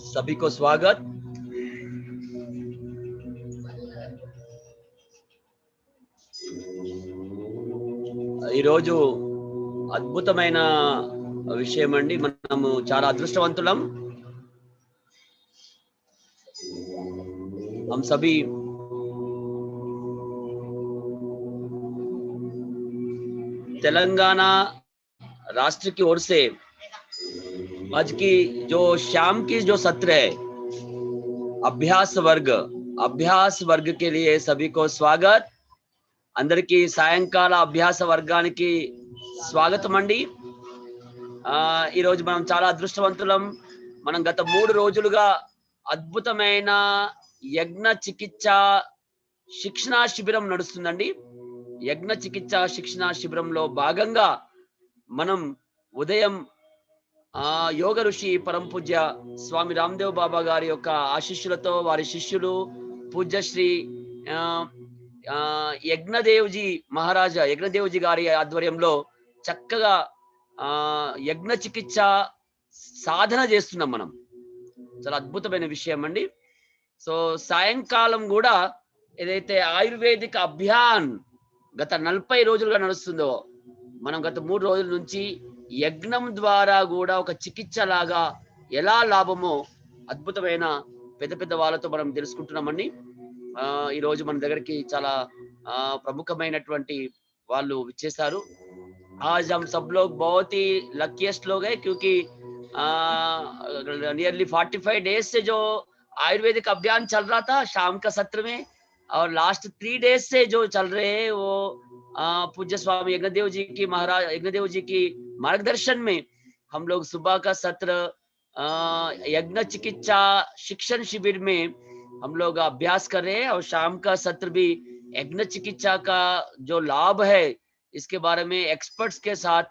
सभी को स्वागत। ఈరోజు అద్భుతమైన విషయం అండి। మనము చాలా అదృష్టవంతులం। हम सभी तेलंगाना राष्ट्र की ओर से आज की जो शाम की जो सत्र है अभ्यास वर्ग के लिए सभी को स्वागत। అందరికీ సాయంకాల అభ్యాస వర్గానికి స్వాగతం అండి। ఈ రోజు మనం చాలా అదృష్టవంతులం। మనం గత 3 రోజులుగా అద్భుతమైన యజ్ఞ చికిత్స శిక్షణా శిబిరం నడుస్తుందండి। యజ్ఞ చికిత్స శిక్షణా శిబిరంలో భాగంగా మనం ఉదయం యోగ ఋషి పరమ పూజ్య స్వామి రామ్దేవ్ బాబా గారి యొక్క ఆశీస్సులతో వారి శిష్యులు పూజ్యశ్రీ యజ్ఞదేవ్జీ మహారాజా యజ్ఞదేవ్జీ గారి ఆధ్వర్యంలో చక్కగా యజ్ఞ చికిత్స సాధన చేస్తున్నాం మనం। చాలా అద్భుతమైన విషయం అండి। సో సాయంకాలం కూడా ఏదైతే ఆయుర్వేదిక అభియాన్ గత 40 రోజులుగా నడుస్తుందో మనం గత 3 రోజుల నుంచి యజ్ఞం ద్వారా కూడా ఒక చికిత్స లాగా ఎలా లాభమో అద్భుతమైన పెద్ద పెద్ద వాళ్ళతో మనం తెలుసుకుంటున్నామండి। ఈ రోజు మన దగ్గరికి చాలా ప్రముఖమైనటువంటి వాళ్ళు విచ్చేశారు। आज हम सब लोग बहुत ही लकीएस्ट लोग हैं क्योंकि नियरली 45 डेज से जो आयुर्वेदिक अभियान चल रहा था शाम का सत्र में, और लास्ट 3 डेज से जो चल रहे हैं वो पूज्य स्वामी यज्ञदेव जी की महाराज यज्ञदेव जी की मार्गदर्शन में हम लोग सुबह का सत्र यज्ञ चिकित्सा शिक्षण शिविर में हम लोग अभ्यास कर रहे हैं, और शाम का सत्र भी यज्ञ चिकित्सा का जो लाभ है इसके बारे में एक्सपर्ट्स के साथ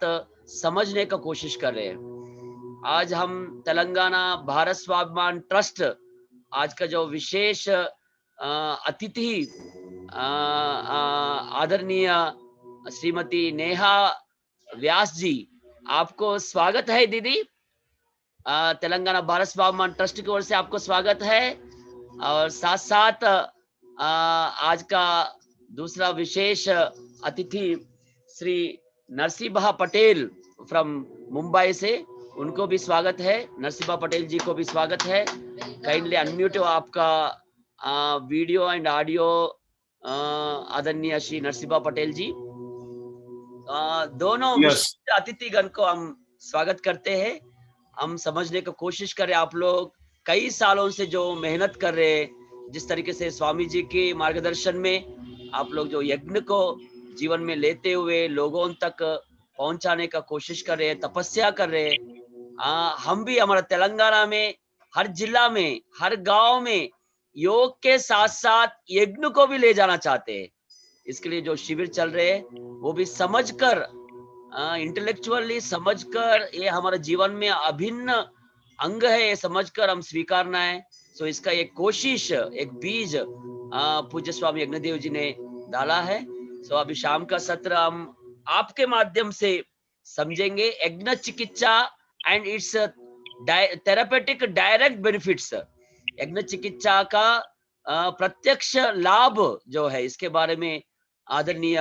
समझने का कोशिश कर रहे हैं। आज हम तेलंगाना भारत स्वाभिमान ट्रस्ट आज का जो विशेष अतिथि आदरणीय श्रीमती नेहा व्यास जी, आपको स्वागत है दीदी। तेलंगाना भारत स्वाभिमान ट्रस्ट की ओर से आपको स्वागत है। और साथ साथ आज का दूसरा विशेष अतिथि श्री नरसिम्हा पटेल फ्रॉम मुंबई से, उनको भी स्वागत है। नरसिम्हा पटेल जी को भी स्वागत है। काइंडली अनम्यूट आपका वीडियो एंड ऑडियो आदरणीय श्री नरसिम्हा पटेल जी। दोनों अतिथिगण को हम स्वागत करते हैं। हम समझने की कोशिश करें आप लोग कई सालों से जो मेहनत कर रहे हैं, जिस तरीके से स्वामी जी के मार्गदर्शन में आप लोग जो यज्ञ को जीवन में लेते हुए लोगों तक पहुंचाने का कोशिश कर रहे हैं, तपस्या कर रहे हैं। हम भी हमारा तेलंगाना में हर जिला में हर गांव में योग के साथ साथ यज्ञ को भी ले जाना चाहते हैं। इसके लिए जो शिविर चल रहे हैं वो भी समझकर इंटेलेक्चुअली समझकर ये हमारे जीवन में अभिन्न अंग है, ये समझकर हम स्वीकारना है। सो इसका एक कोशिश एक बीज पूज्य स्वामी यज्ञदेव जी ने डाला है। सो अभी शाम का सत्र हम आपके माध्यम से समझेंगे यज्ञ चिकित्सा and it's therapeutic direct benefits. यज्ञ चिकित्सा का प्रत्यक्ष लाभ जो है इसके बारे में आदरणीय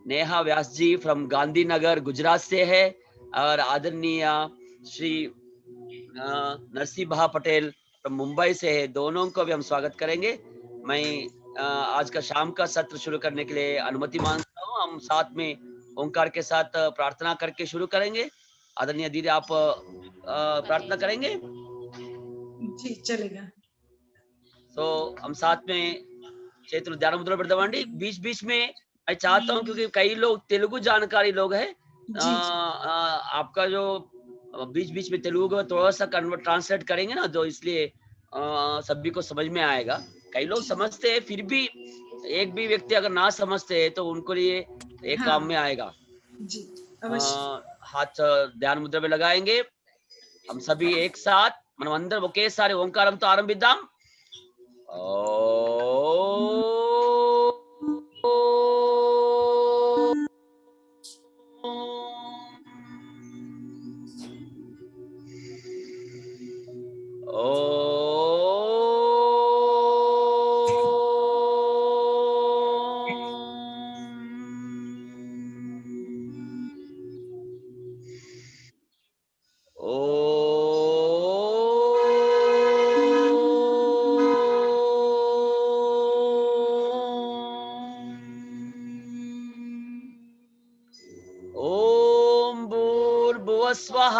नेहा व्यास जी फ्रॉम गांधीनगर गुजरात से है, और आदरणीय श्री नरसिम्हा पटेल फ्रॉम मुंबई से है। दोनों को भी हम स्वागत करेंगे। मैं आज का शाम का सत्र शुरू करने के लिए अनुमति मांगता हूँ। हम साथ में ओंकार के साथ प्रार्थना करके शुरू करेंगे। आदरणीय दीदी आप प्रार्थना करेंगे? जी चलेगा। तो हम साथ में चैत्र ध्यान मुद्रा పెడదామండి। बीच बीच में मैं चाहता हूँ क्योंकि कई लोग तेलुगु जानकारी लोग हैं, आपका जो बीच बीच में तेलुगु थोड़ा सा ट्रांसलेट करेंगे ना, जो इसलिए सभी को समझ में आएगा। कई लोग समझते हैं, फिर भी एक भी व्यक्ति अगर ना समझते हैं तो उनको लिए एक काम में आएगा। जी अवश्य। हाथ ध्यान मुद्रा में लगाएंगे। हम सभी एक साथ మనం అందరం ఒకేసారి ఓంకారంతో ఆరంభిద్దాం। भुवस्वः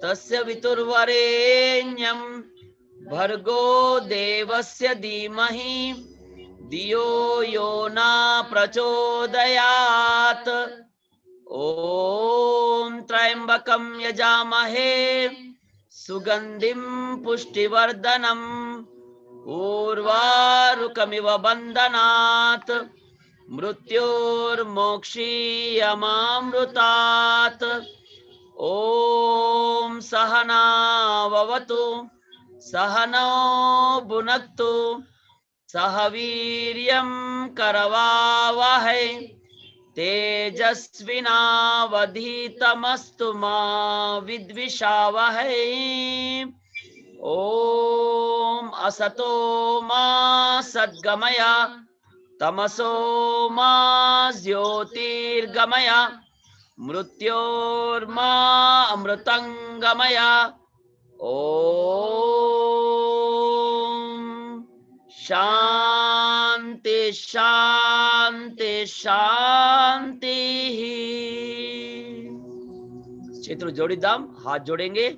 तस्य वितुर्वरेण्यं भर्गो देवस्य धीमहि धियो यो न प्रचोदयात्। ॐ त्र्यंबकं यजामहे सुगंधिं पुष्टिवर्धनम् उर्वारुकमिव बन्धनात् मृत्योर्मोक्षीयमामृतात्। ॐ सहना भवतु सहनौ भुनक्तु सह वीर्यं करवावहै तेजस्विनावधीतमस्तु मा विद्विषावहै। ॐ असतो मा सद्गमय तमसो मा ज्योतिर्गमय मृत्योर्मा अमृतंगमय। ओम शांति शांति शांति। चित्र जोड़ीदाम, हाथ जोड़ेंगे।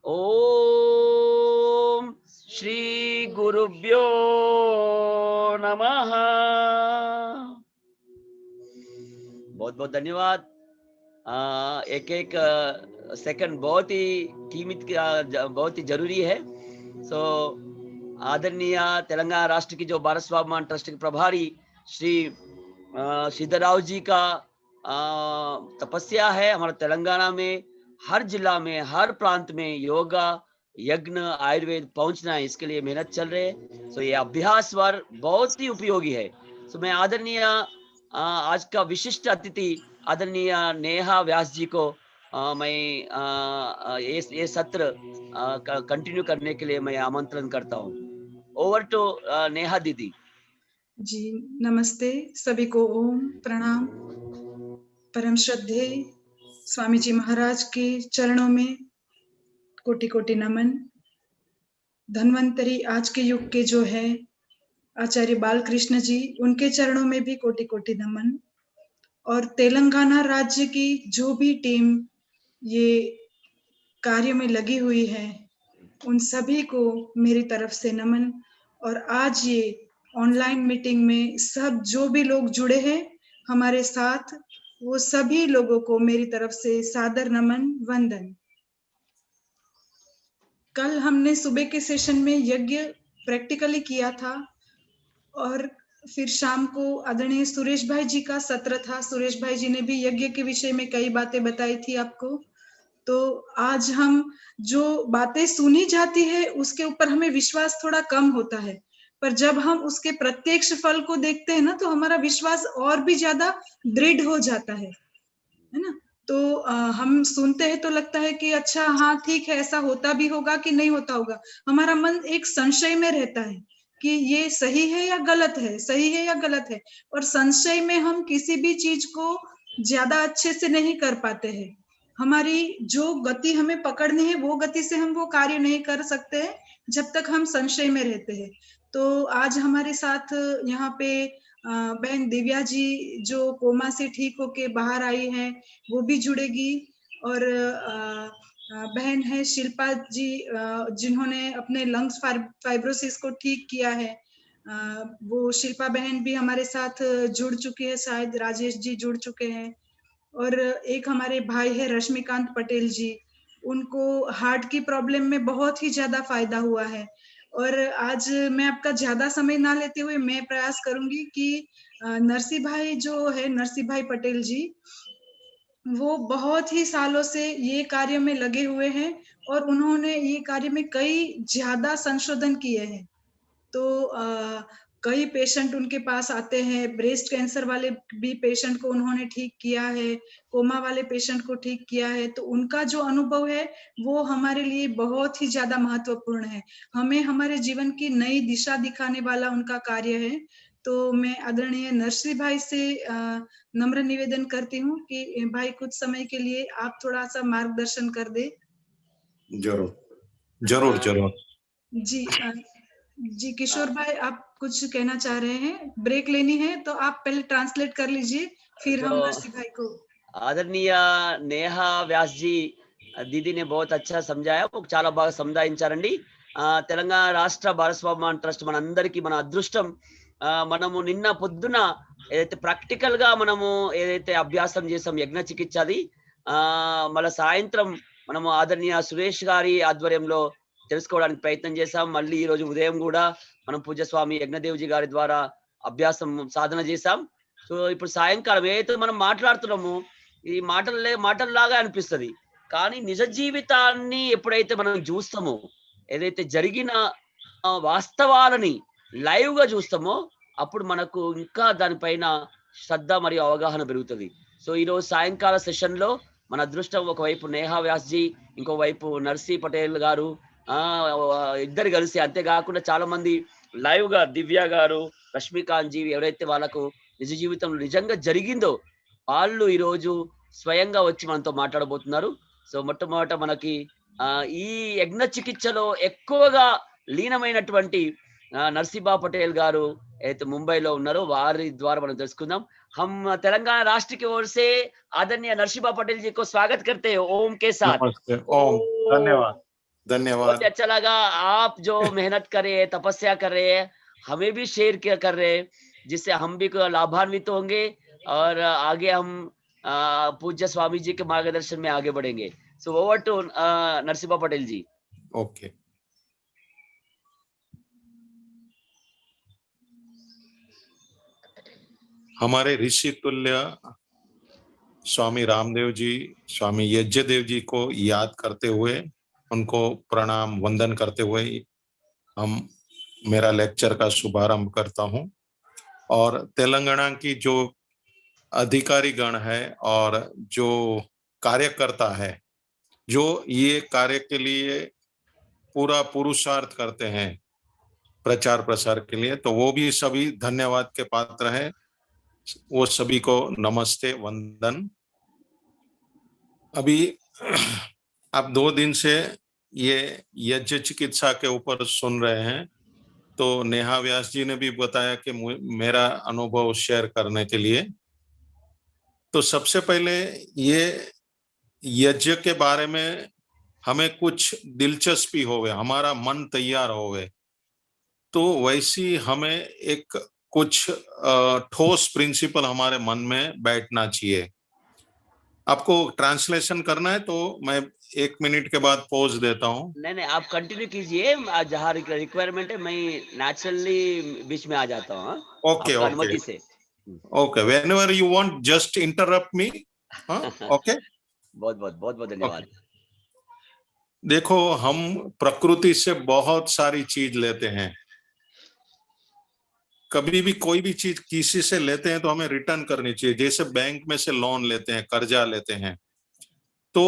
ओम श्री गुरुभ्यो नमः। बहुत बहुत धन्यवाद। एक एक सेकंड बहुत ही कीमत बहुत ही जरूरी है। सो आदरणीय तेलंगाना राष्ट्र की जो भारत स्वाभिमान ट्रस्ट के प्रभारी श्री श्रीधरराव जी का तपस्या है। हमारे तेलंगाना में हर जिला में हर प्रांत में योगा यज्ञ आयुर्वेद पहुंचना है, इसके लिए मेहनत चल रहे है। सो ये अभ्यास वर्ग बहुत ही उपयोगी है। सो मैं आदरणीय आज का विशिष्ट अतिथि आदरणीय नेहा व्यास जी को मैं ये सत्र कंटिन्यू करने के लिए मैं आमंत्रण करता हूँ। ओवर टू नेहा दीदी। जी नमस्ते सभी को, ओम प्रणाम। परम श्रद्धेय स्वामी जी महाराज के चरणों में कोटि कोटि नमन। धन्वंतरी आज के युग के जो है आचार्य बालकृष्ण जी, उनके चरणों में भी कोटि कोटि नमन। और तेलंगाना राज्य की जो भी टीम ये कार्य में लगी हुई है, उन सभी को मेरी तरफ से नमन। और आज ये ऑनलाइन मीटिंग में सब जो भी लोग जुड़े हैं हमारे साथ, वो सभी लोगों को मेरी तरफ से सादर नमन वंदन। कल हमने सुबह के सेशन में यज्ञ प्रैक्टिकली किया था और फिर शाम को आदरणीय सुरेश भाई जी का सत्र था। सुरेश भाई जी ने भी यज्ञ के विषय में कई बातें बताई थी आपको। तो आज हम जो बातें सुनी जाती है उसके ऊपर हमें विश्वास थोड़ा कम होता है, पर जब हम उसके प्रत्यक्ष फल को देखते हैं ना, तो हमारा विश्वास और भी ज्यादा दृढ़ हो जाता है ना। तो हम सुनते हैं तो लगता है कि अच्छा हाँ ठीक है, ऐसा होता भी होगा कि नहीं होता होगा। हमारा मन एक संशय में रहता है कि ये सही है या गलत है, सही है या गलत है। और संशय में हम किसी भी चीज को ज्यादा अच्छे से नहीं कर पाते हैं। हमारी जो गति हमें पकड़नी है वो गति से हम वो कार्य नहीं कर सकते हैं जब तक हम संशय में रहते हैं। तो आज हमारे साथ यहाँ पे बहन दिव्या जी जो कोमा से ठीक होके बाहर आई हैं, वो भी जुड़ेगी। और बहन है शिल्पा जी, जिन्होंने अपने लंग्स फाइब्रोसिस को ठीक किया है, वो शिल्पा बहन भी हमारे साथ जुड़ चुकी है, शायद राजेश जी जुड़ चुके हैं। और एक हमारे भाई है रश्मिकांत पटेल जी, उनको हार्ट की प्रॉब्लम में बहुत ही ज्यादा फायदा हुआ है। और आज मैं आपका ज्यादा समय ना लेते हुए मैं प्रयास करूंगी कि नरसी भाई जो है, नरसी भाई पटेल जी, वो बहुत ही सालों से ये कार्य में लगे हुए हैं और उन्होंने ये कार्य में कई ज्यादा संशोधन किए हैं। तो कई पेशेंट उनके पास आते हैं, ब्रेस्ट कैंसर वाले भी पेशेंट को उन्होंने ठीक किया है, कोमा वाले पेशेंट को ठीक किया है। तो उनका जो अनुभव है वो हमारे लिए बहुत ही ज्यादा महत्वपूर्ण है। हमें हमारे जीवन की नई दिशा दिखाने वाला उनका कार्य है। तो मैं आदरणीय नरसी भाई से नम्र निवेदन करती हूँ कि भाई कुछ समय के लिए आप थोड़ा सा मार्गदर्शन कर दे। जरूर जरूर जरूर। जी किशोर भाई, आप कुछ कहना चाह रहे हैं? ब्रेक लेनी है तो आप पहले ट्रांसलेट कर लीजिए, फिर हम नरसी भाई को। ఆదరణీయ నేహా వ్యాస్ జీ దీదీని बहुत अच्छा समझाया वो చాలా బాగా సంధాయించారండి. తెలంగాణ రాష్ట్ర భారస్వామ్య ట్రస్ట్ మనందరికీ మన అదృష్టం. మనము నిన్న పొద్దున ఏదైతే ప్రాక్టికల్ గా మనము ఏదైతే అభ్యాసం చేసాం యజ్ఞ చికిత్సది మళ్ళా సాయంత్రం మనము ఆదరణీయ సురేష్ గారి ఆధ్వర్యంలో తెలుసుకోవడానికి ప్రయత్నం చేశాం. మళ్ళీ ఈ రోజు ఉదయం కూడా మనం పూజ్య స్వామి యజ్ఞదేవ్జీ గారి ద్వారా అభ్యాసం సాధన చేశాం. సో ఇప్పుడు సాయంకాలం ఏదైతే మనం మాట్లాడుతున్నామో ఈ మాటల్లాగా అనిపిస్తది. కానీ నిజ జీవితాన్ని ఎప్పుడైతే మనం చూస్తామో ఏదైతే జరిగిన వాస్తవాలని లైవ్ గా చూస్తామో అప్పుడు మనకు ఇంకా దానిపైన శ్రద్ధ మరియు అవగాహన పెరుగుతుంది. సో ఈ రోజు సాయంకాల సెషన్ లో మన అదృష్టం ఒకవైపు నేహా వ్యాస్ జీ, ఇంకోవైపు నర్సీ పటేల్ గారు ఇద్దరు కలిసి, అంతేకాకుండా చాలా మంది లైవ్ గా దివ్య గారు, రష్మికాంత్ జీ ఎవరైతే వాళ్ళకు నిజ జీవితంలో నిజంగా జరిగిందో వాళ్ళు ఈ రోజు స్వయంగా వచ్చి మనతో మాట్లాడబోతున్నారు. సో మొట్టమొదట మనకి ఈ యజ్ఞ చికిత్సలో ఎక్కువగా లీనమైనటువంటి నర్సింబా పటేల్ గారు అయితే ముంబైలో ఉన్నారో వారి ద్వారా మనం తెలుసుకుందాం. हम तेलंगाना राष्ट्र की ओर से आदरणीय नरसिम्हा पटेल जी को स्वागत करते हैं ओम के साथ। ओम धन्यवाद। धन्यवाद। बहुत अच्छा लगा आप जो मेहनत कर रहे हैं, तपस्या कर रहे हैं, हमें भी शेयर कर रहे हैं, जिससे हम भी लाभान्वित होंगे और आगे हम पूज्य स्वामी जी के मार्गदर्शन में आगे बढ़ेंगे। So over to Narasimha Patel ji. Okay. हमारे ऋषि तुल्य स्वामी रामदेव जी, स्वामी यज्ञदेव जी को याद करते हुए, उनको प्रणाम वंदन करते हुए मेरा लेक्चर का शुभारंभ करता हूं। और तेलंगाना की जो अधिकारी गण है और जो कार्यकर्ता है, जो ये कार्य के लिए पूरा पुरुषार्थ करते हैं प्रचार प्रसार के लिए, तो वो भी सभी धन्यवाद के पात्र हैं। वो सभी को नमस्ते वंदन। अभी आप 2 दिन से ये यज्ञ चिकित्सा के ऊपर सुन रहे हैं, तो नेहा व्यास जी ने भी बताया कि मेरा अनुभव शेयर करने के लिए। तो सबसे पहले ये यज्ञ के बारे में हमें कुछ दिलचस्पी होवे, हमारा मन तैयार होवे, तो वैसी हमें एक कुछ ठोस प्रिंसिपल हमारे मन में बैठना चाहिए। आपको ट्रांसलेशन करना है तो मैं 1 मिनट के बाद पॉज देता हूँ। नहीं आप कंटिन्यू कीजिए, जहाँ रिक्वायरमेंट है मैं नेचुरली बीच में आ जाता हूँ। ओके अनुमति से। Okay, whenever you want just interrupt me. Okay, बहुत धन्यवाद। देखो, हम प्रकृति से बहुत सारी चीज लेते हैं। कभी भी कोई भी चीज किसी से लेते हैं तो हमें रिटर्न करनी चाहिए। जैसे बैंक में से लोन लेते हैं, कर्जा लेते हैं, तो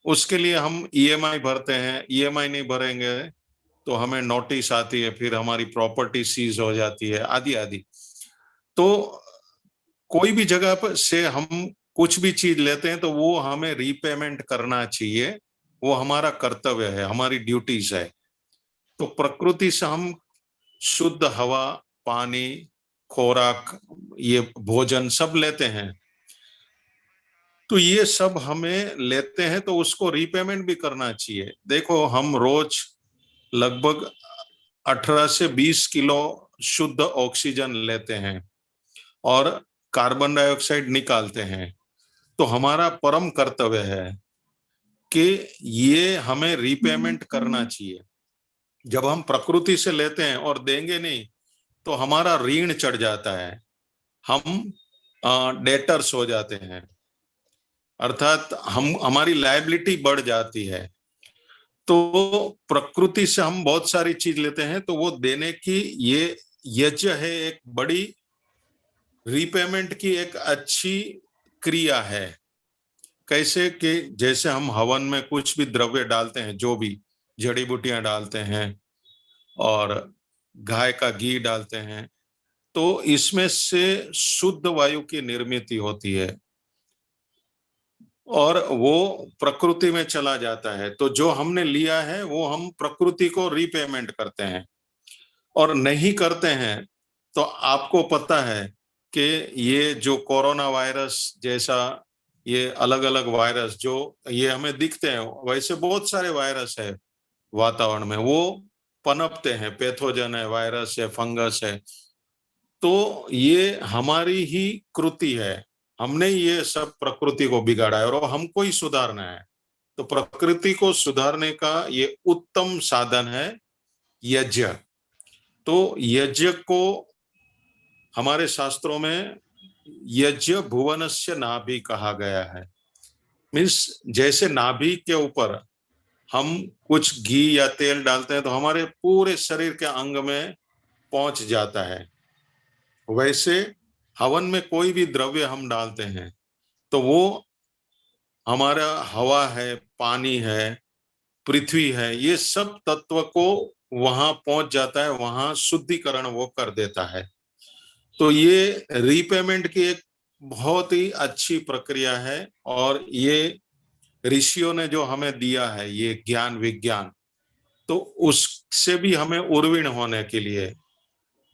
उसके लिए हम ईएमआई भरते हैं। ईएमआई नहीं भरेंगे तो हमें नोटिस आती है, फिर हमारी प्रॉपर्टी सीज हो जाती है, आदि आदि। तो कोई भी जगह पर से हम कुछ भी चीज लेते हैं तो वो हमें रीपेमेंट करना चाहिए। वो हमारा कर्तव्य है, हमारी ड्यूटीज है। तो प्रकृति से हम शुद्ध हवा, पानी, खोराक, ये भोजन सब लेते हैं, तो ये सब हमें लेते हैं तो उसको रीपेमेंट भी करना चाहिए। देखो, हम रोज लगभग 18 से 20 किलो शुद्ध ऑक्सीजन लेते हैं और कार्बन डाइऑक्साइड निकालते हैं। तो हमारा परम कर्तव्य है कि ये हमें रीपेमेंट करना चाहिए। जब हम प्रकृति से लेते हैं और देंगे नहीं तो हमारा ऋण चढ़ जाता है, हम डेटर्स हो जाते हैं, अर्थात हमारी लायबिलिटी बढ़ जाती है। तो प्रकृति से हम बहुत सारी चीज लेते हैं, तो वो देने की ये यज्ञ है, एक बड़ी रीपेमेंट की एक अच्छी क्रिया है। कैसे कि जैसे हम हवन में कुछ भी द्रव्य डालते हैं, जो भी जड़ी बूटियां डालते हैं और गाय का घी डालते हैं, तो इसमें से शुद्ध वायु की निर्मित होती है और वो प्रकृति में चला जाता है। तो जो हमने लिया है वो हम प्रकृति को रीपेमेंट करते हैं। और नहीं करते हैं तो आपको पता है कि ये जो कोरोना वायरस जैसा ये अलग अलग वायरस जो ये हमें दिखते हैं, वैसे बहुत सारे वायरस है वातावरण में, वो पनपते हैं, पैथोजन है, वायरस है, फंगस है। तो ये हमारी ही कृति है, हमने ये सब प्रकृति को बिगाड़ा है और हमको ही सुधारना है। तो प्रकृति को सुधारने का ये उत्तम साधन है यज्ञ। तो यज्ञ को हमारे शास्त्रों में यज्ञ भुवनस्य नाभि कहा गया है। मीन्स जैसे नाभि के ऊपर हम कुछ घी या तेल डालते हैं तो हमारे पूरे शरीर के अंग में पहुंच जाता है, वैसे हवन में कोई भी द्रव्य हम डालते हैं तो वो हमारा हवा है, पानी है, पृथ्वी है, ये सब तत्व को वहां पहुंच जाता है, वहां शुद्धिकरण वो कर देता है। तो ये रीपेमेंट की एक बहुत ही अच्छी प्रक्रिया है और ये ऋषियों ने जो हमें दिया है ये ज्ञान विज्ञान, तो उससे भी हमें उर्विण होने के लिए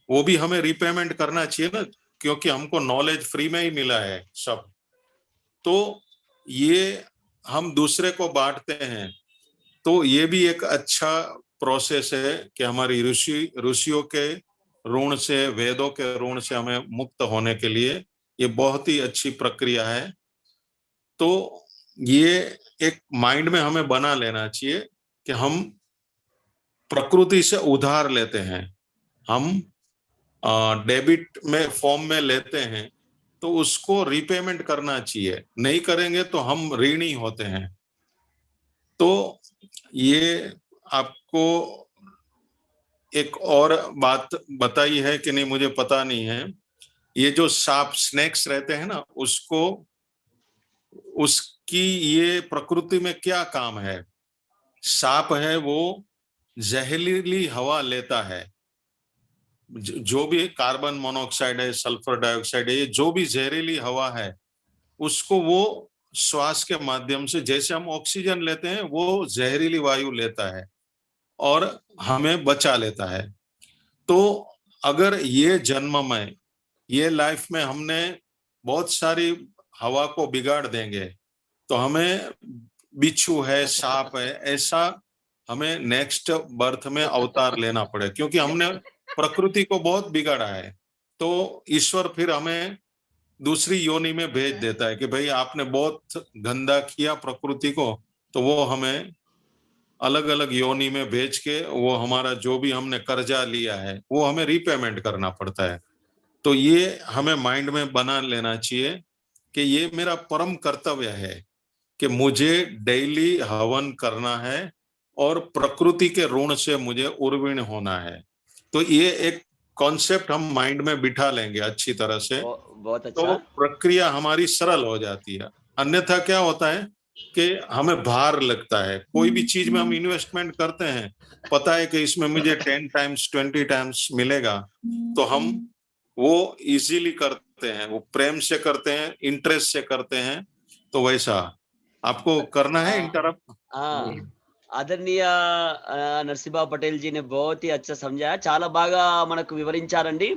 वो भी हमें रीपेमेंट करना चाहिए ना, क्योंकि हमको नॉलेज फ्री में ही मिला है सब। तो ये हम दूसरे को बांटते हैं, तो ये भी एक अच्छा प्रोसेस है कि हमारी ऋषियों के ऋण से, वेदों के ऋण से हमें मुक्त होने के लिए ये बहुत ही अच्छी प्रक्रिया है। तो ये एक माइंड में हमें बना लेना चाहिए कि हम प्रकृति से उधार लेते हैं, हम डेबिट में फॉर्म में लेते हैं, तो उसको रीपेमेंट करना चाहिए, नहीं करेंगे तो हम ऋणी होते हैं। तो ये आपको एक और बात बताई है कि नहीं मुझे पता नहीं है, ये जो सांप स्नेक्स रहते हैं ना, उसको उसकी ये प्रकृति में क्या काम है? सांप है वो जहरीली हवा लेता है, जो भी कार्बन मोनोऑक्साइड है, सल्फर डाइऑक्साइड है, ये जो भी जहरीली हवा है उसको वो श्वास के माध्यम से, जैसे हम ऑक्सीजन लेते हैं वो जहरीली वायु लेता है और हमें बचा लेता है। तो अगर ये जन्म में, ये लाइफ में हमने बहुत सारी हवा को बिगाड़ देंगे तो हमें बिच्छू है, सांप है, ऐसा हमें नेक्स्ट बर्थ में अवतार लेना पड़े, क्योंकि हमने प्रकृति को बहुत बिगाड़ा है। तो ईश्वर फिर हमें दूसरी योनि में भेज देता है कि भाई आपने बहुत गंदा किया प्रकृति को, तो वो हमें अलग अलग योनि में भेज के वो हमारा जो भी हमने कर्जा लिया है वो हमें रीपेमेंट करना पड़ता है। तो ये हमें माइंड में बना लेना चाहिए कि ये मेरा परम कर्तव्य है कि मुझे डेली हवन करना है और प्रकृति के ऋण से मुझे उर्विण होना है। तो ये एक कॉन्सेप्ट हम माइंड में बिठा लेंगे अच्छी तरह से, बहुत तो अच्छा। प्रक्रिया हमारी सरल हो जाती है। अन्यथा क्या होता है कि हमें भार लगता है, कोई भी चीज में हम इन्वेस्टमेंट करते हैं, पता है कि इसमें मुझे 10 टाइम्स 20 टाइम्स मिलेगा, तो हम वो इजीली करते हैं, वो प्रेम से करते हैं, इंटरेस्ट से करते हैं। तो वैसा आपको करना है इंटरप्ट। हाँ, ఆదరణీయ నరసింహ పటేల్ జీని बहुत ही अच्छा समझाया, చాలా బాగా మనకు వివరించారండి.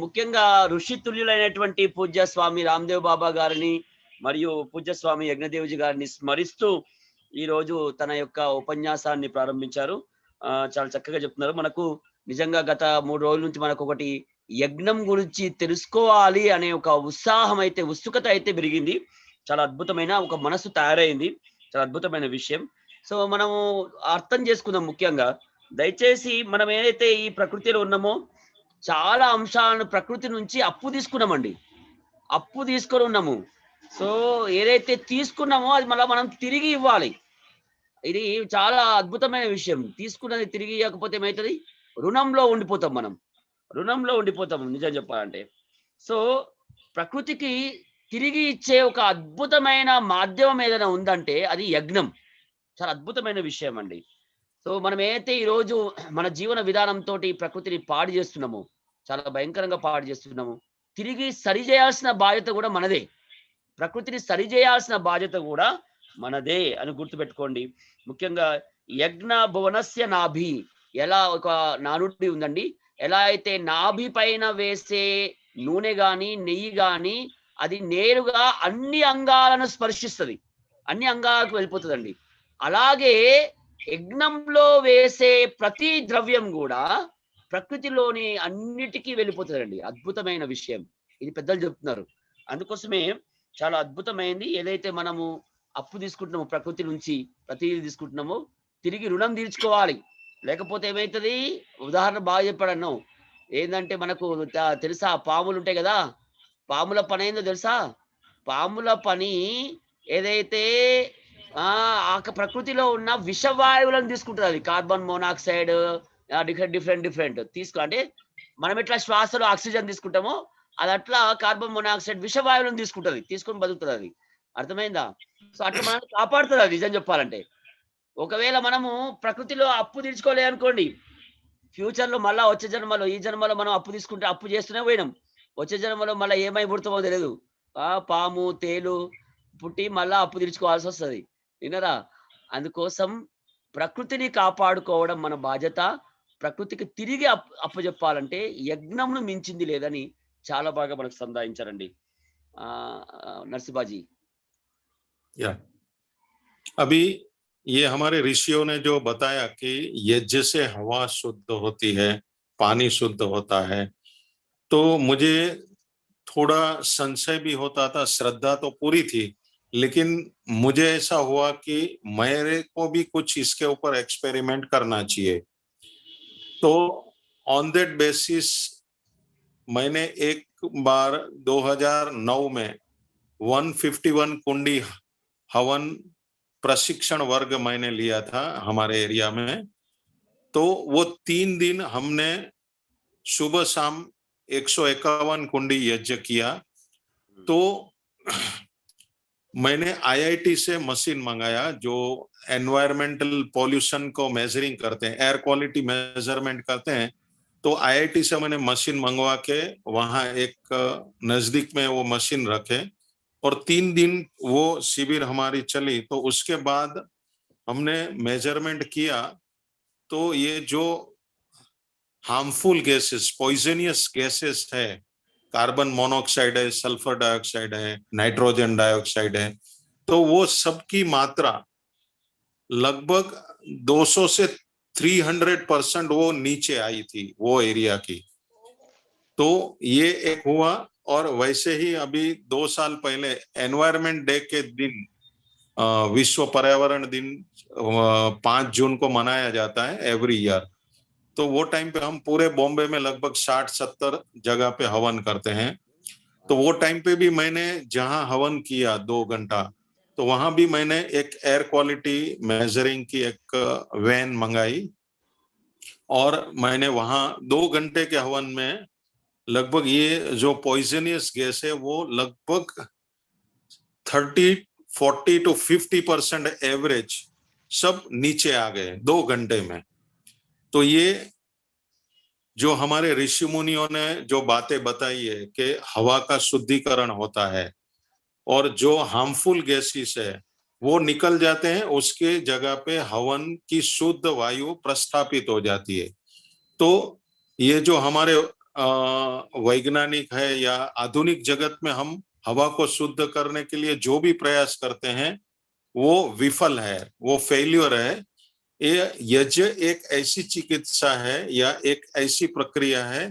ముఖ్యంగా ఋషి తుల్యులైనటువంటి పూజ్య స్వామి రామ్‌దేవ్ బాబా గారిని మరియు పూజ్య స్వామి యజ్ఞదేవ్‌జీ గారిని స్మరిస్తూ ఈ రోజు తన యొక్క ఉపన్యాసాన్ని ప్రారంభించారు. చాలా చక్కగా చెప్తున్నారు. మనకు నిజంగా గత 3 రోజుల నుంచి మనకొకటి యజ్ఞం గురించి తెలుసుకోవాలి అనే ఒక ఉత్సాహం అయితే, ఉత్సుకత అయితే పెరిగింది. చాలా అద్భుతమైన ఒక మనసు తయారైంది. చాలా అద్భుతమైన విషయం. సో, మనము అర్థం చేసుకుందాం ముఖ్యంగా. దయచేసి మనం ఏదైతే ఈ ప్రకృతిలో ఉన్నామో, చాలా అంశాలను ప్రకృతి నుంచి అప్పు తీసుకున్నామండి. అప్పు తీసుకొని ఉన్నాము. సో, ఏదైతే తీసుకున్నామో అది మళ్ళా మనం తిరిగి ఇవ్వాలి. ఇది చాలా అద్భుతమైన విషయం. తీసుకున్నది తిరిగి ఇయ్యకపోతే ఏమైతది? రుణంలో ఉండిపోతాం మనం. రుణంలో ఉండిపోతాం నిజం చెప్పాలంటే. సో, ప్రకృతికి తిరిగి ఇచ్చే ఒక అద్భుతమైన మాధ్యమం ఏదైనా ఉందంటే అది యజ్ఞం. చాలా అద్భుతమైన విషయం అండి. సో, మనం ఏదైతే ఈరోజు మన జీవన విధానంతోటి ప్రకృతిని పాడు చేస్తున్నామో, చాలా భయంకరంగా పాడు చేస్తున్నాము. తిరిగి సరిజేయాల్సిన బాధ్యత కూడా మనదే. ప్రకృతిని సరిజేయాల్సిన బాధ్యత కూడా మనదే అని గుర్తుపెట్టుకోండి. ముఖ్యంగా యజ్ఞ భువనస్య నాభి, ఎలా ఒక నానుడి ఉందండి. ఎలా అయితే నాభి పైన వేసే నూనె గాని, నెయ్యి గాని అది నేరుగా అన్ని అంగాలను స్పర్శిస్తుంది, అన్ని అంగాలకు వెళ్ళిపోతుందండి. అలాగే యజ్ఞంలో వేసే ప్రతి ద్రవ్యం కూడా ప్రకృతిలోని అన్నిటికీ వెళ్ళిపోతుందండి. అద్భుతమైన విషయం ఇది పెద్దలు చెప్తున్నారు. అందుకోసమే చాలా అద్భుతమైంది. ఏదైతే మనము అప్పు తీసుకుంటున్నామో ప్రకృతి నుంచి ప్రతిదీ తీసుకుంటున్నామో తిరిగి రుణం తీర్చుకోవాలి. లేకపోతే ఏమైతుంది, ఉదాహరణ బాగా చెప్పాడన్ను. ఏందంటే మనకు తెలుసా పాములు ఉంటాయి కదా, పాముల పని ఏందో తెలుసా? పాముల పని ఏదైతే ప్రకృతిలో ఉన్న విషవాయువులను తీసుకుంటుంది. అది కార్బన్ మోనాక్సైడ్ డిఫరెంట్ తీసుకో అంటే మనం ఎట్లా శ్వాసలో ఆక్సిజన్ తీసుకుంటామో అది అట్లా కార్బన్ మోనాక్సైడ్ విషవాయువులను తీసుకుంటది, తీసుకొని బతుకుతుంది అది. అర్థమైందా? సో అట్లా మనల్ని కాపాడుతుంది అది నిజం చెప్పాలంటే. ఒకవేళ మనము ప్రకృతిలో అప్పు తీర్చుకోలే అనుకోండి, ఫ్యూచర్ లో మళ్ళా వచ్చే జన్మలో ఈ జన్మలో మనం అప్పు తీసుకుంటే అప్పు చేస్తూనే పోయినాం, వచ్చే జన్మలో మళ్ళీ ఏమై పుడతామో తెలియదు. పాము తేలు పుట్టి మళ్ళా అప్పు తీర్చుకోవాల్సి వస్తుంది. వినరా? అందుకోసం ప్రకృతిని కాపాడుకోవడం మన బాధ్యత. ప్రకృతికి తిరిగి అప్పచెప్పాలంటే యజ్ఞంను మించింది లేదని చాలా బాగా మనకు సంధాయించారండి नरसिम्हा जी। या अभी ये हमारे ऋषियों ने जो बताया कि यज्ञ से हवा शुद्ध होती है, पानी शुद्ध होता है, तो मुझे थोड़ा संशय भी होता था। श्रद्धा तो पूरी थी, लेकिन मुझे ऐसा हुआ कि मेरे को भी कुछ इसके ऊपर एक्सपेरिमेंट करना चाहिए। तो ऑन दैट बेसिस मैंने एक बार 2009 में 151 कुंडी हवन प्रशिक्षण वर्ग मैंने लिया था हमारे एरिया में। तो वो 3 दिन हमने सुबह शाम 151 कुंडी यज्ञ किया। तो मैंने IIT से मशीन मंगाया जो एनवायरमेंटल पॉल्यूशन को मेजरिंग करते हैं, एयर क्वालिटी मेजरमेंट करते हैं। तो IIT से मैंने मशीन मंगवा के वहां एक नजदीक में वो मशीन रखे और 3 दिन वो शिविर हमारी चली। तो उसके बाद हमने मेजरमेंट किया तो ये जो हार्मफुल गैसेस, पॉइजनियस गैसेस है, कार्बन मोनोऑक्साइड है, सल्फर डाइऑक्साइड है, नाइट्रोजन डाइऑक्साइड है, तो वो सब की मात्रा लगभग 200 से 300% वो नीचे आई थी वो एरिया की। तो ये एक हुआ। और वैसे ही अभी 2 साल पहले एनवायरमेंट डे के दिन, विश्व पर्यावरण दिन 5 जून को मनाया जाता है एवरी ईयर। तो वो टाइम पे हम पूरे बॉम्बे में लगभग 60-70 जगह पे हवन करते हैं। तो वो टाइम पे भी मैंने जहां हवन किया 2 घंटा, तो वहां भी मैंने एक एयर क्वालिटी मेजरिंग की एक वैन मंगाई और मैंने वहां 2 घंटे के हवन में लगभग ये जो पॉइजनियस गैस है वो लगभग 40 to 50% एवरेज सब नीचे आ गए 2 घंटे में। तो ये जो हमारे ऋषि मुनियों ने जो बातें बताई है कि हवा का शुद्धिकरण होता है और जो हार्मफुल गैसेस है वो निकल जाते हैं, उसके जगह पे हवन की शुद्ध वायु प्रस्थापित हो जाती है। तो ये जो हमारे वैज्ञानिक है या आधुनिक जगत में हम हवा को शुद्ध करने के लिए जो भी प्रयास करते हैं वो विफल है, वो फेल्यूर है। ये यज्ञ एक ऐसी चिकित्सा है या एक ऐसी प्रक्रिया है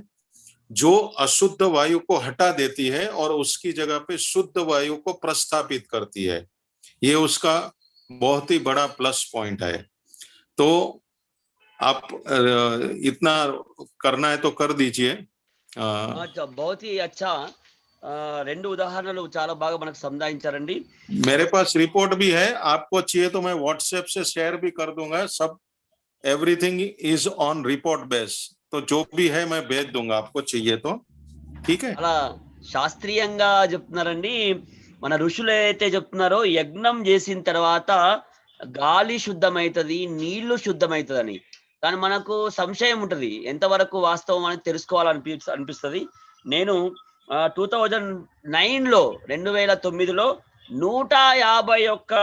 जो अशुद्ध वायु को हटा देती है और उसकी जगह पे शुद्ध वायु को प्रस्थापित करती है। ये उसका बहुत ही बड़ा प्लस पॉइंट है। तो आप इतना करना है तो कर दीजिए। बहुत ही अच्छा రెండు ఉదాహరణలు చాలా బాగా మనకు సంధాయించారండి। मेरे पास रिपोर्ट भी है, आपको चाहिए तो मैं व्हाट्सएप से शेयर भी कर दूंगा। सब everything is on report base, तो जो भी है मैं भेज दूंगा आपको चाहिए तो। ठीक है। అలా శాస్త్రీయంగా చెప్తున్నారండి। మన ఋషులు అయితే చెప్తున్నారో యజ్ఞం చేసిన తర్వాత గాలి శుద్ధమైతది, నీళ్లు శుద్ధమైతదని। కానీ మనకు సంశయం ఉంటది ఎంతవరకు వాస్తవం అని తెలుసుకోవాలనిపిస్తది। నేను 2009లో 2009లో 151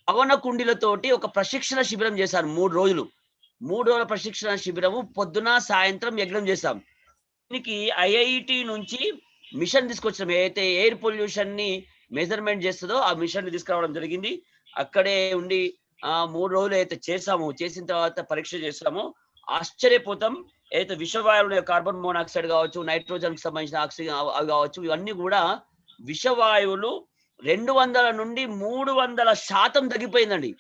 పవన కుండిలతోటి ఒక ప్రశిక్షణ శిబిరం చేశాను 3 రోజులు। 3 రోజుల ప్రశిక్షణ శిబిరము పొద్దున సాయంత్రం యజ్ఞం చేశాం। దీనికి IIT నుంచి మిషన్ తీసుకొచ్చాం. ఏదైతే ఎయిర్ పొల్యూషన్ ని మెజర్మెంట్ చేస్తుందో ఆ మిషన్ ని తీసుకురావడం జరిగింది. అక్కడే ఉండి 3 రోజులు అయితే చేసాము. చేసిన తర్వాత పరీక్ష చేసాము. ఆశ్చర్యపోతాం. ఏదైతే విషవాయువులు కార్బన్ మోనాక్సైడ్ కావచ్చు, నైట్రోజన్ కి సంబంధించిన ఆక్సిజన్ అవి కావచ్చు, ఇవన్నీ కూడా విషవాయువులు 200 నుండి 300% తగ్గిపోయిందండి.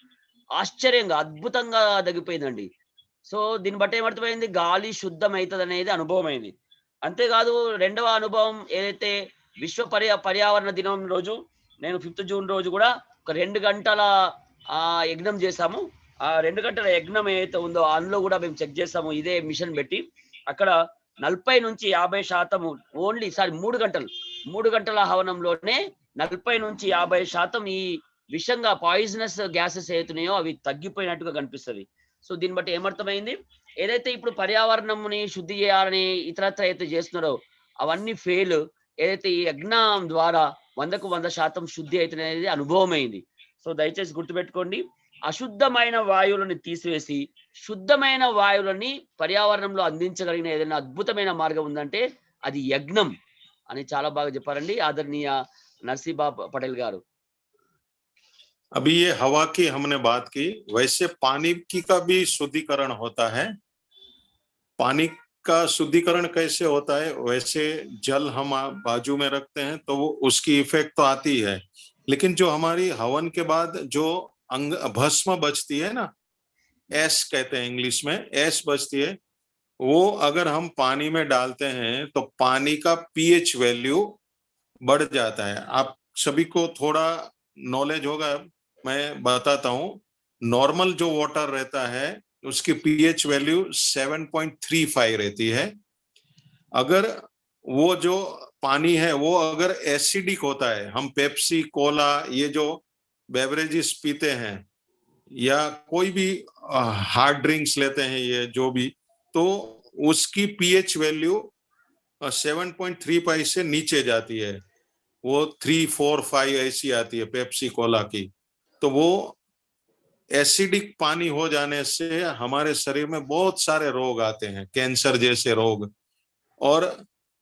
ఆశ్చర్యంగా, అద్భుతంగా తగ్గిపోయిందండి. సో దీన్ని బట్టి ఏమర్థమైంది, గాలి శుద్ధమైతదనేది అనుభవమైంది. అంతేకాదు రెండవ అనుభవం ఏదైతే విశ్వ పర్యావరణ దినం రోజు నేను 5th జూన్ రోజు కూడా ఒక 2 గంటల యజ్ఞం చేశాము. ఆ 2 గంటల యజ్ఞం ఏదైతే ఉందో అందులో కూడా మేము చెక్ చేసాము ఇదే మిషన్ పెట్టి. అక్కడ 40 నుంచి 50% ఓన్లీ 3 గంటల హవనంలోనే 40 నుంచి 50% ఈ విషంగా పాయిజనస్ గ్యాసెస్ ఏతున్నాయో అవి తగ్గిపోయినట్టుగా కనిపిస్తది. సో దీన్ని బట్టి ఏమర్థమైంది, ఏదైతే ఇప్పుడు పర్యావరణంని శుద్ధి చేయాలని ఇతరత్ర అయితే చేస్తున్నారో అవన్నీ ఫెయిల్. ఏదైతే ఈ యజ్ఞం ద్వారా 100కు 100% శుద్ధి అవుతున్నది అనుభవమైంది. సో దయచేసి గుర్తుపెట్టుకోండి, అశుద్ధమైన వాయువులను తీసివేసి శుద్ధమైన వాయువులని పర్యావరణంలో అందించగలిగిన ఏదైనా అద్భుతమైన మార్గం ఉందంటే అది యజ్ఞం అని చాలా బాగా చెప్పారండి ఆదరణీయ నర్సీబా పటేల్ గారు. अभी ये हवा की हमने बात की, वैसे पानी की का भी शुद्धिकरण होता है। पानी का शुद्धिकरण कैसे होता है, वैसे जल हम बाजू में रखते हैं तो वो उसकी इफेक्ट तो आती है, लेकिन जो हमारी हवन के बाद जो अंग भस्म बचती है ना, ऐश कहते हैं इंग्लिश में, ऐश बचती है, वो अगर हम पानी में डालते हैं तो पानी का पीएच वैल्यू बढ़ जाता है। आप सभी को थोड़ा नॉलेज होगा, मैं बताता हूँ। नॉर्मल जो वाटर रहता है उसकी पीएच वैल्यू 7.35 रहती है। अगर वो जो पानी है वो अगर एसिडिक होता है, हम पेप्सी कोला ये जो बेवरेजेस पीते हैं या कोई भी हार्ड ड्रिंक्स लेते हैं, ये जो भी, तो उसकी पीएच वैल्यू 7.35 से नीचे जाती है, वो 3, 4, 5 ऐसी आती है पेप्सी कोला की। तो वो एसिडिक पानी हो जाने से हमारे शरीर में बहुत सारे रोग आते हैं, कैंसर जैसे रोग। और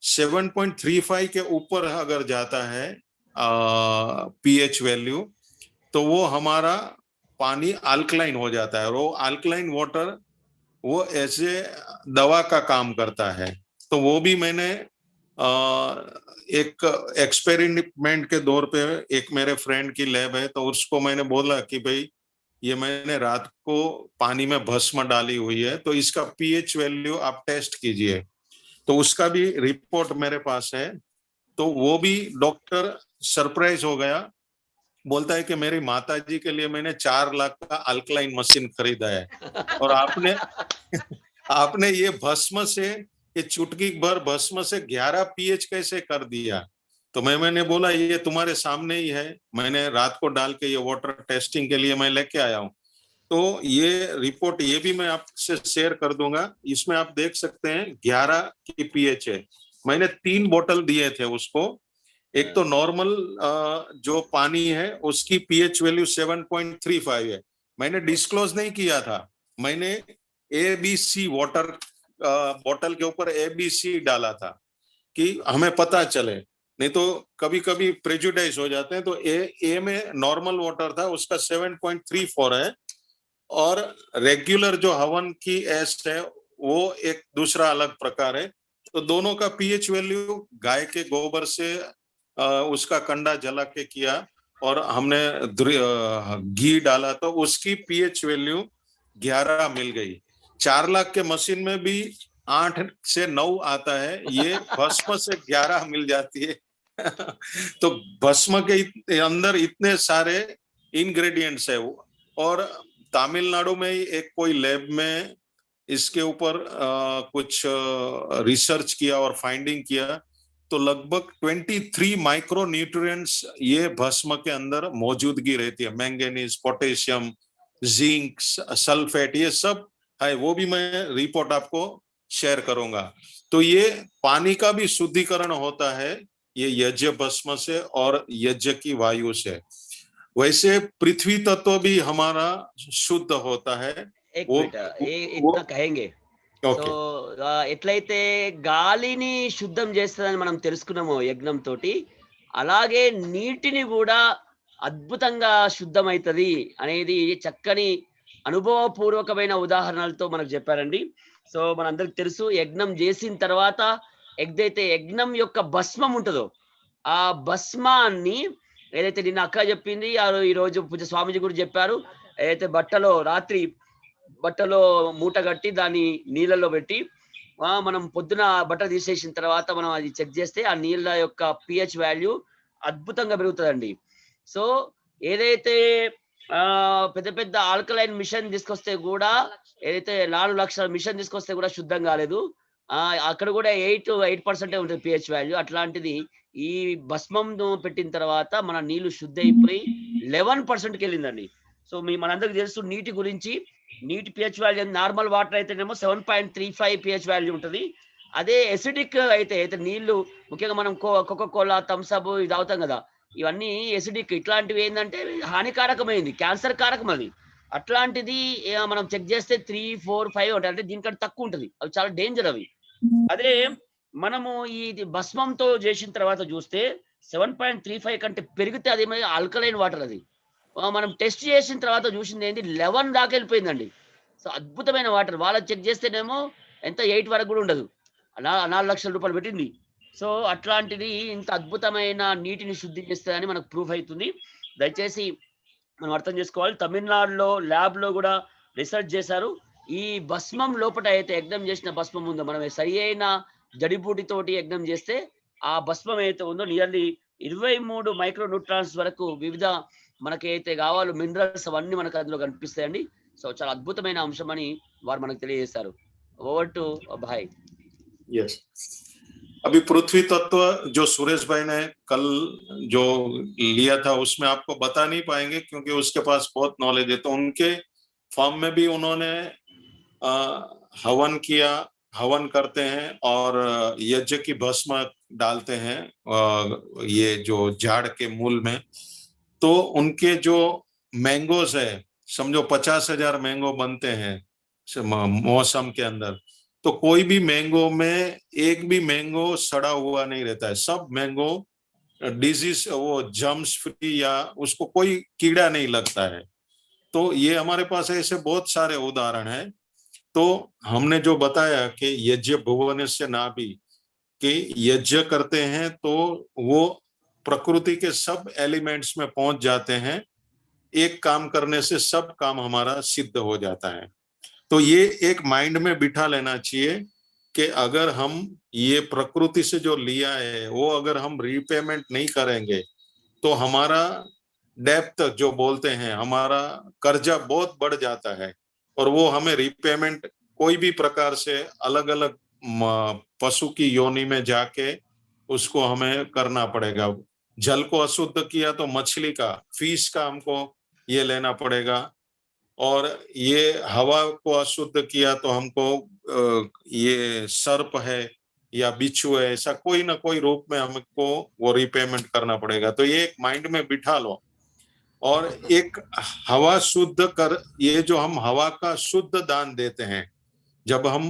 7.35 के ऊपर अगर जाता है पीएच वैल्यू, तो वो हमारा पानी अल्कलाइन हो जाता है। वो अल्कलाइन वाटर वो ऐसे दवा का काम करता है। तो वो भी मैंने एक एक्सपेरिमेंट के दौर पे, एक मेरे फ्रेंड की लैब है, तो उसको मैंने बोला कि भाई ये मैंने रात को पानी में भस्म डाली हुई है, तो इसका पीएच वैल्यू आप टेस्ट कीजिए। तो उसका भी रिपोर्ट मेरे पास है। तो वो भी डॉक्टर सरप्राइज हो गया, बोलता है कि मेरी माताजी के लिए मैंने 4 लाख का अल्कलाइन मशीन खरीदा है और आपने ये भस्म से, ये चुटकी भर भस्म से 11 पीएच कैसे कर दिया। तो मैंने बोला ये तुम्हारे सामने ही है, मैंने रात को डाल के ये वाटर टेस्टिंग के लिए मैं लेके आया हूँ। तो ये रिपोर्ट ये भी मैं आपसे शेयर कर दूंगा। इसमें आप देख सकते हैं 11 की पीएच है। मैंने 3 बोतल दिए थे उसको। एक तो नॉर्मल जो पानी है उसकी पीएच वैल्यू 7.35 है। मैंने डिस्क्लोज नहीं किया था, मैंने ABC वाटर बोतल के ऊपर ABC डाला था कि हमें पता चले, नहीं तो कभी कभी प्रेजुडाइज हो जाते हैं। तो ए में नॉर्मल वाटर था, उसका 7.34 है, और रेगुलर जो हवन की एस है वो एक दूसरा अलग प्रकार है। तो दोनों का पीएच वैल्यू गाय के गोबर से उसका कंडा जला के किया और हमने घी डाला, तो उसकी पीएच वैल्यू 11 मिल गई। 4 लाख के मशीन में भी 8 से 9 आता है, ये भस्म से 11 मिल जाती है। तो भस्म के अंदर इतने सारे इंग्रेडिएंट्स है। और तमिलनाडु में ही एक कोई लैब में इसके ऊपर कुछ रिसर्च किया और फाइंडिंग किया, तो लगभग 23 माइक्रो न्यूट्रिएंट्स ये भस्म के अंदर मौजूदगी रहती है। मैंगनीज, पोटेशियम, जिंक, सल्फेट, ये सब है। वो भी मैं रिपोर्ट आपको शेयर करूंगा। तो ये पानी का भी शुद्धिकरण होता है ये यज्ञ भस्म से और यज्ञ की वायु से। वैसे पृथ्वी तत्व भी हमारा शुद्ध होता है। एक मिनट, ये इतना कहेंगे సో ఓకే. ఎట్లయితే గాలిని శుద్ధం చేస్తదని మనం తెలుసుకున్నామో యజ్ఞం తోటి, అలాగే నీటిని కూడా అద్భుతంగా శుద్ధమైతది అనేది చక్కని అనుభవపూర్వకమైన ఉదాహరణలతో మనకు చెప్పారండి. సో మనందరికి తెలుసు యజ్ఞం చేసిన తర్వాత ఏదైతే యజ్ఞం యొక్క భస్మం ఉంటదో, ఆ భస్మాన్ని ఏదైతే నిన్న అక్క చెప్పింది, ఈరోజు పూజ స్వామీజీ కూడా చెప్పారు. ఏదైతే బట్టలో మూట కట్టి దాన్ని నీళ్ళలో పెట్టి మనం పొద్దున బట్ట తీసేసిన తర్వాత మనం అది చెక్ చేస్తే ఆ నీళ్ళ యొక్క పిహెచ్ వాల్యూ అద్భుతంగా పెరుగుతుందండి. సో ఏదైతే పెద్ద పెద్ద ఆల్కలైన్ మిషన్ తీసుకొస్తే కూడా, ఏదైతే 4 లక్షల మిషన్ తీసుకొస్తే కూడా శుద్ధం కాలేదు. అక్కడ కూడా 8% ఉంటుంది పిహెచ్ వాల్యూ. అట్లాంటిది ఈ భస్మం పెట్టిన తర్వాత మన నీళ్లు శుద్ధ అయిపోయి 11%కి వెళ్ళిందండి. సో మనందరికి తెలుసు నీటి గురించి. నీటి పిహెచ్ వాల్యూ నార్మల్ వాటర్ అయితేనేమో 7.35 పిహెచ్ వాల్యూ ఉంటుంది. అదే ఎసిడిక్ అయితే నీళ్లు ముఖ్యంగా మనం కోకా కోలా, థమ్స్ అప్ ఇది తాగుతాం కదా, ఇవన్నీ ఎసిడిక్. ఇట్లాంటివి ఏంటంటే హానికారకమైంది, క్యాన్సర్ కారకం అది. అట్లాంటిది మనం చెక్ చేస్తే 3, 4, 5 ఉంటాయి. అంటే దీనికంటే తక్కువ ఉంటుంది. అవి చాలా డేంజర్ అవి. అదే మనము ఇది భస్మంతో చేసిన తర్వాత చూస్తే 7.35 కంటే పెరిగితే అది ఆల్కలైన్ వాటర్ అది. మనం టెస్ట్ చేసిన తర్వాత చూసింది ఏంటి, 11 దాకా వెళ్ళిపోయిందండి. సో అద్భుతమైన వాటర్. వాళ్ళకి చెక్ చేస్తేనేమో ఎంత 8 వరకు కూడా ఉండదు. 4 లక్షల రూపాయలు పెట్టింది. సో అట్లాంటిది ఇంత అద్భుతమైన నీటిని శుద్ధి చేస్తుందని మనకు ప్రూఫ్ అవుతుంది. దయచేసి మనం అర్థం చేసుకోవాలి. తమిళనాడులో ల్యాబ్లో కూడా రీసెర్చ్ చేశారు. ఈ భస్మం లోపల అయితే యజ్ఞం చేసిన భస్మం ఉందో, మనం సరి అయిన జడిబూటితోటి యజ్ఞం చేస్తే ఆ భస్మం అయితే ఉందో నియర్లీ 23 మైక్రో న్యూట్రాన్స్ వరకు వివిధ మనకైతే కావాలో మినరల్స్ అవన్నీ మనకు అందులో కనిపిస్తాయండి. సో చాలా అద్భుతమైన అంశం అని వారు మనకు తెలియజేశారు. Over to Bhai. यस, अभी पृथ्वी तत्व जो सुरेश भाई ने कल जो लिया था उसमें आपको बता नहीं पाएंगे क्योंकि उसके पास बहुत नॉलेज है। तो उनके फॉर्म में भी उन्होंने हवन किया, हवन करते हैं और यज्ञ की भस्म डालते हैं ये जो झाड़ के मूल में। तो उनके जो मैंगोज है, समझो 50,000 मैंगो बनते हैं मौसम के अंदर, तो कोई भी मैंगो में एक भी मैंगो सड़ा हुआ नहीं रहता है। सब मैंगो डिजीज, वो जर्म्स फ्री या उसको कोई कीड़ा नहीं लगता है। तो ये हमारे पास ऐसे बहुत सारे उदाहरण हैं। तो हमने जो बताया कि यज्ञ भुवनस्य नाभि, कि यज्ञ करते हैं तो वो प्रकृति के सब एलिमेंट्स में पहुंच जाते हैं। एक काम करने से सब काम हमारा सिद्ध हो जाता है। तो ये एक माइंड में बिठा लेना चाहिए कि अगर हम ये प्रकृति से जो लिया है वो अगर हम रीपेमेंट नहीं करेंगे तो हमारा डेप्थ जो बोलते हैं, हमारा कर्जा बहुत बढ़ जाता है और वो हमें रीपेमेंट कोई भी प्रकार से अलग अलग पशु की योनि में जाके उसको हमें करना पड़ेगा। जल को अशुद्ध किया तो मछली का, फिश का हमको ये लेना पड़ेगा, और ये हवा को अशुद्ध किया तो हमको ये सर्प है या बिच्छू है, ऐसा कोई ना कोई रूप में हमको वो रिपेमेंट करना पड़ेगा। तो ये एक माइंड में बिठा लो। और एक हवा शुद्ध कर, ये जो हम हवा का शुद्ध दान देते हैं, जब हम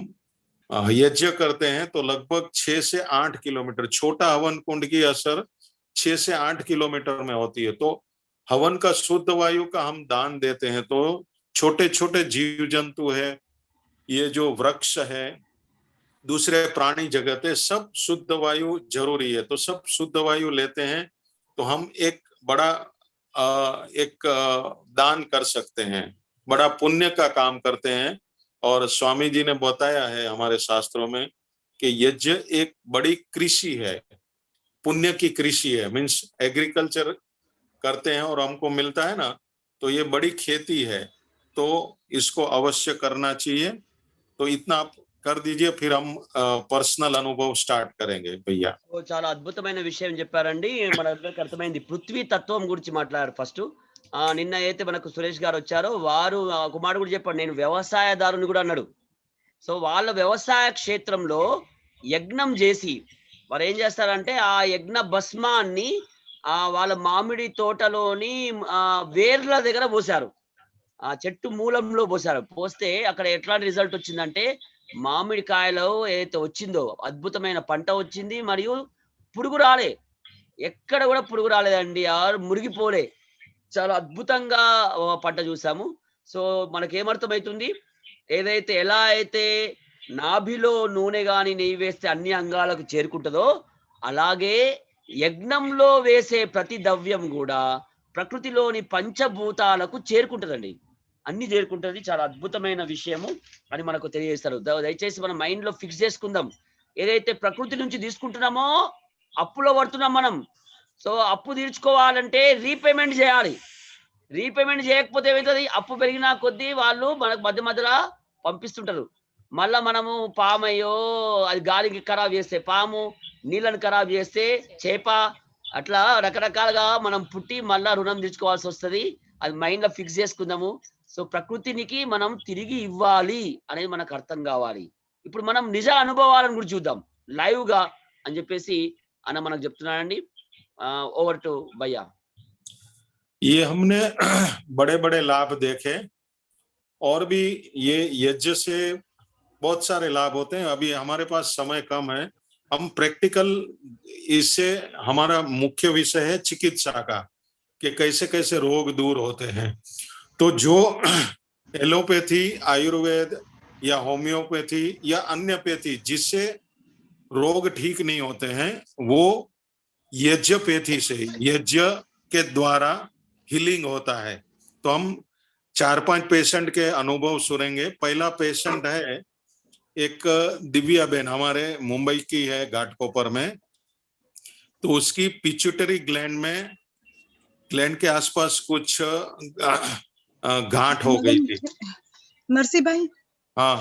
यज्ञ करते हैं तो लगभग 6 से 8 किलोमीटर, छोटा हवन कुंड की असर 6 से 8 किलोमीटर में होती है। तो हवन का शुद्ध वायु का हम दान देते हैं तो छोटे छोटे जीव जंतु है, ये जो वृक्ष है, दूसरे प्राणी जगत है, सब शुद्ध वायु जरूरी है। तो सब शुद्ध वायु लेते हैं तो हम एक बड़ा दान कर सकते हैं, बड़ा पुण्य का काम करते हैं। और स्वामी जी ने बताया है हमारे शास्त्रों में कि यज्ञ एक बड़ी कृषि है, पुण्य की कृषि है। मीन्स एग्रीकल्चर करते हैं और हमको मिलता है ना, तो ये बड़ी खेती है, तो इसको अवश्य करना चाहिए। तो इतना आप कर दीजिए, फिर हम पर्सनल अनुभव स्टार्ट करेंगे भैया। చాలా అద్భుతమైన విషయం చెప్పారండి. మనందరికీ అర్థమైంది. పృథ్వీ తత్వం గురించి మాట్లాడారు ఫస్ట్. నిన్న అయితే మనకు సురేష్ గారు వచ్చారో వారు ఒక మాట కూడా చెప్పాడు, నేను వ్యవసాయదారుని కూడా అన్నాడు. సో వాళ్ళ వ్యవసాయ క్షేత్రంలో యజ్ఞం చేసి వారు ఏం చేస్తారంటే ఆ యజ్ఞ భస్మాన్ని వాళ్ళ మామిడి తోటలోని వేర్ల దగ్గర పోశారు. ఆ చెట్టు మూలంలో పోశారు. పోస్తే అక్కడ ఎట్లాంటి రిజల్ట్ వచ్చిందంటే మామిడికాయలో ఏదైతే వచ్చిందో అద్భుతమైన పంట వచ్చింది. మరియు పురుగు రాలే. ఎక్కడ కూడా పురుగు రాలేదండి. ఆర్ మురిగిపోలే. చాలా అద్భుతంగా పంట చూసాము. సో, మనకేమర్థమైతుంది? ఏదైతే ఎలా అయితే నాభిలో నూనె గాని, నెయ్యి వేస్తే అన్ని అంగాలకు చేరుకుంటదో, అలాగే యజ్ఞంలో వేసే ప్రతి ద్రవ్యం గూడా ప్రకృతిలోని పంచభూతాలకు చేరుకుంటదండి. అన్నీ చేరుకుంటది. చాలా అద్భుతమైన విషయము అని మనకు తెలియజేస్తారు. దయచేసి మన మైండ్‌లో ఫిక్స్ చేసుకుందాం. ఏదైతే ప్రకృతి నుంచి తీసుకుంటున్నామో అప్పులో పడుతున్నాం మనం. సో, అప్పు తీర్చుకోవాలంటే రీపేమెంట్ చేయాలి. రీపేమెంట్ చేయకపోతే ఏమైతది? అప్పు పెరిగిన కొద్దీ వాళ్ళు మనకు మధ్య మధ్యల పంపిస్తుంటారు. మళ్ళా మనము పామయ్యో అది గాలికి ఖరాబ్ చేస్తే పాము, నీళ్ళని ఖరాబ్ చేస్తే చేప, అట్లా రకరకాలుగా మనం పుట్టి మళ్ళా రుణం తీర్చుకోవాల్సొస్తది. అది మైండ్‌లో ఫిక్స్ చేసుకుందాము. సో, ప్రకృతినికి మనం తిరిగి ఇవ్వాలి అనేది మనకు అర్థం కావాలి. ఇప్పుడు మనం నిజ అనుభవాలను కూడా చూద్దాం. లైవ్‌గా అని చెప్పేసి అన్న మనకు చెప్తున్నాడండి. ఓవర్ టు భయ్యా. ये हमने बड़े-बड़े लाभ देखे और भी ये यज्ञ से बहुत सारे लाभ होते हैं। अभी हमारे पास समय कम है। हम प्रैक्टिकल इससे हमारा मुख्य विषय है चिकित्सा का कि कैसे-कैसे रोग दूर होते हैं। तो जो एलोपैथी, आयुर्वेद या होम्योपैथी या अन्यपैथी जिससे रोग ठीक नहीं होते हैं, वो यज्ञपैथी से यज्ञ के द्वारा हीलिंग होता है। तो हम 4-5 पेशेंट के अनुभव सुनेंगे। पहला पेशेंट है एक दिव्या बेन, हमारे मुंबई की है, घाटकोपर में। तो उसकी पिट्यूटरी ग्लैंड के आसपास कुछ गांठ हो गई थी। नरसी भाई, हाँ,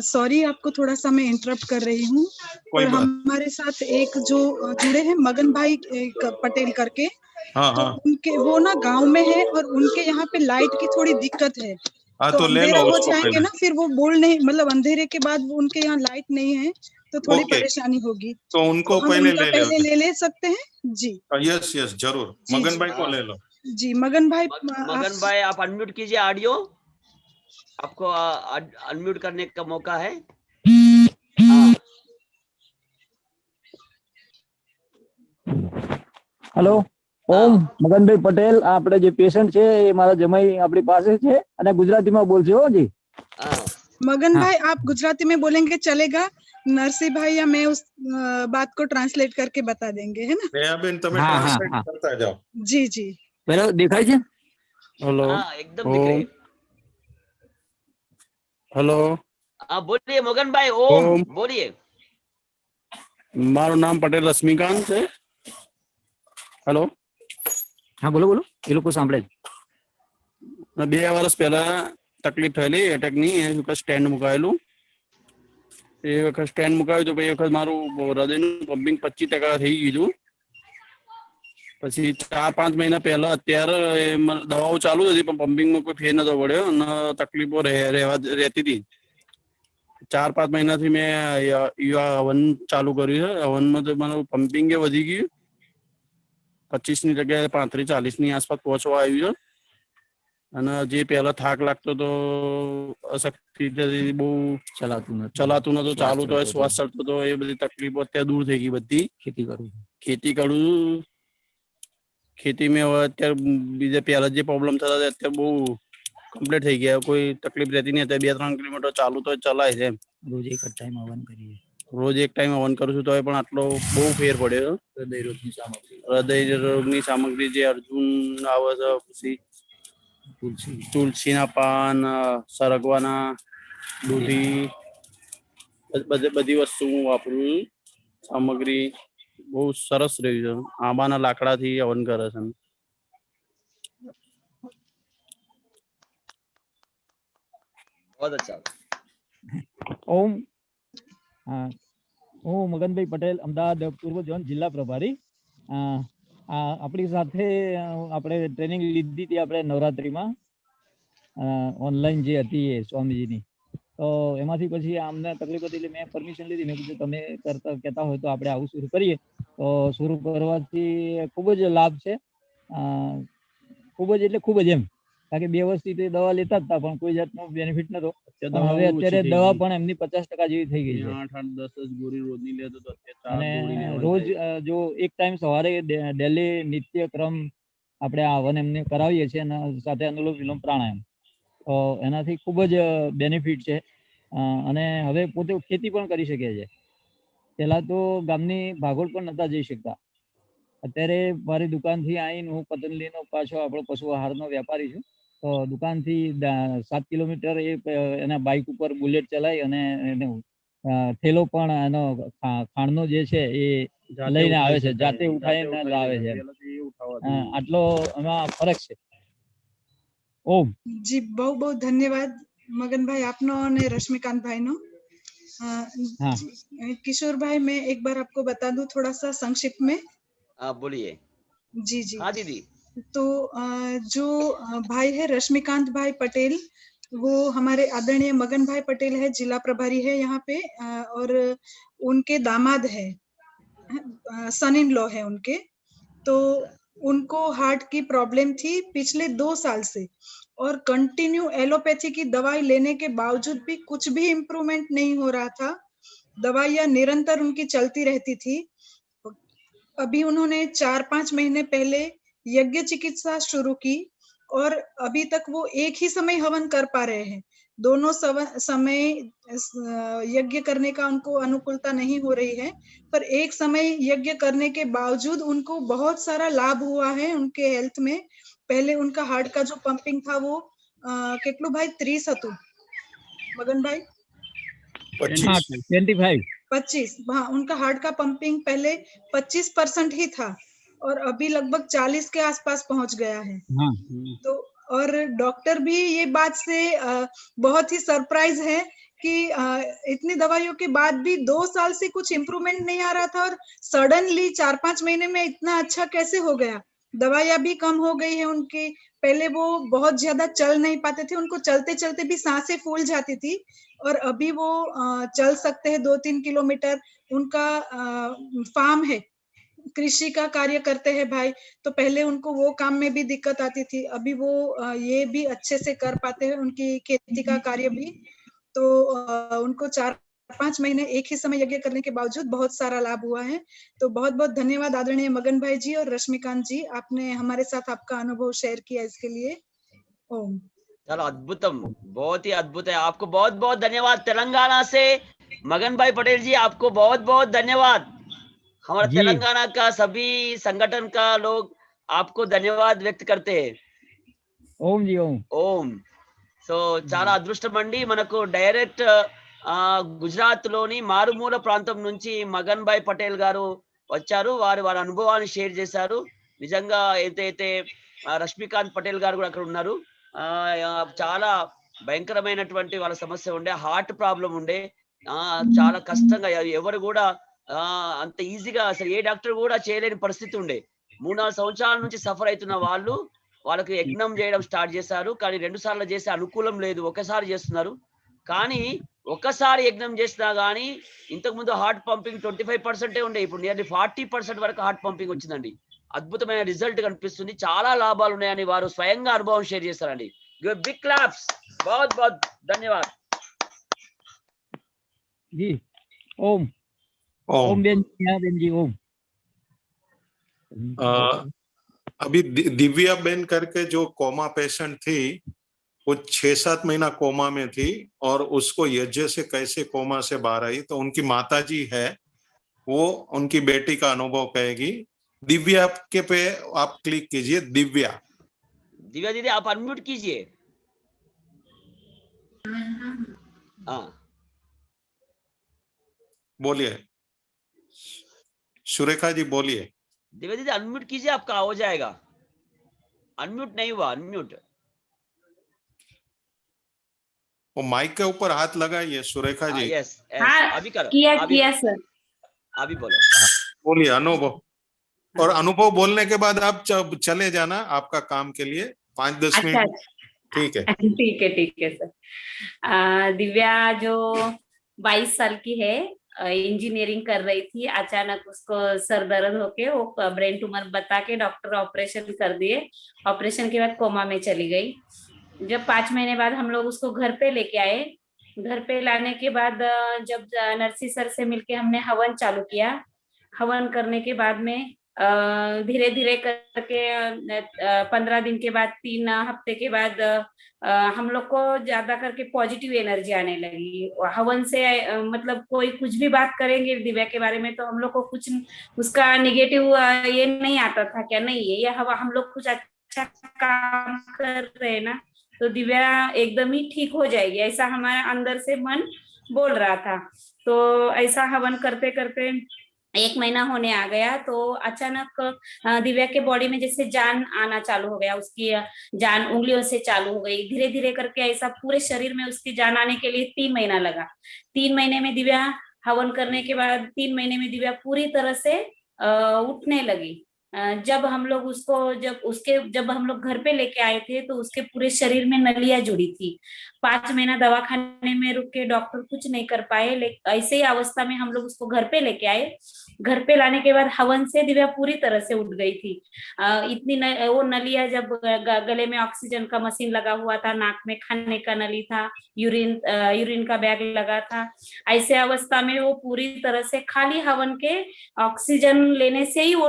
सॉरी आपको थोड़ा सा मैं इंटरप्ट कर रही हूँ। कोई और बात। हमारे साथ एक जो जुड़े हैं मगन भाई एक पटेल करके, हाँ तो हाँ उनके वो ना गांव में है और उनके यहाँ पे लाइट की थोड़ी दिक्कत है। हाँ, तो तो ले अंधेरा लो हो उसको जाएंगे पहले। ना, फिर वो बोल नहीं, मतलब अंधेरे के बाद वो उनके यहाँ लाइट नहीं है तो थोड़ी ओके, परेशानी होगी। तो उनको तो हम पहले उनका ले पहले लो। ले सकते हैं जी। यस यस, जरूर। जी, मगन जी। भाई को ले लो। जी मगन भाई, मगन भाई आप अनम्यूट कीजिए ऑडियो। आपको अनम्यूट करने का मौका है। हाँ। हेलो, ओम मगनभाई पटेल, આપણે જે પેશન્ટ છે એ મારા જમાઈ આપણી પાસે છે અને ગુજરાતીમાં બોલશે હો જી। मगन हाँ। भाई आप गुजराती में बोलेंगे चलेगा, नरसी भाई या मैं उस बात को ट्रांसलेट करके बता देंगे, है ना? नेहा बेन તમે हाँ, हाँ, ट्रांसलेट हाँ। करता जाओ। जी जी। બરાબર દેખાય છે? हेलो हाँ, एकदम दिख रहे। हेलो, हाँ बोलिए मगन भाई, ओम ओम। बोलिए। મારું નામ પટેલ રશ્મિકાંત છે। हेलो, हाँ बोलो बोलो, ये लोग को સાંભળે છે। 2 વર્ષ પહેલા તકલીફ થયેલી એટેક ની, એ વખત સ્ટેન્ડ મુકાયેલું। એ વખત સ્ટેન્ડ મુકાયું તો પછી એ વખત મારું હૃદયનું પમ્પિંગ 25% થઈ ગયું। પછી 4-5 મહિના પહેલા અત્યારે દવાઓ ચાલુ હતી પણ પમ્પિંગમાં કોઈ ફેર નતો પડ્યો અને તકલીફો રહેતી હતી। 4-5 મહિનાથી મેં હવન ચાલુ કર્યું છે। હવનમાં તો મારું પમ્પિંગ વધી ગયું, 25 ની જગ્યાએ 35-40 ની આસપાસ પહોંચવા આવ્યું છે। અને જે પહેલા થાક લાગતો તો અશક્તિ બહુ ચલાતું નતો, ચાલુ તો શ્વાસ ચડતો તો, એ બધી તકલીફો અત્યારે દૂર થઈ ગઈ બધી। ખેતી કરું, ખેતી में હવે અત્યારે બીજા પહેલા જે પ્રોબ્લેમ થતા હતા અત્યારે બહુ કમ્પ્લીટ થઈ ગયા, કોઈ તકલીફ રહેતી નહીં। અત્યારે 2-3 કિલોમીટર ચાલુ તો ચલાય છે। રોજ એક ટાઈમ હવન કરીએ, રોજ એક ટાઈમ હવન કરું છું તો પણ આટલો બહુ ફેર પડ્યો। હૃદય રોગની સામગ્રી જે અર્જુન આવે છે, પછી તુલસીના પાન, સરગવાના, દૂધી, બધી વસ્તુ હું વાપરું છું। સામગ્રી બહુ સરસ રહ્યું છે। આંબાના લાકડાથી હવન કરે છે। बहुत अच्छा। ओम, हाँ, હું મગનભાઈ પટેલ, અમદાવાદ પૂર્વ ઝોન જિલ્લા પ્રભારી। આપણી સાથે આપણે ટ્રેનિંગ લીધી હતી આપણે નવરાત્રીમાં, ઓનલાઈન જે હતી એ સ્વામીજીની, તો એમાંથી પછી અમને તકલીફ હતી એટલે મેં પરમિશન લીધી। મેં કીધું તમે કહેતા હોય તો આપણે આવું શરૂ કરીએ। તો શરૂ કરવાથી ખૂબ જ લાભ છે, ખૂબ જ એટલે ખૂબ જ એમ, કારણ કે વ્યવસ્થિત એ દવા લેતા જ હતા પણ કોઈ જાતનો બેનિફિટ નતો. દવા હવે ઓછી અત્યારે થઈ દવા ગઈ. પણ એમની 50% જેવી થઈ ગઈ છે. 8-10 ગોળી રોજની લેતો તો અત્યારે 4 અને ગોળી લેવાની રોજ થાય. જો એક ટાઈમ સવારે ડેલી નિત્યક્રમ આપણે આ હવન એમને કરાવીએ છીએ અને સાથે અનુલોમ વિલોમ પ્રાણાયામ, તો એનાથી ખૂબ જ બેનિફિટ છે. અને હવે પોતે ખેતી પણ કરી શકે છે. પહેલા તો ગામની ભાગોળ પણ નતા જઈ શકતા. અત્યારે મારી દુકાનથી આવીને હું પતંજલિનો પાછો આપણો પશુ આહારનો વેપારી છું. તો દુકાનથી 7 કિલોમીટર એના બાઇક ઉપર બુલેટ ચલાવી અને એને થેલો પણ એનો ખાણનો જે છે એ લઈને આવે છે, જાતે ઉઠાવીને લાવે છે. આટલો એમાં ફરક છે. ઓમ जी बहुत बहुत धन्यवाद मगन भाई आपनो ने रश्मिकांत भाई नो। हाँ। किशोर भाई मैं एक बार आपको बता दूं थोड़ा सा संक्षिप्त में। बोलिए। जी जी हाँ दीदी। तो जो भाई है रश्मिकांत भाई पटेल, वो हमारे आदरणीय मगन भाई पटेल है, जिला प्रभारी है यहाँ पे, और उनके दामाद है, सन इन लॉ है उनके। तो उनको हार्ट की प्रॉब्लम थी पिछले 2 साल से और कंटिन्यू एलोपैथी की दवाई लेने के बावजूद भी कुछ भी इम्प्रूवमेंट नहीं हो रहा था। दवाइयां निरंतर उनकी चलती रहती थी। अभी उन्होंने 4-5 महीने पहले यज्ञ चिकित्सा शुरू की और अभी तक वो एक ही समय हवन कर पा रहे हैं। दोनों समय यज्ञ करने का उनको अनुकूलता नहीं हो रही है, पर एक समय यज्ञ करने के बावजूद उनको बहुत सारा लाभ हुआ है उनके हेल्थ में। पहले उनका हार्ट का जो पंपिंग था वो કેટલું ભાઈ 30 હતું મગન ભાઈ? 25। हाँ, उनका हार्ट का पंपिंग पहले 25% ही था और अभी लगभग 40 के आसपास पहुंच गया है। हाँ। तो और डॉक्टर भी ये बात से बहुत ही सरप्राइज है कि इतनी दवाइयों के बाद भी 2 साल से कुछ इम्प्रूवमेंट नहीं आ रहा था और सडनली 4-5 महीने में इतना अच्छा कैसे हो गया। दवाइयां भी कम हो गई है उनकी। पहले वो बहुत ज्यादा चल नहीं पाते थे, उनको चलते चलते भी सांसें फूल जाती थी और अभी वो चल सकते हैं 2-3 किलोमीटर। उनका फार्म है, कृषि का कार्य करते हैं भाई। तो पहले उनको वो काम में भी दिक्कत आती थी, अभी वो ये भी अच्छे से कर पाते हैं, उनकी खेती का कार्य भी। तो उनको 4-5 महीने एक ही समय यज्ञ करने के बावजूद बहुत सारा लाभ हुआ है। तो बहुत बहुत धन्यवाद आदरणीय मगन भाई जी और रश्मिकांत जी, आपने हमारे साथ आपका अनुभव शेयर किया इसके लिए। ओम। चलो अद्भुतम, बहुत ही अद्भुत है। आपको बहुत बहुत धन्यवाद। तेलंगाना से मगन भाई पटेल जी, आपको बहुत बहुत धन्यवाद। हमारा तेलंगाना का सभी संगठन का लोग आपको धन्यवाद व्यक्त करते हैं। ओम जी ओम। ओम। సో చాలా అదృష్టం అండి, మనకు డైరెక్ట్ గుజరాత్ లోని మారుమూల ప్రాంతం నుంచి మగన్ భాయ్ పటేల్ గారు వచ్చారు. వారి అనుభవాన్ని షేర్ చేశారు. నిజంగా ఏదైతే రష్మికాంత్ పటేల్ గారు కూడా అక్కడ ఉన్నారు. చాలా భయంకరమైనటువంటి వాళ్ళ సమస్య ఉండే, హార్ట్ ప్రాబ్లం ఉండే, చాలా కష్టంగా ఎవరు కూడా అంత ఈజీగా అసలు ఏ డాక్టర్ కూడా చేయలేని పరిస్థితి ఉండే. 3-4 సంవత్సరాల నుంచి సఫర్ అవుతున్న వాళ్ళకి యజ్ఞం చేయడం స్టార్ట్ చేశారు. కానీ 2 సార్లు చేసే అనుకూలం లేదు, ఒకసారి చేస్తున్నారు. కానీ ఒకసారి యజ్ఞం చేసినా గానీ ఇంతకు ముందు హార్ట్ పంపింగ్ 25% ఉండే, ఇప్పుడు నియర్లీ 40% వరకు హార్ట్ పంపింగ్ వచ్చిందండి. అద్భుతమైన రిజల్ట్ కనిపిస్తుంది. చాలా లాభాలు ఉన్నాయని వారు స్వయంగా అనుభవం షేర్ చేశారండి. Give big claps. बहुत बहुत धन्यवाद जी। ओम ओम बेन जी ओम। अभी दिव्या बेन करके जो कोमा पेशेंट थी, वो 6-7 महीना कोमा में थी और उसको यज्ञ से कैसे कोमा से बाहर आई, तो उनकी माताजी है, वो उनकी बेटी का अनुभव कहेगी। दिव्या के पे आप क्लिक कीजिए। दिव्या दीदी आप अनम्यूट कीजिए। हाँ बोलिए। सुरेखा जी बोलिए। दिव्या दीदी अनम्यूट कीजिए, आपका हो जाएगा। अनम्यूट नहीं हुआ, अनम्यूट। वो माइक के ऊपर हाथ लगाइए सुरेखा जी। यस हाँ, अभी करो। किया सर। अभी बोलो। बोलिए अनुभव, और अनुभव बोलने के बाद आप चले जाना आपका काम के लिए 5-10 मिनट। ठीक है ठीक है सर। दिव्या जो 22 साल की है, इंजीनियरिंग कर रही थी, अचानक उसको सर दर्द होके वो ब्रेन ट्यूमर बता के डॉक्टर ऑपरेशन कर दिए। ऑपरेशन के बाद कोमा में चली गई। जब 5 महीने बाद हम लोग उसको घर पे लेके आए, घर पे लाने के बाद जब नरसी सर से मिलके हमने हवन चालू किया। हवन करने के बाद में धीरे धीरे करके 15 दिन के बाद, 3 हफ्ते के बाद हम लोग को ज्यादा करके पॉजिटिव एनर्जी आने लगी। हवन से मतलब कोई कुछ भी बात करेंगे दिव्या के बारे में तो हम लोग को कुछ उसका निगेटिव ये नहीं आता था, क्या नहीं है ये हवा, हम लोग कुछ अच्छा काम कर रहे हैं ना तो दिव्या एकदम ही ठीक हो जाएगी, ऐसा हमारे अंदर से मन बोल रहा था। तो ऐसा हवन करते करते 1 महीना होने आ गया तो अचानक दिव्या के बॉडी में जैसे जान आना चालू हो गया, उसकी जान उंगलियों से चालू हो गई धीरे धीरे करके। ऐसा पूरे शरीर में उसकी जान आने के लिए 3 महीना लगा। 3 महीने में दिव्या हवन करने के बाद 3 महीने में दिव्या पूरी तरह से उठने लगी। जब हम लोग उसको जब हम लोग घर पे लेके आए थे तो उसके पूरे शरीर में नलियां जुड़ी थी। 5 महीना दवाखाने में रुक के डॉक्टर कुछ नहीं कर पाए, लेकिन ऐसे ही अवस्था में हम लोग उसको घर पे लेके आए। घर पे लाने के बाद हवन से दिव्या पूरी तरह से उठ गई थी। वो नलियां जब गले में ऑक्सीजन का मशीन लगा हुआ था, नाक में खाने का नली था, यूरिन का बैग लगा था, ऐसे अवस्था में वो पूरी तरह से खाली हवन के ऑक्सीजन लेने से ही वो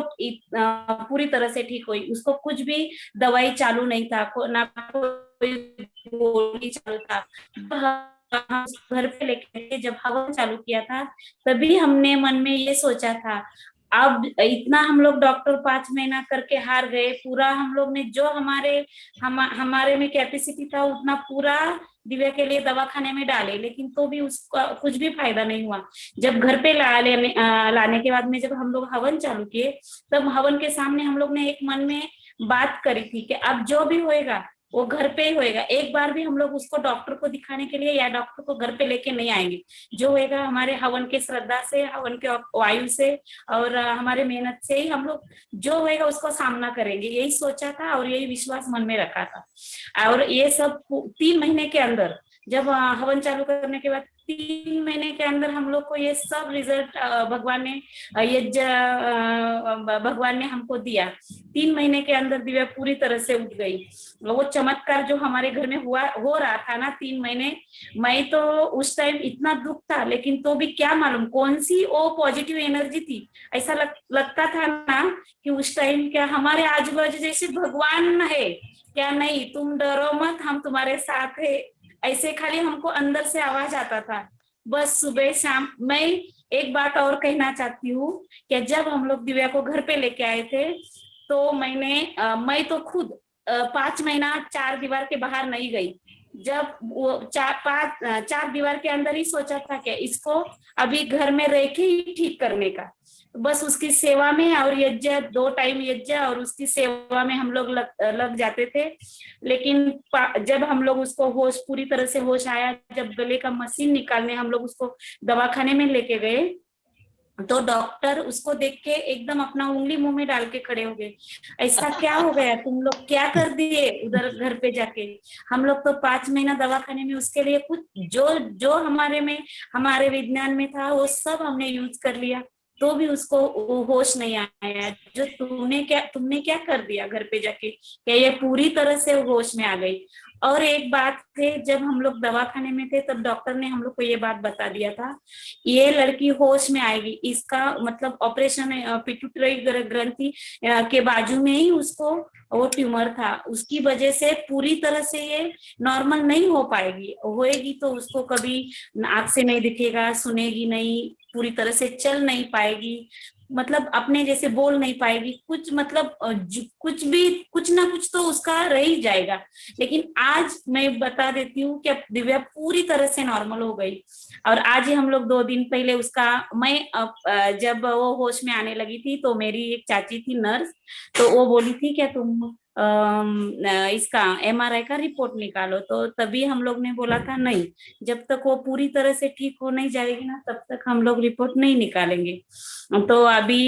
पूरी तरह से ठीक हुई। उसको कुछ भी दवाई चालू नहीं था, ना कोई गोली चालू था। घर पे लेके जब हवन चालू किया था तभी हमने मन में ये सोचा था, अब इतना हम लोग डॉक्टर 5 महीना करके हार गए, पूरा हम लोग ने जो हमारे में कैपेसिटी था उतना पूरा दिव्या के लिए दवाखाने में डाले, लेकिन तो भी उसका कुछ भी फायदा नहीं हुआ। जब घर पे लाने के बाद में जब हम लोग हवन चालू किए तब हवन के सामने हम लोग ने एक मन में बात करी थी कि अब जो भी होएगा वो घर पे ही होएगा। एक बार भी हम लोग उसको डॉक्टर को दिखाने के लिए या डॉक्टर को घर पे लेके नहीं आएंगे। जो होएगा हमारे हवन के श्रद्धा से, हवन के वायु से और हमारे मेहनत से ही हम लोग जो होएगा उसको सामना करेंगे, यही सोचा था और यही विश्वास मन में रखा था। और ये सब 3 महीने के अंदर जब हवन चालू करने के बाद 3 महीने के अंदर हम लोग को ये सब रिजल्ट भगवान ने हमको दिया। 3 महीने के अंदर दिव्या पूरी तरह से उठ गई। वो चमत्कार जो हमारे घर में हो रहा था ना 3 महीने, मैं तो उस टाइम इतना दुख था, लेकिन तो भी क्या मालूम कौन सी वो पॉजिटिव एनर्जी थी। ऐसा लगता था ना कि उस टाइम क्या हमारे आजू बाजू जैसे भगवान है क्या, नहीं तुम डरो मत हम तुम्हारे साथ है, ऐसे खाली हमको अंदर से आवाज आता था। बस सुबह शाम मैं एक बात और कहना चाहती हूँ कि जब हम लोग दिव्या को घर पे लेके आए थे तो मैं तो खुद 5 महीना 4 दीवार के बाहर नहीं गई। जब वो 4 दीवार के अंदर ही सोचा था कि इसको अभी घर में रह के ही ठीक करने का, बस उसकी सेवा में और यज्ञ 2 टाइम यज्ञ और उसकी सेवा में हम लोग लग जाते थे। लेकिन जब हम लोग उसको होश पूरी तरह से होश आया, जब गले का मशीन निकालने हम लोग उसको दवाखाने में लेके गए तो डॉक्टर उसको देख के एकदम अपना उंगली मुंह में डाल के खड़े हो गए। ऐसा क्या हो गया, तुम लोग क्या कर दिए उधर घर पे जाके। हम लोग तो 5 महीना दवाखाने में उसके लिए कुछ जो हमारे विज्ञान में था वो सब हमने यूज कर लिया, तो भी उसको होश नहीं आया। जो तुमने क्या कर दिया घर पे जाके, क्या ये पूरी तरह से होश में आ गई। और एक बात थे, जब हम लोग दवाखाने में थे तब डॉक्टर ने हम लोग को ये बात बता दिया था, ये लड़की होश में आएगी, इसका मतलब ऑपरेशन पिट्यूटरी ग्रंथि के बाजू में ही उसको वो ट्यूमर था, उसकी वजह से पूरी तरह से ये नॉर्मल नहीं हो पाएगी। होएगी तो उसको कभी आंख से नहीं दिखेगा, सुनेगी नहीं, पूरी तरह से चल नहीं पाएगी, मतलब अपने जैसे बोल नहीं पाएगी, कुछ मतलब कुछ ना कुछ तो उसका रह ही जाएगा। लेकिन आज मैं बता देती हूँ कि दिव्या पूरी तरह से नॉर्मल हो गई। और आज ही हम लोग 2 दिन पहले मैं जब वो होश में आने लगी थी तो मेरी एक चाची थी नर्स, तो वो बोली थी क्या तुम इसका MRI का रिपोर्ट निकालो, तो तभी हम लोग ने बोला था नहीं, जब तक वो पूरी तरह से ठीक हो नहीं जाएगी ना तब तक हम लोग रिपोर्ट नहीं निकालेंगे। तो अभी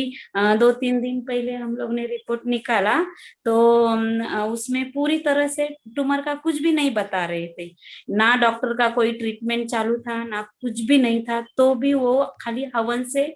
2-3 दिन पहले हम लोग ने रिपोर्ट निकाला, तो उसमें पूरी तरह से ट्यूमर का कुछ भी नहीं बता रहे थे, ना डॉक्टर का कोई ट्रीटमेंट चालू था, ना कुछ भी नहीं था, तो भी वो खाली हवन से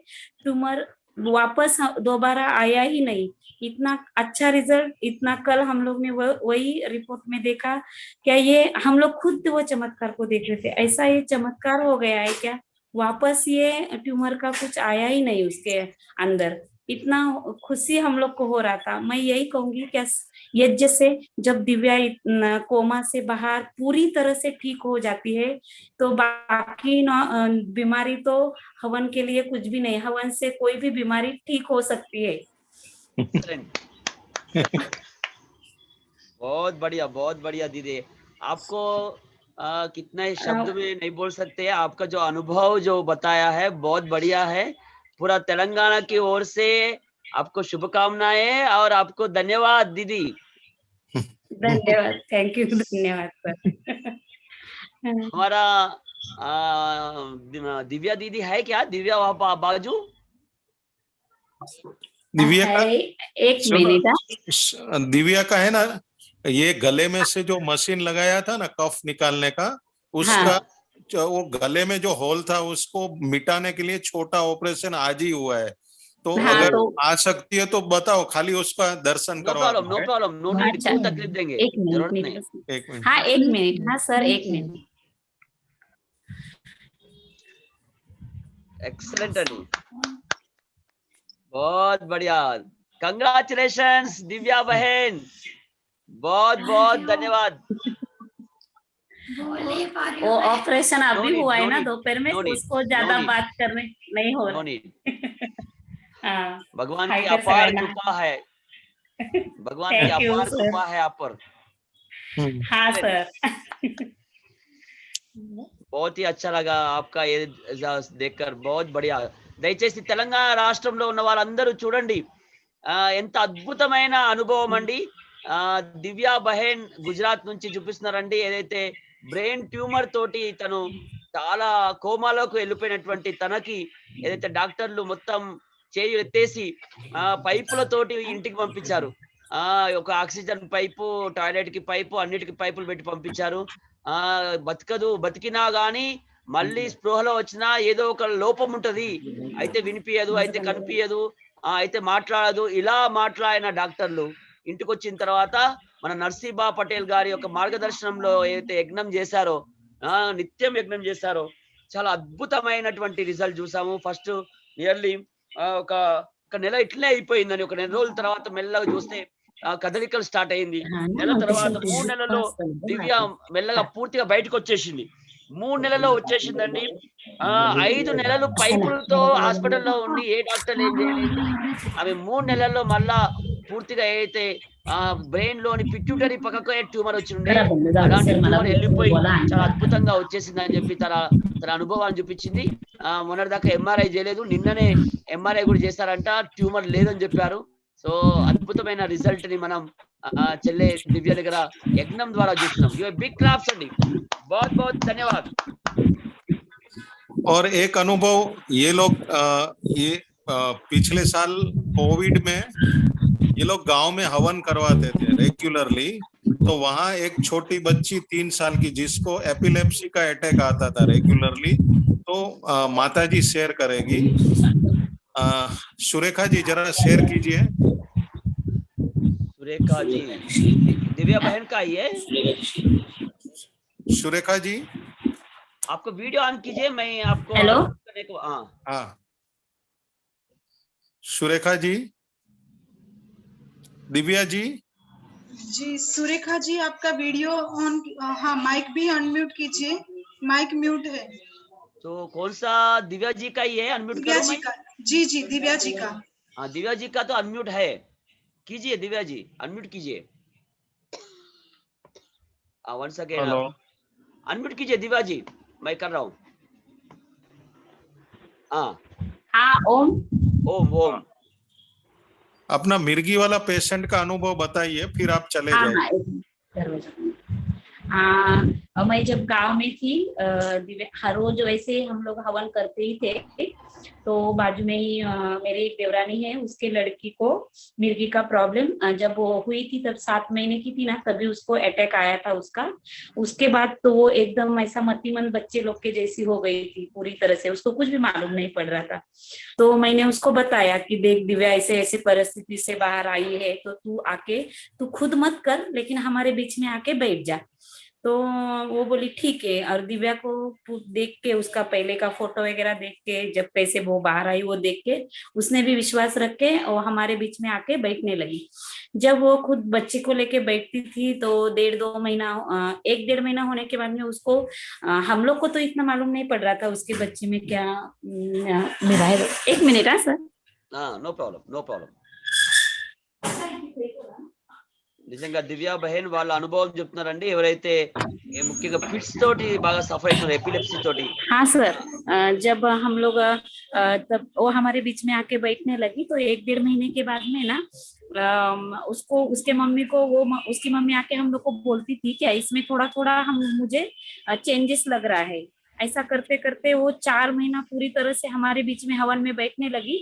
ट्यूमर वापस दोबारा आया ही नहीं। इतना अच्छा रिजल्ट, इतना कल हम लोग ने वही रिपोर्ट में देखा। क्या ये हम लोग खुद वो चमत्कार को देख रहे थे, ऐसा ये चमत्कार हो गया है क्या, वापस ये ट्यूमर का कुछ आया ही नहीं उसके अंदर। इतना खुशी हम लोग को हो रहा था। मैं यही कहूंगी क्या, यज्ञ से जब दिव्या कोमा से बाहर पूरी तरह से ठीक हो जाती है, तो बाकी बीमारी तो हवन के लिए कुछ भी नहीं, हवन से कोई भी बीमारी ठीक हो सकती है। बहुत बढ़िया दीदी। आपको कितना ही शब्द में नहीं बोल सकते, आपका जो अनुभव जो बताया है बहुत बढ़िया है। पूरा तेलंगाना की ओर से आपको शुभकामनाएं और आपको धन्यवाद दीदी। धन्यवाद, थैंक यू, धन्यवाद सर। हमारा दिव्या दीदी है क्या? दिव्या वहाँ बाजू? दिव्या का एक मिनट, दिव्या का है ना, ये गले में से जो मशीन लगाया था ना कफ निकालने का, उसका वो गले में जो होल था उसको मिटाने के लिए छोटा ऑपरेशन आज ही हुआ है। तो अगर आ सकती है तो बताओ, खाली उसका दर्शन करवा। नो प्रॉब्लम, नो नीड, कोई तकलीफ देंगे, जरूरत नहीं। एक मिनट, हाँ 1 मिनट, हाँ सर 1 मिनट। एक्सलेंट अली, बहुत बढ़िया, कंग्रेचुलेशंस दिव्या बहन, बहुत बहुत धन्यवाद। वो ऑपरेशन अभी हुआ है ना दोपहर में, उसको ज्यादा बात करने नहीं हो रहा। भगवान की अपार कृपा है, भगवान की अपार कृपा है आप पर। हाँ सर, बहुत ही अच्छा लगा आपका ये देखकर, बहुत बढ़िया। దయచేసి తెలంగాణ రాష్ట్రంలో ఉన్న వాళ్ళందరూ చూడండి, ఎంత అద్భుతమైన అనుభవం అండి. దివ్యా బహెన్ గుజరాత్ నుంచి చూపిస్తున్నారండి, ఏదైతే బ్రెయిన్ ట్యూమర్ తోటి తను చాలా కోమాలోకి వెళ్ళిపోయినటువంటి తనకి ఏదైతే డాక్టర్లు మొత్తం చేయి ఎత్తేసి పైపులతోటి ఇంటికి పంపించారు. ఒక ఆక్సిజన్ పైపు, టాయిలెట్ కి పైపు, అన్నిటికి పైపులు పెట్టి పంపించారు. బతకదు, బతికినా గానీ మళ్ళీ స్పృహలో వచ్చినా ఏదో ఒక లోపం ఉంటది, అయితే వినిపించదు, అయితే కనిపించదు, అయితే మాట్లాడదు. ఇలా మాట్లాడిన డాక్టర్లు ఇంటికి వచ్చిన తర్వాత మన నర్సీబా పటేల్ గారి యొక్క మార్గదర్శనంలో ఏదైతే యజ్ఞం చేశారో, నిత్యం యజ్ఞం చేశారో, చాలా అద్భుతమైనటువంటి రిజల్ట్ చూసాము. ఫస్ట్ నియర్లీ ఒక నెల ఇట్లే అయిపోయిందని, ఒక నెల రోజుల తర్వాత మెల్లగా చూస్తే కదలికలు స్టార్ట్ అయింది. నెల తర్వాత 3 నెలల్లో దివ్య మెల్లగా పూర్తిగా బయటకు వచ్చేసింది. 3 నెలల్లో వచ్చేసిందండి. 5 నెలలు పైపులతో హాస్పిటల్లో ఉండి ఏ డాక్టర్లు ఏం చేయలేదు. ఆమె 3 నెలల్లో మళ్ళా పూర్తిగా ఏదైతే బ్రెయిన్ లోని పిట్యూటరీ పక్కకు ట్యూమర్ వచ్చి ఉండే, అలాంటి ట్యూమర్ వెళ్ళిపోయి చాలా అద్భుతంగా వచ్చేసింది అని చెప్పి తన అనుభవాన్ని చూపించింది. మొన్నటిదాకా ఎంఆర్ఐ చేయలేదు, నిన్ననే ఎంఆర్ఐ కూడా చేశారంట, ట్యూమర్ లేదని చెప్పారు. సో అద్భుతమైన రిజల్ట్ ని మనం చెల్లె దివ్య దగ్గర యజ్ఞం ద్వారా చూస్తున్నాం. ये बिग क्लैप्स అండి, बहुत बहुत धन्यवाद। और एक अनुभव, ये लोग पिछले साल कोविड में ये लोग गांव में हवन करवाते थे रेगुलरली, तो वहां एक छोटी बच्ची 3 साल की जिसको एपिलेप्सी का अटैक आता था रेगुलरली, तो माताजी शेयर करेगी। सुरेखा जी जरा शेयर कीजिए। सुरेखा जी, दिव्या बहन का ही है। सुरेखा जी आपको वीडियो ऑन कीजिए, मैं आपको हेलो करने को। हाँ सुरेखा जी, दिव्या जी सुरेखा जी आपका वीडियो ऑन, हाँ माइक भी अनम्यूट कीजिए, माइक म्यूट है। तो कौन सा दिव्या जी का ही है? अनम्यूट दिव्या करो जी माइक। का, जी दिव्या जी का। हाँ दिव्या जी का तो अनम्यूट है, कीजिए दिव्या जी, अनम्यूट कीजिए। वन सेकेंड, अनम्यूट कीजिए दिव्या जी, मैं कर रहा हूँ। हाँ ओम ओम ओम। अपना मिर्गी वाला पेशेंट का अनुभव बताइए, फिर आप चले जाइए। मैं जब गांव में थी हर रोज वैसे हम लोग हवन करते ही थे। तो बाजू में ही मेरी एक देवरानी है, उसके लड़की को मिर्गी का प्रॉब्लम जब वो हुई थी तब 7 महीने की थी ना, तभी उसको अटैक आया था उसका। उसके बाद तो वो एकदम ऐसा मतिमंद बच्चे लोग के जैसी हो गई थी पूरी तरह से, उसको कुछ भी मालूम नहीं पड़ रहा था। तो मैंने उसको बताया कि देख दिव्या ऐसे ऐसे परिस्थिति से बाहर आई है, तो तू खुद मत कर, लेकिन हमारे बीच में आके बैठ जा। तो वो बोली ठीक है। और दिव्या को देख के, उसका पहले का फोटो वगैरह देख के, जब कैसे वो बाहर आई वो देख के उसने भी विश्वास रख के और हमारे बीच में आके बैठने लगी। जब वो खुद बच्चे को लेके बैठती थी तो 1.5 महीना होने के बाद में उसको हम लोग को तो इतना मालूम नहीं पड़ रहा था उसके बच्चे में क्या मेरा है। 1 मिनट। हाँ सर, నో ప్రాబ్లం. నిజంగా దివ్య బహన్ వాళ్ళ అనుభవం చెప్తున్నారండి. ఎవరైతే ముఖ్యంగా ఫిట్స్ తోటి బాగా సఫర్ అవుతున్నారు, ఎపిలెప్సీ తోటి. हाँ सर, जब हम लोग तब वो हमारे बीच में आके बैठने लगी तो 1-1.5 महीने के बाद में ना उसको उसके मम्मी को उसकी मम्मी आके हम लोग को बोलती थी कि इसमें थोड़ा थोड़ा मुझे चेंजेस लग रहा है। ऐसा करते करते वो 4 महीना पूरी तरह से हमारे बीच में हवन में बैठने लगी।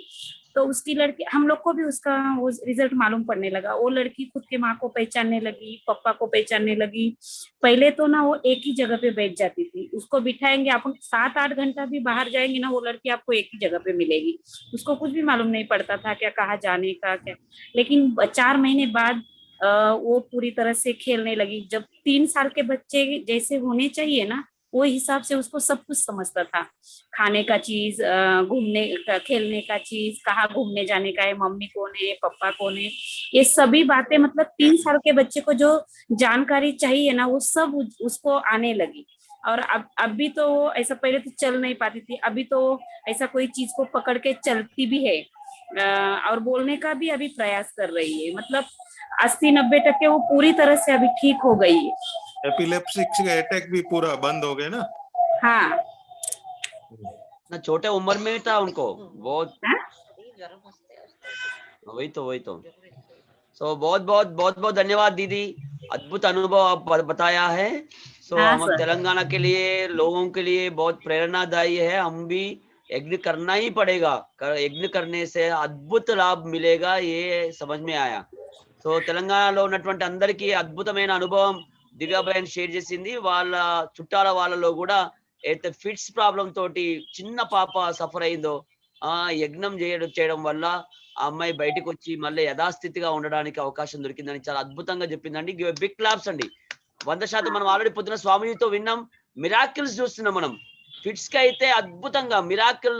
तो उसकी लड़की, हम लोग को भी उसका वो रिजल्ट मालूम पड़ने लगा। वो लड़की खुद के माँ को पहचानने लगी, पापा को पहचानने लगी। पहले तो ना वो एक ही जगह पे बैठ जाती थी, उसको बिठाएंगे अपन 7-8 घंटा भी बाहर जाएंगे ना, वो लड़की आपको एक ही जगह पे मिलेगी। उसको कुछ भी मालूम नहीं पड़ता था क्या कहाँ जाने का क्या। लेकिन 4 महीने बाद वो पूरी तरह से खेलने लगी। जब 3 साल के बच्चे जैसे होने चाहिए ना, वो हिसाब से उसको सब कुछ समझता था। खाने का चीज, घूमने का, खेलने का चीज, कहाँ घूमने जाने का है, मम्मी कौन है, पापा कौन है, ये सभी बातें मतलब 3 साल के बच्चे को जो जानकारी चाहिए ना, वो सब उसको आने लगी। और अब भी तो ऐसा, पहले तो चल नहीं पाती थी, अभी तो ऐसा कोई चीज को पकड़ के चलती भी है और बोलने का भी अभी प्रयास कर रही है। मतलब 80-90% वो पूरी तरह से अभी ठीक हो गई है। एपिलेप्सी के अटैक भी पूरा बंद हो गए ना? हाँ, ना छोटे उम्र में भी था उनको बहुत। वही तो सो बहुत धन्यवाद दीदी, अद्भुत अनुभव आप बताया है। सो हम तेलंगाना के लिए, लोगों के लिए बहुत प्रेरणादायी है। हम भी यज्ञ करना ही पड़ेगा, यज्ञ करने से अद्भुत लाभ मिलेगा, ये समझ में आया। సో తెలంగాణలో ఉన్నటువంటి అందరికీ అద్భుతమైన అనుభవం దివ్యా బహన్ షేర్ చేసింది. వాళ్ళ చుట్టాల వాళ్ళలో కూడా అయితే ఫిట్స్ ప్రాబ్లం తోటి చిన్న పాప సఫర్ అయిందో యజ్ఞం చేయడం వల్ల ఆ అమ్మాయి బయటకు వచ్చి మళ్ళీ యథాస్థితిగా ఉండడానికి అవకాశం దొరికిందని చాలా అద్భుతంగా చెప్పిందండి. బిగ్ క్లాప్స్ అండి. 100% మనం ఆల్రెడీ పొద్దున స్వామిజీతో విన్నాం, మిరాకిల్స్ చూస్తున్నాం మనం. ఫిట్స్ కి అయితే అద్భుతంగా మిరాకిల్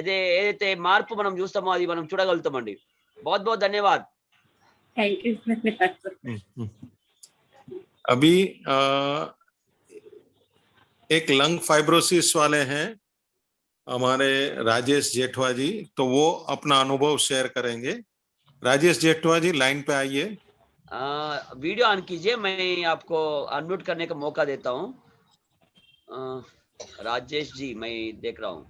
ఏదైతే మార్పు మనం చూస్తామో అది మనం చూడగలుగుతామండి. बहुत धन्यवाद. Thank you. अभी एक लंग फाइब्रोसिस वाले हैं हमारे राजेश जेठवा जी, तो वो अपना अनुभव शेयर करेंगे। राजेश जेठवा जी लाइन पे आइए। वीडियो ऑन कीजिए, मैं आपको अनम्यूट करने का मौका देता हूँ। राजेश जी, मैं देख रहा हूँ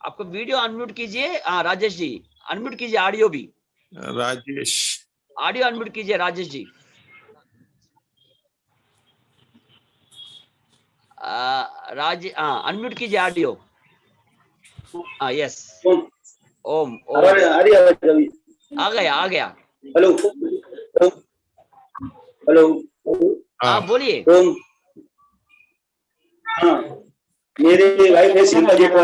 आपको। वीडियो अनम्यूट कीजिए। राजेश जी अनम्यूट कीजिए, ऑडियो भी। राजेश ऑडियो अनम्यूट कीजिए राजेश जी। अनम्यूट कीजिए ऑडियो। यस, ओम आ गया। हेलो हेलो, हाँ बोलिए। हाँ, मेरे वाइफ है शिल्पा जेठवा,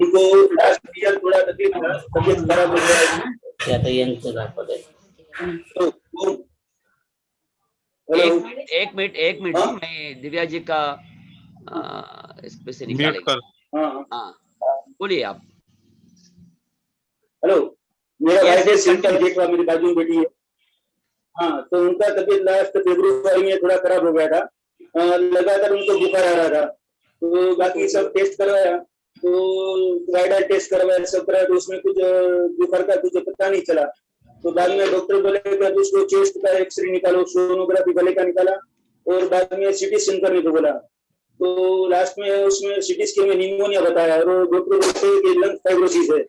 उनको लास्ट ईयर थोड़ा तकलीफ था, तबीयत खराब हो गया क्या, तो ये एक मिनट जी, मैं दिव्या जी का इसमें से निकालेंगे। हाँ बोलिए आप। हेलो, मेरा वाइफ है शिल्पा जेठवा, मेरी बाजू में बैठी है। हाँ, तो उनका तबीयत लास्ट फरवरी में थोड़ा खराब हो गया था, लगातार उनको बुखार आ रहा था। तो बाकी सब टेस्ट करवाया, तो वायरल टेस्ट करवाया, सब कराया, तो उसमें कुछ बुखार का कुछ पता नहीं चला। तो बाद में डॉक्टर बोले कि उसको चेस्ट का एक्सरे निकालो, सोनोग्राफी गले का निकाला और बाद में सीटी स्कैन करने को बोला। तो लास्ट में उसमें सीटी स्कैन में निमोनिया बताया और डॉक्टर बोलते कि लंग फाइब्रोसिस है।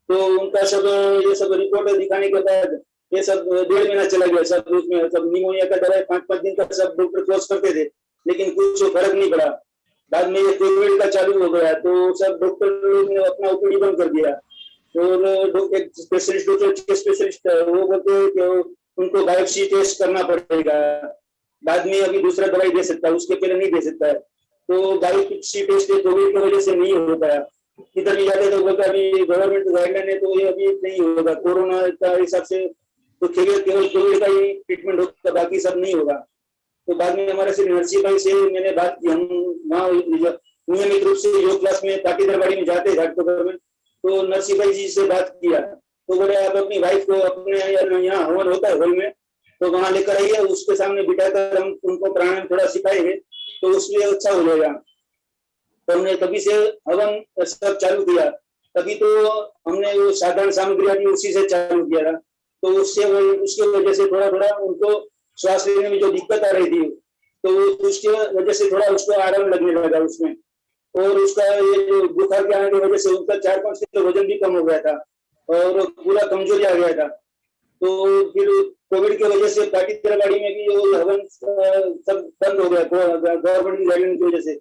तो उनका सब ये सब रिपोर्ट दिखाने के बाद ये सब 1.5 महीना चला गया, सब उसमें सब निमोनिया का दवाई 5-5 दिन का सब डॉक्टर कोर्स करते थे, लेकिन कुछ फर्क नहीं पड़ा। बाद में ये कोविड का चालू हो गया तो सब डॉक्टर लोग ने अपना ओपीडी बंद कर दिया, और स्पेशलिस्ट डॉक्टर स्पेशलिस्ट वो बोलते हैं कि उनको बायोप्सी टेस्ट करना पड़ेगा, बाद में अभी दूसरा दवाई दे सकता है, उसके पहले नहीं दे सकता है। तो बायोप्सी टेस्ट कोविड की वजह से नहीं हो पाया। इधर भी जाते तो बोलता अभी गवर्नमेंट गाइडलाइन है तो ये अभी नहीं होगा, कोरोना का हिसाब से तो केवल कोविड का ही ट्रीटमेंट होगा, बाकी सब नहीं होगा। तो बाद में हमारे से नरसिंह भाई से मैंने बात की, हम वहाँ नियमित रूप से योग क्लास में पाटीदरबाड़ी में जाते हैं गवर्नमेंट, तो नरसिंह भाई जी से बात किया तो बोले आप अपनी वाइफ को अपने यहाँ हवन होता है हॉल में, तो वहां लेकर आइए, उसके सामने बिठाकर हम उनको प्राणायाम थोड़ा सिखाएंगे तो उसमें अच्छा हो जाएगा। तो हमने तभी से हवन सब चालू किया, तभी तो हमने वो साधारण सामग्री आदि उसी से चालू किया था, तो उससे उसकी वजह से थोड़ा थोड़ा उनको श्वास लेने में जो दिक्कत आ रही थी तो उसकी वजह से थोड़ा उसको आराम लगने लगा उसमें, और उसका ये जो बुखार के आने की वजह से उनका 4-5 किलो वजन भी कम हो गया था और पूरा कमजोरी आ गया था। तो फिर कोविड की वजह से पाटीदरबाड़ी में भी वो हवन सब बंद हो गया गवर्नमेंट की गाइडलाइन की वजह से।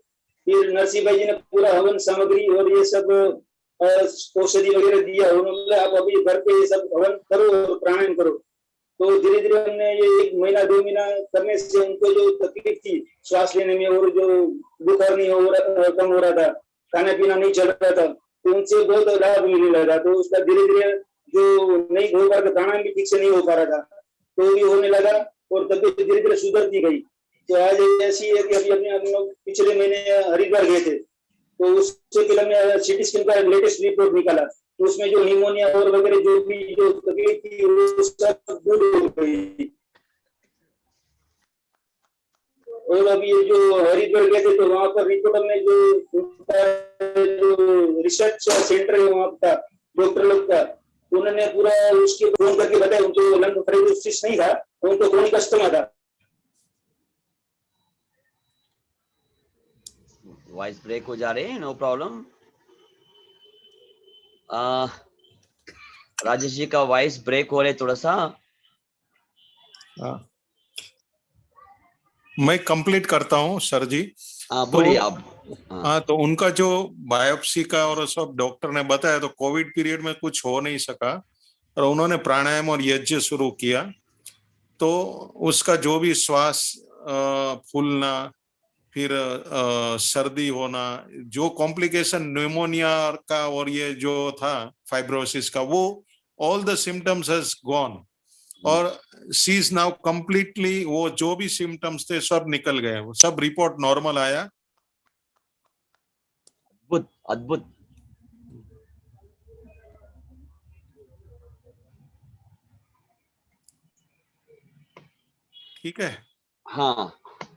फिर नरसिंह भाई जी ने पूरा हवन सामग्री और ये सब औषधि वगैरह दिया, उन्होंने आप अभी घर पे ये सब हवन करो और प्राणायाम करो। तो धीरे धीरे हमने ये 1 महीना 2 महीना करने से उनको जो तकलीफ थी श्वास लेने में और जो बुखार नहीं कम हो रहा था, खाना पीना नहीं चल रहा था, तो उनसे बहुत लाभ मिलने लगा। तो उसका धीरे धीरे जो नहीं हो पा रहा था, प्राणायाम भी ठीक से नहीं हो पा रहा था, तो भी होने लगा और तबीयत धीरे धीरे सुधरती गई। तो आज ऐसी है कि अभी हम लोग पिछले महीने हरिद्वार गए थे, तो उससे पहले हमने सिटी स्कैन का लेटेस्ट रिपोर्ट निकाला, तो उसमें जो निमोनिया और वगैरह जो भी जो तकलीफ थी वो सब दूर हो गई। और अभी ये जो हरिद्वार गए थे तो वहां पर रिपोर्ट में जो रिसर्च सेंटर है वहां का डॉक्टर लोग का, उन्होंने पूरा उसके फोन करके बताया उनको लंग फाइब्रोसिस नहीं था, उनको क्रोनिक अस्थमा था। वॉइस ब्रेक हो जा रहे हैं, नो प्रॉब्लम। राजेश जी का वॉइस ब्रेक हो रहे थोड़ा सा। मैं कंप्लीट करता हूँ सर जी। बोलिए आप। हाँ, तो उनका जो बायोप्सी का और सब डॉक्टर ने बताया, तो कोविड पीरियड में कुछ हो नहीं सका और उन्होंने प्राणायाम और यज्ञ शुरू किया, तो उसका जो भी श्वास फूलना, फिर सर्दी होना, जो कॉम्प्लिकेशन न्यूमोनिया का और ये जो था फाइब्रोसिस का, वो all the symptoms has gone और शी इज नाउ कंप्लीटली, वो जो भी सिम्टम्स थे सब निकल गए, वो सब रिपोर्ट नॉर्मल आया। अद्भुत अद्भुत। ठीक है,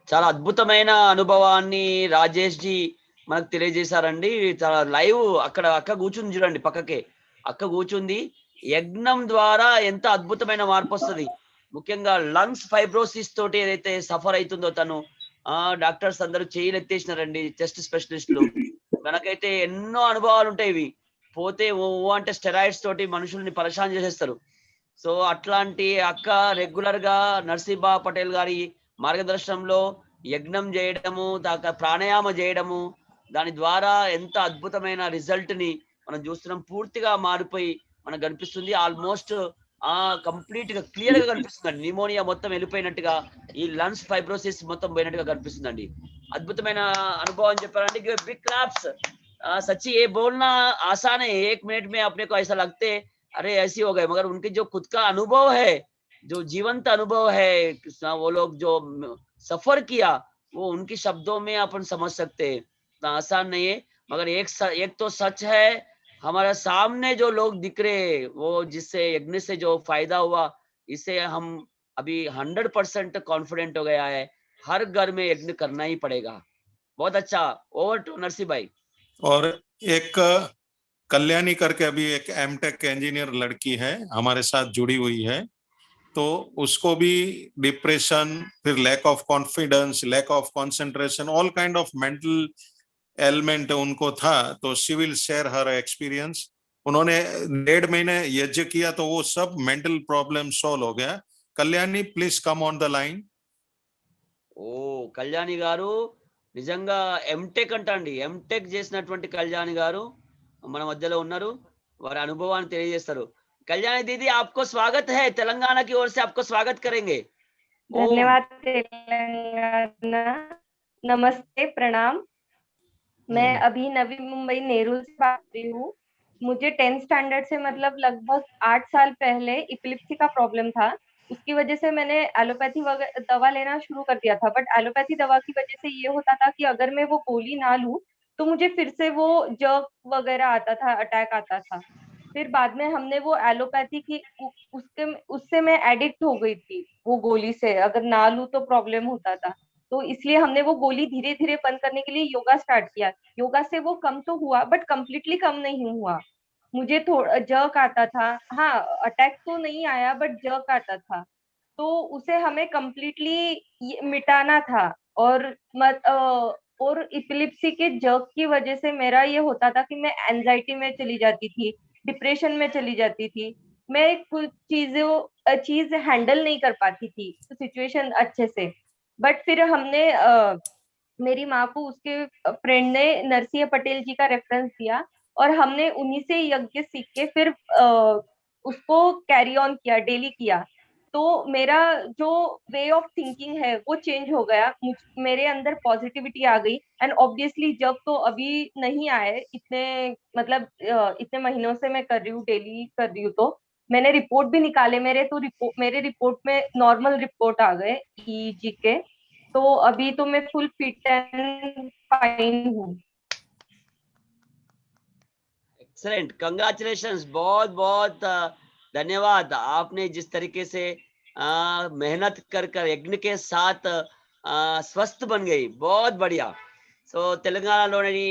చాలా అద్భుతమైన అనుభవాన్ని రాజేష్ జీ మనకు తెలియజేశారండి. చాలా లైవ్ అక్కడ అక్క కూర్చుంది చూడండి, పక్కకే అక్క కూర్చుంది. యజ్ఞం ద్వారా ఎంత అద్భుతమైన మార్పు వస్తుంది. ముఖ్యంగా లంగ్స్ ఫైబ్రోసిస్ తోటి ఏదైతే సఫర్ అవుతుందో తను, డాక్టర్స్ అందరూ చేయలు ఎత్తేసినారండి, చెస్ట్ స్పెషలిస్టులు. మనకైతే ఎన్నో అనుభవాలు ఉంటాయి, ఇవి పోతే ఓ అంటే స్టెరాయిడ్స్ తోటి మనుషుల్ని పరేషాన్ చేసేస్తారు. సో అట్లాంటి అక్క రెగ్యులర్ గా నరసింహ పటేల్ గారి మార్గదర్శనంలో యజ్ఞం చేయడము, ప్రాణాయామ చేయడము, దాని ద్వారా ఎంత అద్భుతమైన రిజల్ట్ ని మనం చూస్తున్నాం. పూర్తిగా మారిపోయి మనకు కనిపిస్తుంది. ఆల్మోస్ట్ కంప్లీట్ గా క్లియర్ గా కనిపిస్తుందండి. నిమోనియా మొత్తం వెళ్ళిపోయినట్టుగా, ఈ లంగ్స్ ఫైబ్రోసిస్ మొత్తం పోయినట్టుగా కనిపిస్తుందండి. అద్భుతమైన అనుభవం చెప్పారండి. Big claps. सच्ची ये बोलना आसान है, 1 मिनट में अपने को ऐसा लगते अरे ऐसी हो गए, मगर उनके जो खुद का अनुभव है, जो जीवंत अनुभव है, वो लोग जो सफर किया, वो उनके शब्दों में अपन समझ सकते हैं। इतना आसान नहीं है, मगर एक तो सच है, हमारे सामने जो लोग दिख रहे, वो जिससे यज्ञ से जो फायदा हुआ, इससे हम अभी 100% कॉन्फिडेंट हो गया है, हर घर में यज्ञ करना ही पड़ेगा। बहुत अच्छा। ओवर टू नरसिंह भाई। और एक कल्याणी करके अभी एक एमटेक इंजीनियर लड़की है हमारे साथ जुड़ी हुई है, तो उसको भी डिप्रेशन, फिर lack of confidence, lack of concentration, all kind of mental element उनको था, तो she will share her experience. उन्होंने 1.5 महीने यज्ञ किया तो वो सब मेंटल प्रॉब्लम सॉल्व हो गया। Kalyani please come on the line. ఓ కళ్యాణి గారు నిజంగా ఎంటెక్ అంటండి, ఎంటెక్ చేసినటువంటి కళ్యాణి గారు మన మధ్యలో ఉన్నారు. వారి అనుభవాన్ని తెలియజేస్తారు. कल्याणी दीदी आपको स्वागत है, तेलंगाना की ओर से आपको स्वागत करेंगे। ओम धन्यवाद तेलंगाना। नमस्ते, प्रणाम। मैं अभी नवी मुंबई नेहरू से बात कर रही हूँ। मुझे 10th स्टैंडर्ड से मतलब लगभग 8 साल पहले इपिलिप्सी का प्रॉब्लम था। उसकी वजह से मैंने एलोपैथी दवा लेना शुरू कर दिया था, बट एलोपैथी दवा की वजह से ये होता था कि अगर मैं वो गोली ना लूं तो मुझे फिर से वो जर्क वगैरह आता था, अटैक आता था। फिर बाद में हमने वो एलोपैथी की उससे मैं एडिक्ट हो गई थी वो गोली से, अगर ना लूं तो प्रॉब्लम होता था। तो इसलिए हमने वो गोली धीरे धीरे बंद करने के लिए योगा स्टार्ट किया। योगा से वो कम तो हुआ, बट कम्प्लीटली कम नहीं हुआ। मुझे थोड़ा जर्क आता था, हाँ अटैक तो नहीं आया बट जर्क आता था। तो उसे हमें कम्प्लीटली मिटाना था। और इपिलिप्सी के जर्क की वजह से मेरा ये होता था कि मैं एंजाइटी में चली जाती थी, डिप्रेशन में चली जाती थी। मैं कुछ चीज हैंडल नहीं कर पाती थी सिचुएशन अच्छे से। बट फिर हमने मेरी माँ को उसके फ्रेंड ने नरसिंह पटेल जी का रेफरेंस दिया और हमने उन्हीं से यज्ञ सीख के फिर उसको कैरी ऑन किया, डेली किया। तो मेरा जो वे ऑफ थिंकिंग है वो चेंज हो गया, मेरे अंदर पॉजिटिविटी आ गई। एंड ऑब्वियसली जब तो अभी नहीं आए इतने, मतलब इतने महीनों से मैं कर रही हूँ, डेली कर रही हूँ। तो मैंने रिपोर्ट भी निकाले, मेरे रिपोर्ट में नॉर्मल रिपोर्ट आ गए ईईजी के। तो अभी तो मैं फुल फिट एंड फाइन हूँ। एक्सलेंट, कंग्रेचुलेशंस, बहुत बहुत धन्यवाद। आपने जिस तरीके से मेहनत कर यज्ञ के साथ स्वस्थ बन गई, बहुत बढ़िया। సో తెలంగాణలోని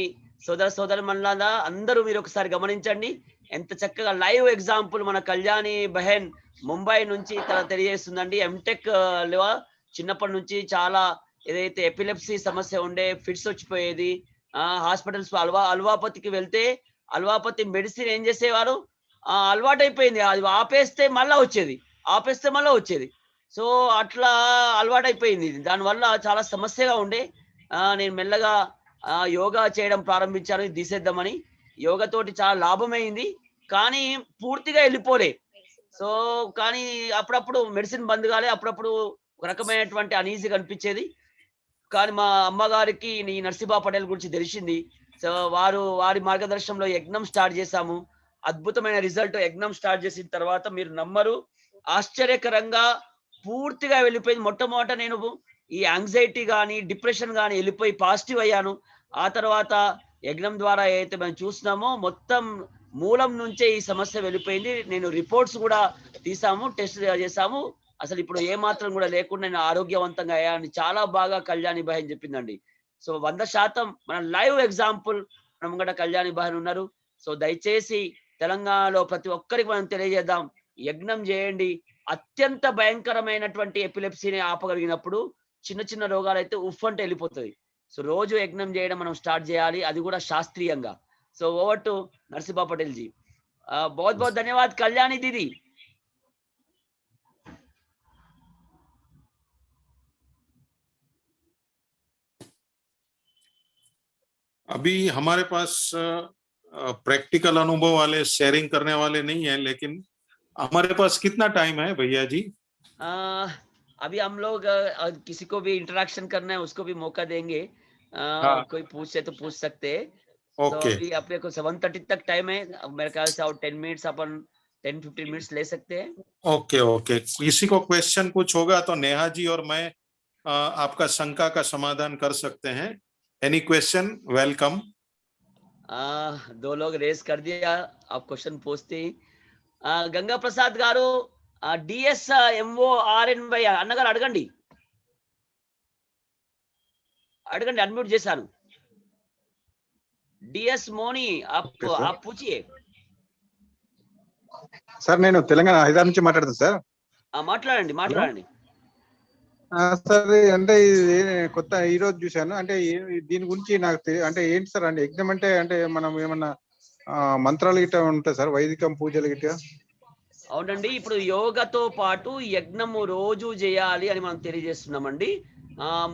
సోదర మనులారా అందరూ మీరు ఒకసారి గమనించండి, ఎంత చక్కగా లైవ్ ఎగ్జాంపుల్ మన కళ్యాణి బహన్ ముంబై నుంచి తెలియజేస్తుందండి. ఎంటెక్ లో చిన్నప్పటి నుంచి చాలా ఏదైతే ఎపిలెప్సీ సమస్య ఉండే, ఫిట్స్ వచ్చిపోయేది, హాస్పిటల్స్ అల్వాపతికి వెళ్తే అల్వాపతి మెడిసిన్ ఏం చేసేవారు, అలవాటైపోయింది, అది ఆపేస్తే మళ్ళా వచ్చేది. సో అట్లా అలవాటైపోయింది, దానివల్ల చాలా సమస్యగా ఉండే. నేను మెల్లగా యోగా చేయడం ప్రారంభించాను, ఇది తీసేద్దామని. యోగా తోటి చాలా లాభమైంది, కానీ పూర్తిగా వెళ్ళిపోలే. సో కానీ అప్పుడప్పుడు మెడిసిన్ బంద్ కాలే, అప్పుడప్పుడు ఒక రకమైనటువంటి అనీజీగా అనిపించేది. కానీ మా అమ్మగారికి ఈ నరసింహ పటేల్ గురించి తెలిసింది. సో వారి మార్గదర్శనంలో యజ్ఞం స్టార్ట్ చేశాము. అద్భుతమైన రిజల్ట్. యజ్ఞం స్టార్ట్ చేసిన తర్వాత మీరు నమ్మరు, ఆశ్చర్యకరంగా పూర్తిగా వెళ్ళిపోయింది. మొట్టమొదట నేను ఈ యాంగ్జైటీ కానీ డిప్రెషన్ కానీ వెళ్ళిపోయి పాజిటివ్ అయ్యాను. ఆ తర్వాత యజ్ఞం ద్వారా ఏదైతే మనం చూస్తున్నామో మొత్తం మూలం నుంచే ఈ సమస్య వెళ్ళిపోయింది. నేను రిపోర్ట్స్ కూడా తీసాము, టెస్ట్ చేసాము. అసలు ఇప్పుడు ఏ మాత్రం కూడా లేకుండా నేను ఆరోగ్యవంతంగా అయ్యాను. చాలా బాగా కళ్యాణి బహన్ చెప్పిందండి. సో 100% మన లైవ్ ఎగ్జాంపుల్ మన ముంగట కళ్యాణి బహన్ ఉన్నారు. సో దయచేసి తెలంగాణలో ప్రతి ఒక్కరికి మనం తెలియజేద్దాం, యజ్ఞం చేయండి. అత్యంత భయంకరమైనటువంటి ఎపిలెప్సీని ఆపగలిగినప్పుడు చిన్న చిన్న రోగాలు అయితే ఉఫ్ అంటే వెళ్ళిపోతుంది. సో రోజు యజ్ఞం చేయడం మనం స్టార్ట్ చేయాలి, అది కూడా శాస్త్రీయంగా. So over to Narasimha Patel ji, बहुत बहुत धन्यवाद कल्याणी दीदी। अभी हमारे पास प्रैक्टिकल अनुभव वाले शेयरिंग करने वाले नहीं है, लेकिन हमारे पास कितना टाइम है भैया जी? अभी हम लोग किसी को भी इंटरेक्शन करना है उसको भी मौका देंगे। कोई पूछे तो पूछ सकते हैं। तो अभी अपने को 7:30 तक टाइम है, मेरे ख्याल से और 10 मिनट्स अपन 10-15 मिनट्स ले सकते हैं। ओके, किसी को क्वेश्चन कुछ होगा तो नेहा जी और मैं आपका शंका का समाधान कर सकते हैं। Any question, welcome. 2 लोग रेस कर दिया, आप क्वेश्चन पूछते ही। गंगा प्रसाद गारू DSMORNY అన్నగారు అడగండి, అన్మ్యూట్ చేశాను। DS మోని आप पूछिए। సార్ నేను తెలంగాణ హైదరాబాద్ నుంచి మాట్లాడుతాను సార్। మాట్లాడండి। సార్ అంటే కొత్త ఈ రోజు చూశాను, అంటే దీని గురించి నాకు అంటే ఏంటి సార్, అంటే యజ్ఞం అంటే మనం ఏమన్నా మంత్రాలు గిట్ట ఉంటాయి సార్, వైదికం పూజలు గిట్ట. అవునండి, ఇప్పుడు యోగతో పాటు యజ్ఞము రోజు చేయాలి అని మనం తెలియజేస్తున్నామండి.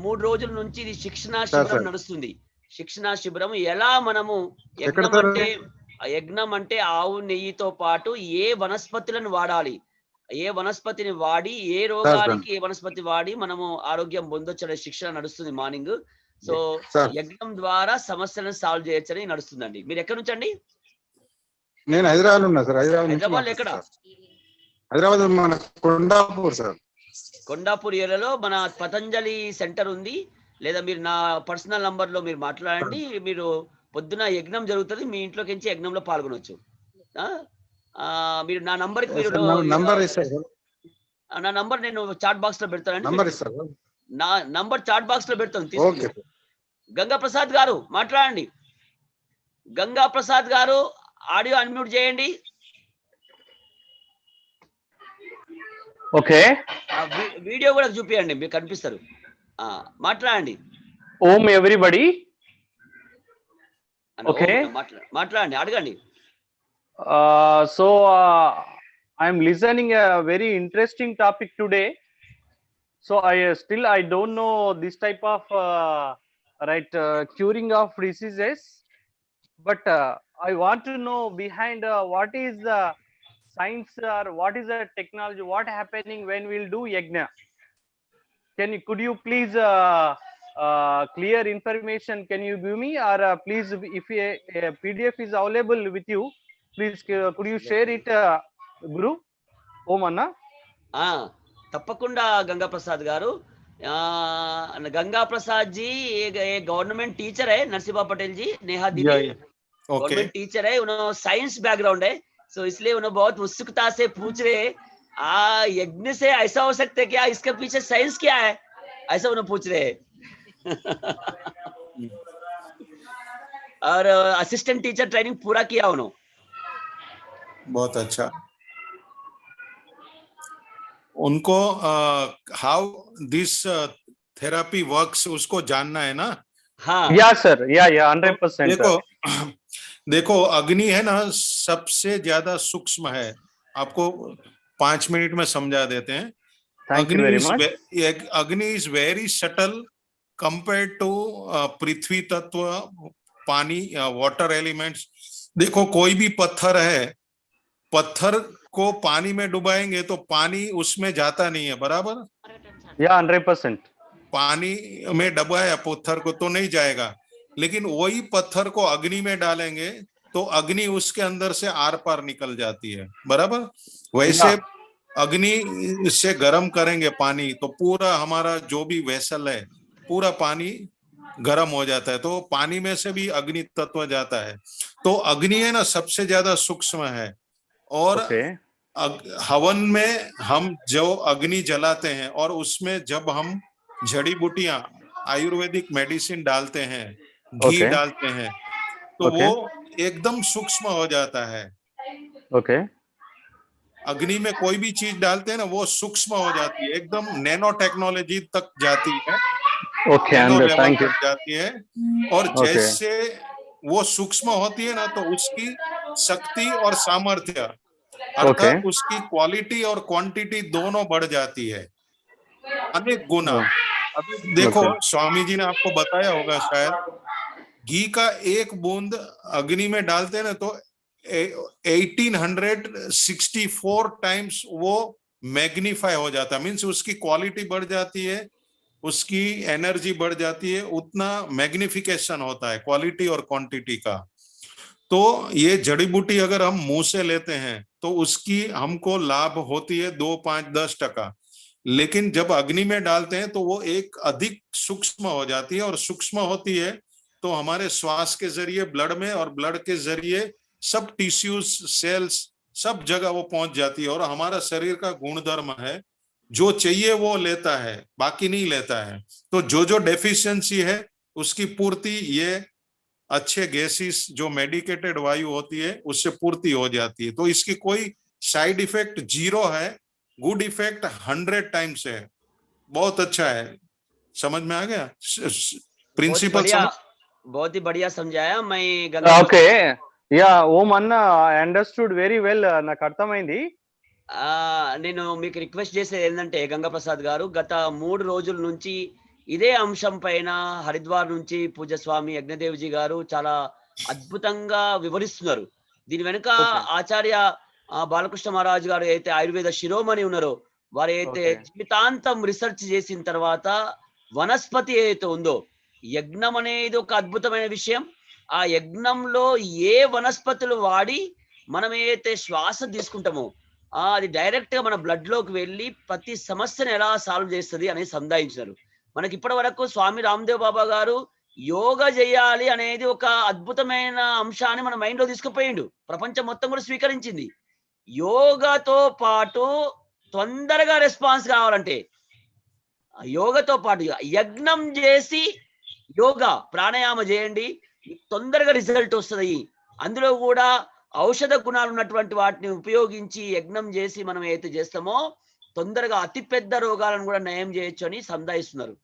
3 రోజుల నుంచి ఇది శిక్షణా శిబిరం నడుస్తుంది. శిక్షణా శిబిరం ఎలా మనము యజ్ఞం అంటే ఆవు నెయ్యితో పాటు ఏ వనస్పతులను వాడాలి, ఏ వనస్పతిని వాడి ఏ రోగానికి ఏ వనస్పతి వాడి మనము ఆరోగ్యం పొందొచ్చనే శిక్షణ నడుస్తుంది మార్నింగ్. సో యజ్ఞం ద్వారా సమస్యలను సాల్వ్ చేయొచ్చని నడుస్తుందండి. మీరు ఎక్కడి నుంచి అండి? నేను హైదరాబాద్ ఉన్నా సార్. హైదరాబాద్ ఎక్కడ? హైదరాబాద్ మన కొండాపూర్ సార్. కొండాపూర్ ఏరియాలో మన పతంజలి సెంటర్ ఉంది. లేదా మీరు నా పర్సనల్ నంబర్ లో మీరు మాట్లాడండి. మీరు పొద్దున యజ్ఞం జరుగుతుంది, మీ ఇంట్లోకి నుంచి యజ్ఞంలో పాల్గొనవచ్చు. మీరు నా నంబర్ నా నంబర్ నేను చాట్ బాక్స్ లో పెడతానండి. నా నంబర్ చాట్ బాక్స్ లో పెడతాను, తీసుకోండి. గంగా ప్రసాద్ గారు మాట్లాడండి. గంగా ప్రసాద్ గారు ఆడియో అన్మ్యూట్ చేయండి. ఓకే, వీడియో కూడా చూపియండి, మీకు కనిపిస్తారు. మాట్లాడండి. ఓం ఎవ్రీబడి. ఓకే, మాట్లాడండి, అడగండి. So I'm listening a very interesting topic today. So I don't know this type of curing of diseases, but I want to know behind what is the science or what is the technology, what happening when we'll do yajna. Could you please clear information can you give me, or please if a PDF is available with you, please could you share it, Guru? Om Anna. తప్పకుండా గంగా ప్రసాద్ గారు. गंगा प्रसाद जी एक government teacher है, नरसिम्हा पटेल जी, नेहा दीदी government teacher है, उन्होंने science background है, सो इसलिए उन्हें बहुत उत्सुकता से पूछ रहे यज्ञ से ऐसा हो सकता है क्या, इसके पीछे साइंस क्या है, ऐसा उन्हें पूछ रहे हैं। और असिस्टेंट टीचर ट्रेनिंग पूरा किया उन्होंने। बहुत अच्छा। उनको हाउ दिस थेरापी वर्क्स उसको जानना है ना? हाँ या सर, या 100%। देखो अग्नि है ना सबसे ज्यादा सूक्ष्म है, आपको 5 मिनट में समझा देते हैं। Agni is very subtle compared to Prithvi तत्व, पानी, वाटर एलिमेंट्स। देखो कोई भी पत्थर है, पत्थर को पानी में डुबाएंगे तो पानी उसमें जाता नहीं है, बराबर? या 100%। पानी में डुबाया पत्थर को तो नहीं जाएगा, लेकिन वही पत्थर को अग्नि में डालेंगे तो अग्नि उसके अंदर से आर पार निकल जाती है, बराबर? वैसे अग्नि से गर्म करेंगे पानी तो पूरा हमारा जो भी वेसल है पूरा पानी गर्म हो जाता है, तो पानी में से भी अग्नि तत्व जाता है। तो अग्नि है ना सबसे ज्यादा सूक्ष्म है। और हवन में हम जो अग्नि जलाते हैं और उसमें जब हम जड़ी बूटियां आयुर्वेदिक मेडिसिन डालते हैं, घी डालते हैं, तो वो एकदम सूक्ष्म हो जाता है। अग्नि में कोई भी चीज डालते हैं ना वो सूक्ष्म हो जाती है, एकदम नैनो टेक्नोलॉजी तक जाती है, नैनो लेवल तक जाती है। और जैसे वो सूक्ष्म होती है ना तो उसकी शक्ति और सामर्थ्य अर्थात उसकी क्वालिटी और क्वांटिटी दोनों बढ़ जाती है, अनेक गुना। अभी देखो स्वामी जी ने आपको बताया होगा शायद, घी का एक बूंद अग्नि में डालते हैं ना तो 1864 टाइम्स वो मैग्नीफाई हो जाता है, मीन्स उसकी क्वालिटी बढ़ जाती है, उसकी एनर्जी बढ़ जाती है, उतना मैग्निफिकेशन होता है क्वालिटी और क्वांटिटी का। तो ये जड़ी बूटी अगर हम मुंह से लेते हैं तो उसकी हमको लाभ होती है 2, 5, 10%, लेकिन जब अग्नि में डालते हैं तो वो एक अधिक सूक्ष्म हो जाती है, और सूक्ष्म होती है तो हमारे श्वास के जरिए ब्लड में, और ब्लड के जरिए सब टिश्यूज सेल्स सब जगह वो पहुंच जाती है। और हमारा शरीर का गुणधर्म है जो चाहिए वो लेता है, बाकी नहीं लेता है। तो जो डेफिशिएंसी है उसकी पूर्ति ये अच्छे गैसेस जो मेडिकेटेड वायु होती है उससे पूर्ति हो जाती है। तो इसकी कोई साइड इफेक्ट 0 है, गुड इफेक्ट 100 टाइम्स है। बहुत अच्छा है, समझ में आ गया प्रिंसिपल? बहुत ही बढ़िया समझाया। मैं యా ఓం అన్న అండర్స్టూడ్ వెరీ వెల్, నాకు అర్థమైంది. నేను మీకు రిక్వెస్ట్ చేసేది ఏంటంటే గంగాప్రసాద్ గారు, గత 3 రోజుల నుంచి ఇదే అంశం పైన హరిద్వార్ నుంచి పూజ్య స్వామి యజ్ఞదేవ్జీ గారు చాలా అద్భుతంగా వివరిస్తున్నారు. దీని వెనుక ఆచార్య బాలకృష్ణ మహారాజ్ గారు అయితే ఆయుర్వేద శిరోమణి ఉన్నారో, వారు అయితే జీవితాంతం రీసెర్చ్ చేసిన తర్వాత వనస్పతి ఏదైతే ఉందో, యజ్ఞం అనేది ఒక అద్భుతమైన విషయం. ఆ యజ్ఞంలో ఏ వనస్పతులు వాడి మనం ఏదైతే శ్వాస తీసుకుంటామో అది డైరెక్ట్ గా మన బ్లడ్ లోకి వెళ్ళి ప్రతి సమస్యను ఎలా సాల్వ్ చేస్తుంది అనేది సంధాయించారు. మనకి ఇప్పటి వరకు స్వామి రామ్దేవ్ బాబా గారు యోగా చేయాలి అనేది ఒక అద్భుతమైన అంశాన్ని మన మైండ్ లో తీసుకుపోయిండు. ప్రపంచం మొత్తం కూడా స్వీకరించింది. యోగాతో పాటు తొందరగా రెస్పాన్స్ కావాలంటే యోగతో పాటు యజ్ఞం చేసి యోగా ప్రాణాయామ చేయండి, తొందరగా రిజల్ట్ వస్తుంది. అందులో కూడా ఔషధ గుణాలు ఉన్నటువంటి వాటిని ఉపయోగించి యజ్ఞం చేసి మనం ఏదైతే చేస్తామో తొందరగా అతి పెద్ద రోగాలను కూడా నయం చేయొచ్చు అని సంధాయిస్తున్నారు.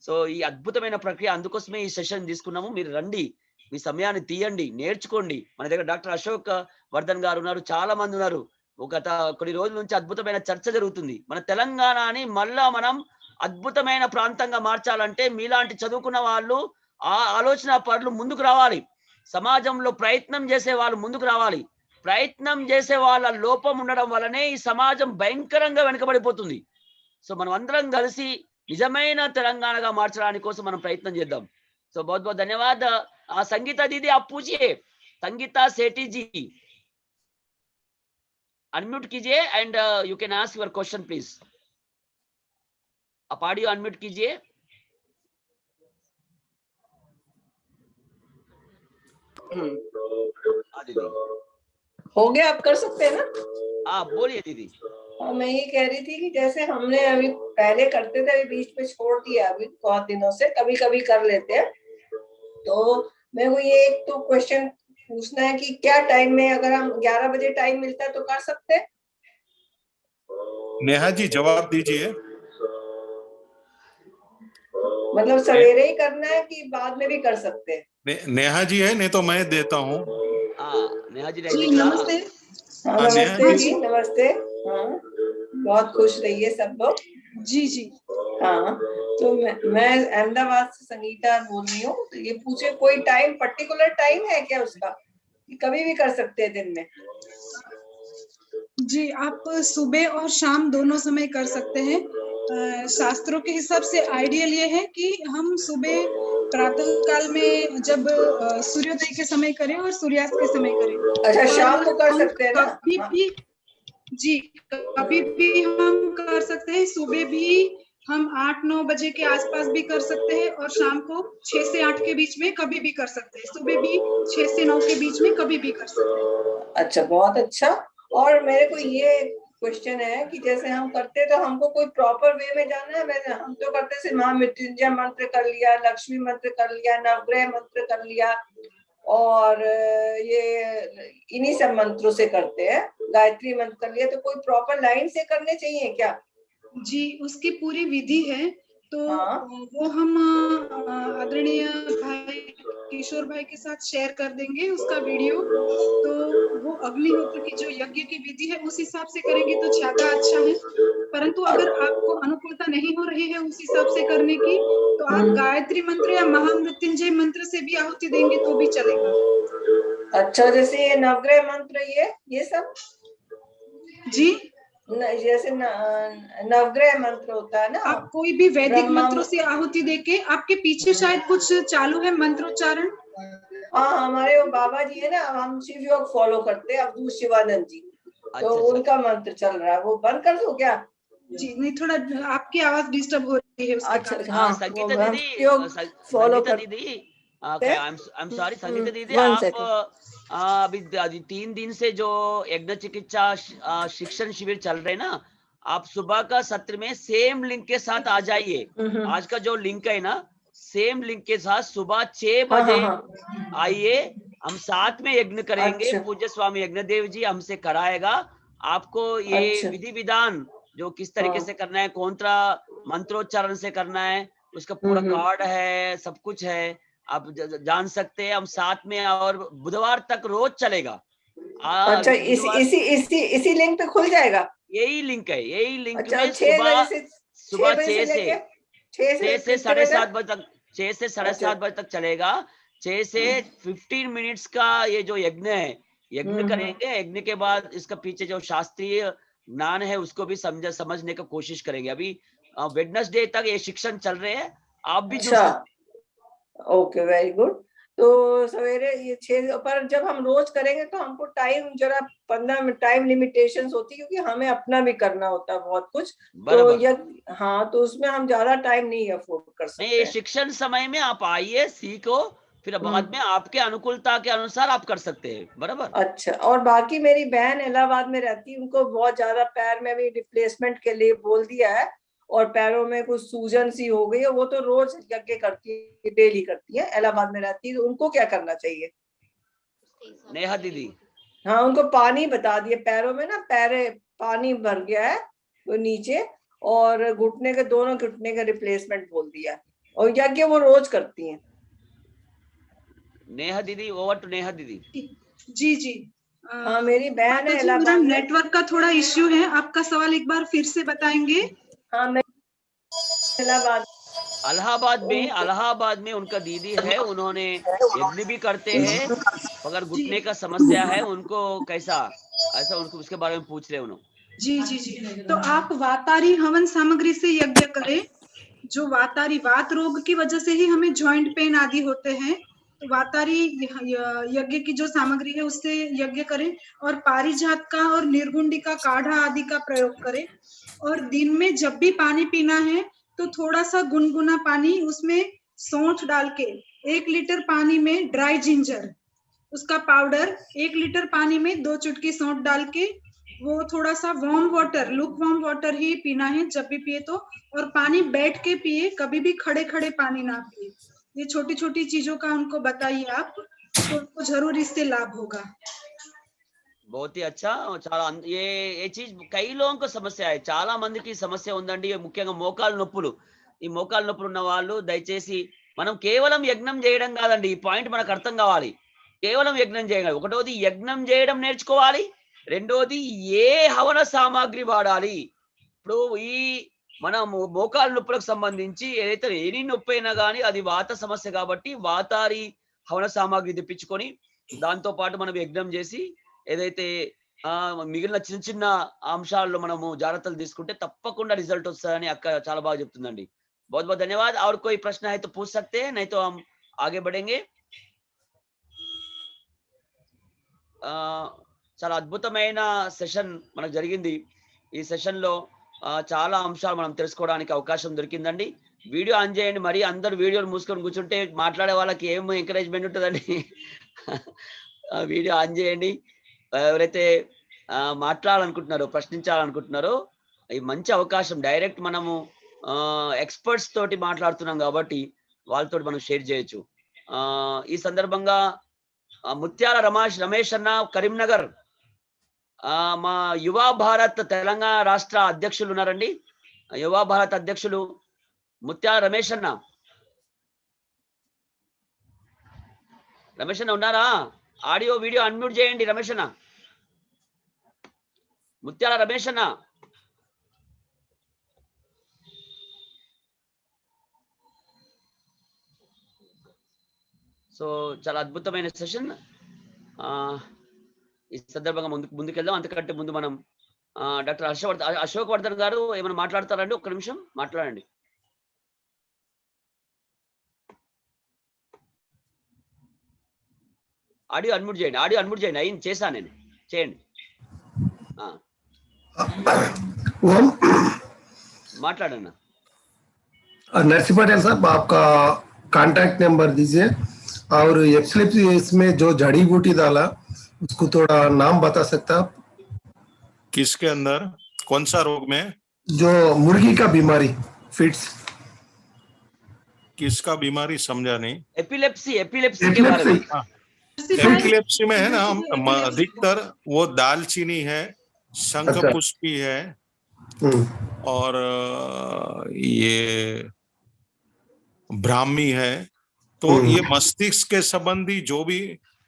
సో ఈ అద్భుతమైన ప్రక్రియ, అందుకోసమే ఈ సెషన్ తీసుకున్నాము. మీరు రండి, మీ సమయాన్ని తీయండి, నేర్చుకోండి. మన దగ్గర డాక్టర్ అశోక్ వర్ధన్ గారు ఉన్నారు, చాలా మంది ఉన్నారు. గత కొన్ని రోజుల నుంచి అద్భుతమైన చర్చ జరుగుతుంది. మన తెలంగాణని మళ్ళా మనం అద్భుతమైన ప్రాంతంగా మార్చాలంటే మీలాంటి చదువుకున్న వాళ్ళు, ఆ ఆలోచన పరులు ముందుకు రావాలి. సమాజంలో ప్రయత్నం చేసే వాళ్ళు ముందుకు రావాలి. ప్రయత్నం చేసే వాళ్ళ లోపం ఉండడం వల్లనే ఈ సమాజం భయంకరంగా వెనుకబడిపోతుంది. సో మనం అందరం కలిసి నిజమైన తెలంగాణగా మార్చడానికి కోసం మనం ప్రయత్నం చేద్దాం. సో बहुत बहुत धन्यवाद. संगीता दीदी आप पूछिए, संगीता सेठी जी अनम्यूट कीजिए and you can ask your question please. आप ऑडियो अनम्यूट कीजिए. हो गया, आप कर सकते हैं ना? आप बोलिए दीदी. मैं ये कह रही थी कि जैसे हमने अभी पहले करते थे, अभी बीच में छोड़ दिया, अभी बहुत दिनों से कभी कभी कर लेते हैं. तो मेरे को ये एक तो क्वेश्चन पूछना है कि क्या टाइम में, अगर हम 11 बजे टाइम मिलता है तो कर सकते हैं? नेहा जी जवाब दीजिए. मतलब सवेरे ही करना है कि बाद में भी कर सकते हैं? नेहा जी है, नहीं तो मैं देता हूँ. नेहा जी नमस्ते. नमस्ते जी, नमस्ते. हाँ, बहुत खुश रहिए सब लोग. जी जी. हाँ, तो मैं अहमदाबाद से संगीता बोल रही हूँ. तो ये पूछे कोई टाइम, पर्टिकुलर टाइम है क्या उसका, कि कभी भी कर सकते हैं दिन में? जी, आप सुबह और शाम दोनों समय कर सकते हैं. शास्त्रों के हिसाब से आइडियल ये है कि हम सुबह प्रातः काल में जब सूर्योदय के समय करें और सूर्यास्त के समय करें. अच्छा, शाम को कर सकते हैं ना? कभी भी जी, कभी भी हम कर सकते हैं. सुबह भी हम 8-9 बजे के आसपास भी कर सकते हैं और शाम को 6 से 8 के बीच में कभी भी कर सकते हैं. सुबह भी 6 से 9 के बीच में कभी भी कर सकते हैं. अच्छा, बहुत अच्छा. और मेरे को ये क्वेश्चन है कि जैसे हम करते तो हमको कोई प्रॉपर वे में जाना है? वैसे हम तो करते से महामृत्युंजय मंत्र कर लिया, लक्ष्मी मंत्र कर लिया, नवग्रह मंत्र कर लिया, और ये इन्हीं सब मंत्रों से करते हैं, गायत्री मंत्र कर लिया. तो कोई प्रॉपर लाइन से करने चाहिए क्या? जी, उसकी पूरी विधि है. तो वो हम आदरणीय भाई किशोर भाई के साथ शेयर कर देंगे उसका वीडियो. तो वो अग्निहोत्र की जो यज्ञ की विधि है उस हिसाब से करेंगे तो ज्यादा अच्छा है. परंतु अगर आपको अनुकूलता नहीं हो रही है उस हिसाब से करने की, तो आप गायत्री मंत्र या महामृत्युंजय मंत्र से भी आहुति देंगे तो भी चलेगा. अच्छा, जैसे ये नवग्रह मंत्र ये सब जी, जैसे नवग्रह मंत्र होता है ना, आप कोई भी वैदिक मंत्रों से आहुति देके, आपके पीछे शायद कुछ चालू है मंत्रोच्चारण. हाँ, हमारे वो बाबा जी है ना, हम शिव योग फॉलो करते हैं, अब्दुल शिवानंद जी. तो उनका मंत्र चल रहा है, वो बंद कर दो क्या? जी नहीं, थोड़ा आपकी आवाज डिस्टर्ब हो रही है. अच्छा, हाँ, संगीता दीदी, फॉलो संगीता दीदी, I'm sorry संगीता दीदी, आप अभी 3 दिन से जो यज्ञ चिकित्सा शिक्षण शिविर चल रहे ना, आप सुबह का सत्र में सेम लिंक के साथ आ जाइए. आज का जो लिंक है ना, सेम लिंक के साथ सुबह 6 बजे आइए, हम साथ में यज्ञ करेंगे. पूज्य स्वामी यज्ञदेव जी हमसे कराएगा. आपको ये विधि विधान जो किस तरीके से करना है, कौन सा मंत्रोच्चारण से करना है, उसका पूरा कार्ड है, सब कुछ है. आप जान सकते हैं, हम साथ में, और बुधवार तक रोज चलेगा। अच्छा, इसी लिंक पे खुल जाएगा? यही लिंक है, यही लिंक अच्छा, में 6 बजे से 6 से 7:30 बजे तक, 6 से 7:30 बजे तक चलेगा। 6 से 15 मिनट्स का ये जो यज्ञ है, यज्ञ करेंगे। यज्ञ के बाद इसका पीछे जो शास्त्रीय ज्ञान है उसको भी समझने की कोशिश करेंगे। अभी वेडनेसडे तक ये शिक्षण चल रहे हैं, आप भी जुड़ सकते हैं। Okay, very good. तो सवेरे ये 6 पर जब हम रोज करेंगे तो हमको टाइम जरा 15 मिनट टाइम लिमिटेशंस होती है, क्योंकि हमें अपना भी करना होता है बहुत कुछ। तो हाँ, तो उसमें हम ज्यादा टाइम नहीं अफोर्ड कर सकते। नहीं, शिक्षण समय में आप आइए, सीखो, फिर बाद में आपके अनुकूलता के अनुसार आप कर सकते हैं। बराबर। अच्छा, और बाकी मेरी बहन इलाहाबाद में रहती है, उनको बहुत ज्यादा पैर में भी रिप्लेसमेंट के लिए बोल दिया है, और पैरों में कुछ सूजन सी हो गई है। वो तो रोज यज्ञ करती है, डेली करती है, इलाहाबाद में रहती है। तो उनको क्या करना चाहिए? नेहा दीदी, हाँ, उनको पानी बता दिए, पैरों में ना पानी भर गया है वो नीचे, और घुटने के दोनों घुटने का रिप्लेसमेंट बोल दिया, और यज्ञ वो रोज करती हैं। नेहा दीदी, ओवर टू नेहा दीदी। जी। हाँ, मेरी बहन है मेरा नेटवर्क का थोड़ा इश्यू है, आपका सवाल एक बार फिर से बताएंगे? हाँ, मैं इलाहाबाद में उनका दीदी है, उन्होंने यज्ञ भी करते हैं, अगर घुटने का समस्या है उनको, कैसा ऐसा उनको उसके बारे में पूछ रहे उन्होंने। जी। तो आप वातारी हवन सामग्री से यज्ञ करें। जो वातारी वात रोग की वजह से ही हमें जॉइंट पेन आदि होते हैं, तो वातारी यज्ञ की जो सामग्री है उससे यज्ञ करें, और पारिजात का और निर्गुंडी का काढ़ा आदि का प्रयोग करें। और दिन में जब भी पानी पीना है तो थोड़ा सा गुनगुना पानी, उसमें सौंठ डाल के, 1 लीटर पानी में ड्राई जिंजर उसका पाउडर, 1 लीटर पानी में 2 चुटकी सौंठ डाल के, वो थोड़ा सा warm water, lukewarm water ही पीना है जब भी पिए तो। और पानी बैठ के पिए, कभी भी खड़े खड़े पानी ना पिए। ये छोटी छोटी चीजों का उनको बताइए आप, तो उनको जरूर इससे लाभ होगा। बहुत ही अच्छा। చాలా ये चीज कई लोगों को समस्या है, చాలా మందికి సమస్య ఉందండి, ముఖ్యంగా మోకాలు నొప్పులు. ఈ మోకాలు నొప్పులు ఉన్న వాళ్ళు దయచేసి, మనం కేవలం యజ్ఞం చేయడం కాదండి, ఈ పాయింట్ మనకు అర్థం కావాలి. కేవలం యజ్ఞం చేయడం, ఒకటోది యజ్ఞం చేయడం నేర్చుకోవాలి, రెండోది ఏ హవన సామాగ్రి వాడాలి. ఇప్పుడు ఈ మన మోకాలు నొప్పులకు సంబంధించి ఏదైతే ఎనీ నొప్పి అయినా కానీ అది వాత సమస్య కాబట్టి వాతారి హవన సామాగ్రి తెప్పించుకొని దాంతో పాటు మనం యజ్ఞం చేసి ఏదైతే మిగిలిన చిన్న చిన్న అంశాల్లో మనము జాగ్రత్తలు తీసుకుంటే తప్పకుండా రిజల్ట్ వస్తుందని అక్క చాలా బాగా చెప్తుందండి. बहुत बहुत धन्यवाद। और कोई प्रश्न है तो पूछ सकते हैं, नहीं तो हम आगे बढ़ेंगे। చాలా అద్భుతమైన సెషన్ మనకు జరిగింది. ఈ సెషన్ లో చాలా అంశాలు మనం తెలుసుకోవడానికి అవకాశం దొరికిందండి. వీడియో ఆన్ చేయండి, మరి అందరు వీడియోలు మూసుకొని కూర్చుంటే మాట్లాడే వాళ్ళకి ఏం ఎంకరేజ్మెంట్ ఉంటుందండి. వీడియో ఆన్ చేయండి. ఎవరైతే మాట్లాడాలనుకుంటున్నారో, ప్రశ్నించాలనుకుంటున్నారో, ఈ మంచి అవకాశం. డైరెక్ట్ మనము ఎక్స్పర్ట్స్ తోటి మాట్లాడుతున్నాం కాబట్టి వాళ్ళతో మనం షేర్ చేయొచ్చు. ఈ సందర్భంగా ముత్యాల రమేష్ అన్న కరీంనగర్, మా యువ భారత్ తెలంగాణ రాష్ట్ర అధ్యక్షులు ఉన్నారండి. యువ భారత్ అధ్యక్షులు ముత్యాల రమేష్ అన్న ఉన్నారా? ఆడియో వీడియో అన్మ్యూట్ చేయండి రమేష్ అన్న. ముత్యాల రమేష్ అన్న. సో చాలా అద్భుతమైన సెషన్. ఈ సందర్భంగా ముందుకెళ్దాం. అంతకంటే ముందు మనం డాక్టర్ అశోక్ వర్ధన్ గారు ఏమైనా మాట్లాడతారండి? ఒక్క నిమిషం మాట్లాడండి. ఆడియో అన్మ్యూట్ చేయండి. అయ్యింది, చేశాను నేను, చేయండి. మాట్లాడన్నా. नरसिंह पटेल साहब, आपका कांटेक्ट नंबर दीजिए, और एप्सिलिप्सिस में जो जड़ी बूटी डाला उसको थोड़ा नाम बता सकता आप? किसके अंदर, कौन सा रोग में? जो मुर्गी का बीमारी, फिट्स। किसका बीमारी समझा नहीं? एपिलेप्सी के बारे में। एपिलेप्सी में है ना, अधिकतर वो दालचीनी है, शंखपुष्पी है, और ये ब्राह्मी है, तो ये मस्तिष्क के संबंधी जो भी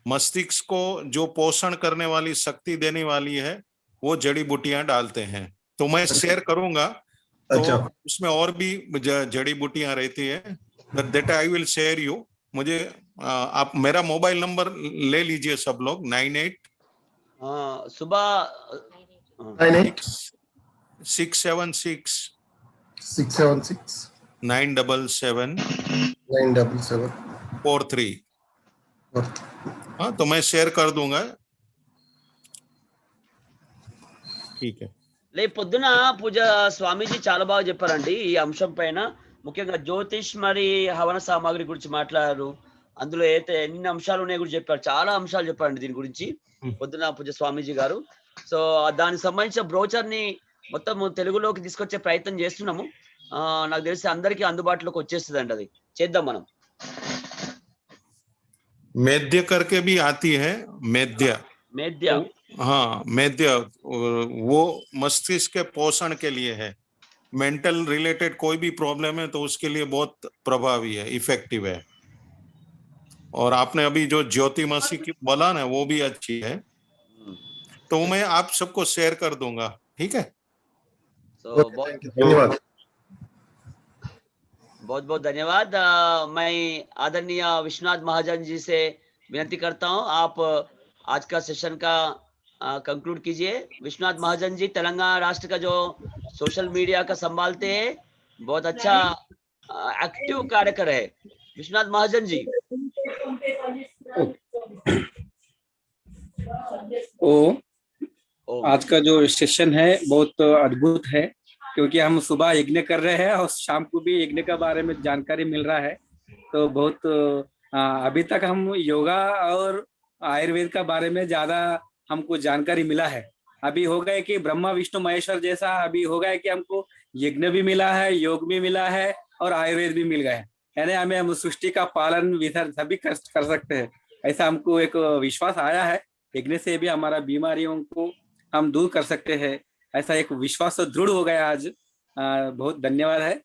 मस्तिष्क को जो पोषण करने वाली शक्ति देने वाली है वो जड़ी बूटियां डालते हैं। तो मैं शेयर करूंगा, तो उसमें और भी जड़ी बूटियां रहती है, that I will share you. मुझे आप मेरा मोबाइल नंबर ले लीजिए सब लोग, 98 सुबह 676 977 43। हाँ, तो मैं शेयर कर दूंगा, ठीक है। లే పొద్దున పూజ స్వామీజీ చాలా బాగా చెప్పారండి ఈ అంశం పైన, ముఖ్యంగా జ్యోతిష్ మరి హవన సామాగ్రి గురించి మాట్లాడారు. అందులో అయితే ఎన్ని అంశాలు ఉన్నాయో కూడా చెప్పారు, చాలా అంశాలు చెప్పారండి దీని గురించి పొద్దున పూజ స్వామీజీ గారు. సో దానికి సంబంధించిన బ్రోచర్ ని మొత్తం తెలుగులోకి తీసుకొచ్చే ప్రయత్నం చేస్తున్నాము. నాకు తెలిసి అందరికీ అందుబాటులోకి వచ్చేస్తుందండి, అది చేద్దాం మనం. मेद्य करके भी आती है, मेद्य। हाँ, मेद्य वो मस्तिष्क के पोषण के लिए है। मेंटल रिलेटेड कोई भी प्रॉब्लम है तो उसके लिए बहुत प्रभावी है, इफेक्टिव है। और आपने अभी जो ज्योतिमसी की बोला ना, वो भी अच्छी है, तो मैं आप सबको शेयर कर दूंगा, ठीक है। धन्यवाद, बहुत बहुत धन्यवाद। मैं आदरणीय विश्वनाथ महाजन जी से विनती करता हूं, आप आज का सेशन का कंक्लूड कीजिए। विश्वनाथ महाजन जी तेलंगाना राष्ट्र का जो सोशल मीडिया का संभालते हैं, बहुत अच्छा एक्टिव कार्यकर है विश्वनाथ महाजन जी। आज का जो सेशन है बहुत अद्भुत है, क्योंकि हम सुबह यज्ञ कर रहे हैं और शाम को भी यज्ञ के बारे में जानकारी मिल रहा है। तो बहुत अभी तक हम योगा और आयुर्वेद का बारे में ज्यादा हमको जानकारी मिला है। अभी हो गए कि ब्रह्मा विष्णु महेश्वर जैसा अभी हो गया कि हमको यज्ञ भी मिला है, योग भी मिला है और आयुर्वेद भी मिल गए हैं, यानी हम सृष्टि का पालन विधान सभी कर सकते हैं, ऐसा हमको एक विश्वास आया है। यज्ञ से भी हमारा बीमारियों को हम दूर कर सकते हैं, ऐसा एक विश्वास दृढ़ हो गया आज। बहुत धन्यवाद है,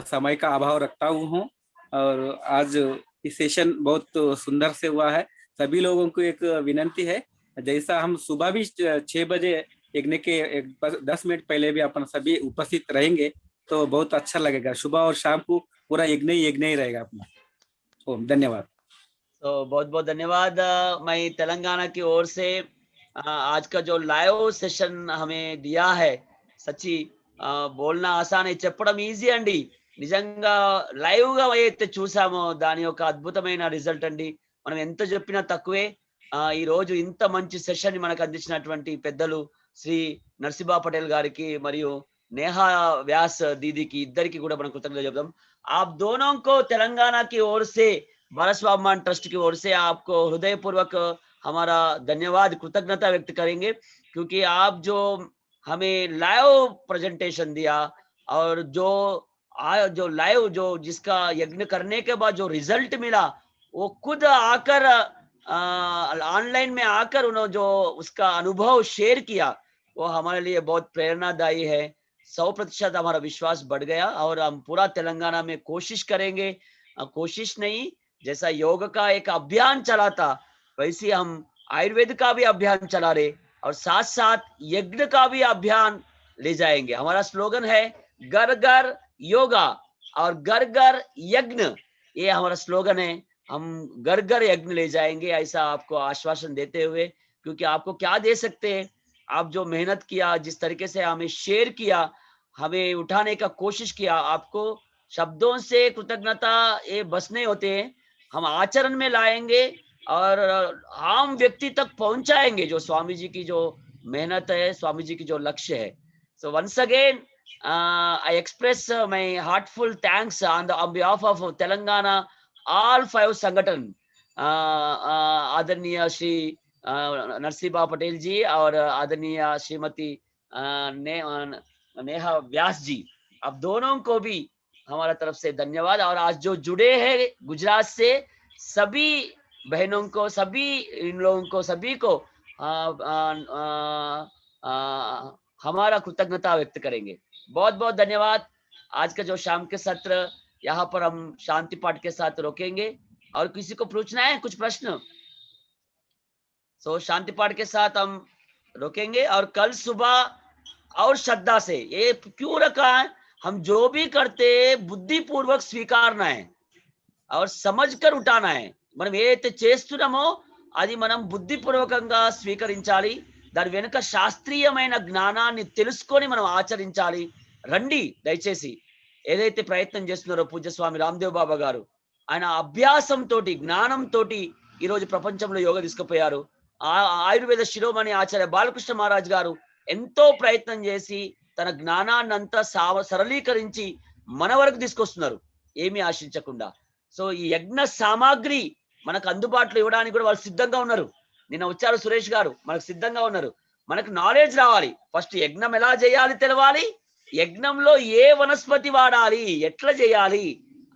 समय का अभाव रखता हूँ और आज इस सेशन बहुत सुंदर से हुआ है। सभी लोगों को एक विनंती है, जैसा हम सुबह भी 6 बजे यज्ञ के 10 मिनट पहले भी अपन सभी उपस्थित रहेंगे तो बहुत अच्छा लगेगा। सुबह और शाम को पूरा यज्ञ ही रहेगा अपना। ओम धन्यवाद। तो बहुत बहुत धन्यवाद। मैं तेलंगाना की ओर से आज का जो लाइव सेशन हमें दिया है, సచ్చి బోల్నా ఆసాన్ చెప్పడం ఈజీ అండి, నిజంగా లైవ్ గా అయితే చూసామో దాని యొక్క అద్భుతమైన రిజల్ట్ అండి. మనం ఎంత చెప్పినా తక్కువే. ఈ రోజు ఇంత మంచి సెషన్ ని మనకు అందించినటువంటి పెద్దలు శ్రీ నర్సింబా పటేల్ గారికి మరియు नेहा व्यास दीदी की, इधर की కూడా మనం కృతజ్ఞతలు చెప్తాం। आप दोनों को तेलंगाना की ओर से, भारत स्वाभिमान ट्रस्ट की ओर से आपको हृदयपूर्वक हमारा धन्यवाद, कृतज्ञता व्यक्त करेंगे, क्योंकि आप जो हमें लाइव प्रेजेंटेशन दिया और जो लाइव जो जिसका यज्ञ करने के बाद जो रिजल्ट मिला, वो खुद आकर ऑनलाइन में आकर उन्होंने जो उसका अनुभव शेयर किया, वो हमारे लिए बहुत प्रेरणादायी है। 100% हमारा विश्वास बढ़ गया और हम पूरा तेलंगाना में कोशिश करेंगे, कोशिश नहीं, जैसा योग का एक अभियान चला था वैसे हम आयुर्वेद का भी अभियान चला रहे और साथ साथ यज्ञ का भी अभियान ले जाएंगे। हमारा स्लोगन है घर घर योगा और घर घर यज्ञ, ये हमारा स्लोगन है। हम घर घर यज्ञ ले जाएंगे, ऐसा आपको आश्वासन देते हुए, क्योंकि आपको क्या दे सकते हैं, आप जो मेहनत किया, जिस तरीके से हमें शेयर किया, हमें उठाने का कोशिश किया, आपको शब्दों से कृतज्ञता ये बस नहीं होते हैं, हम आचरण में लाएंगे और आम व्यक्ति तक पहुंचाएंगे जो स्वामी जी की जो मेहनत है, स्वामी जी की जो लक्ष्य है। So once again I express my heartful thanks on behalf of Telangana all 5 संगठन, आदरणीय श्री नरसिंबा पटेल जी और आदरणीय श्रीमती नेहा व्यास जी, आप दोनों को भी हमारा तरफ से धन्यवाद। और आज जो जुड़े हैं गुजरात से सभी बहनों को, सभी इन लोगों को, सभी को हमारा कृतज्ञता व्यक्त करेंगे। बहुत बहुत धन्यवाद। आज का जो शाम के सत्र यहाँ पर हम शांति पाठ के साथ रोकेंगे। और किसी को पूछना है कुछ प्रश्न? शांति पाठ के साथ हम रोकेंगे। और कल सुबह और श्रद्धा से, ये क्यों रखा है, हम जो भी करते बुद्धि पूर्वक स्वीकारना है और समझकर उठाना है। మనం ఏదైతే చేస్తున్నామో అది మనం బుద్ధిపూర్వకంగా స్వీకరించాలి. దాని వెనుక శాస్త్రీయమైన జ్ఞానాన్ని తెలుసుకొని మనం ఆచరించాలి. రండి దయచేసి, ఏదైతే ప్రయత్నం చేస్తున్నారో పూజ్య స్వామి రామ్దేవ్ బాబా గారు, ఆయన అభ్యాసంతో జ్ఞానంతో ఈరోజు ప్రపంచంలో యోగా తీసుకుపోయారు. ఆయుర్వేద శిరోమణి ఆచార్య బాలకృష్ణ మహారాజ్ గారు ఎంతో ప్రయత్నం చేసి తన జ్ఞానాన్ని అంతా సరళీకరించి మన వరకు తీసుకొస్తున్నారు, ఏమీ ఆశించకుండా. ఈ యజ్ఞ సామాగ్రి మనకు అందుబాటులో ఇవ్వడానికి కూడా వాళ్ళు సిద్ధంగా ఉన్నారు. నిన్న వచ్చారు సురేష్ గారు, మనకు సిద్ధంగా ఉన్నారు. మనకు నాలెడ్జ్ రావాలి. ఫస్ట్ యజ్ఞం ఎలా చేయాలి తెలవాలి, యజ్ఞంలో ఏ వనస్పతి వాడాలి, ఎట్లా చేయాలి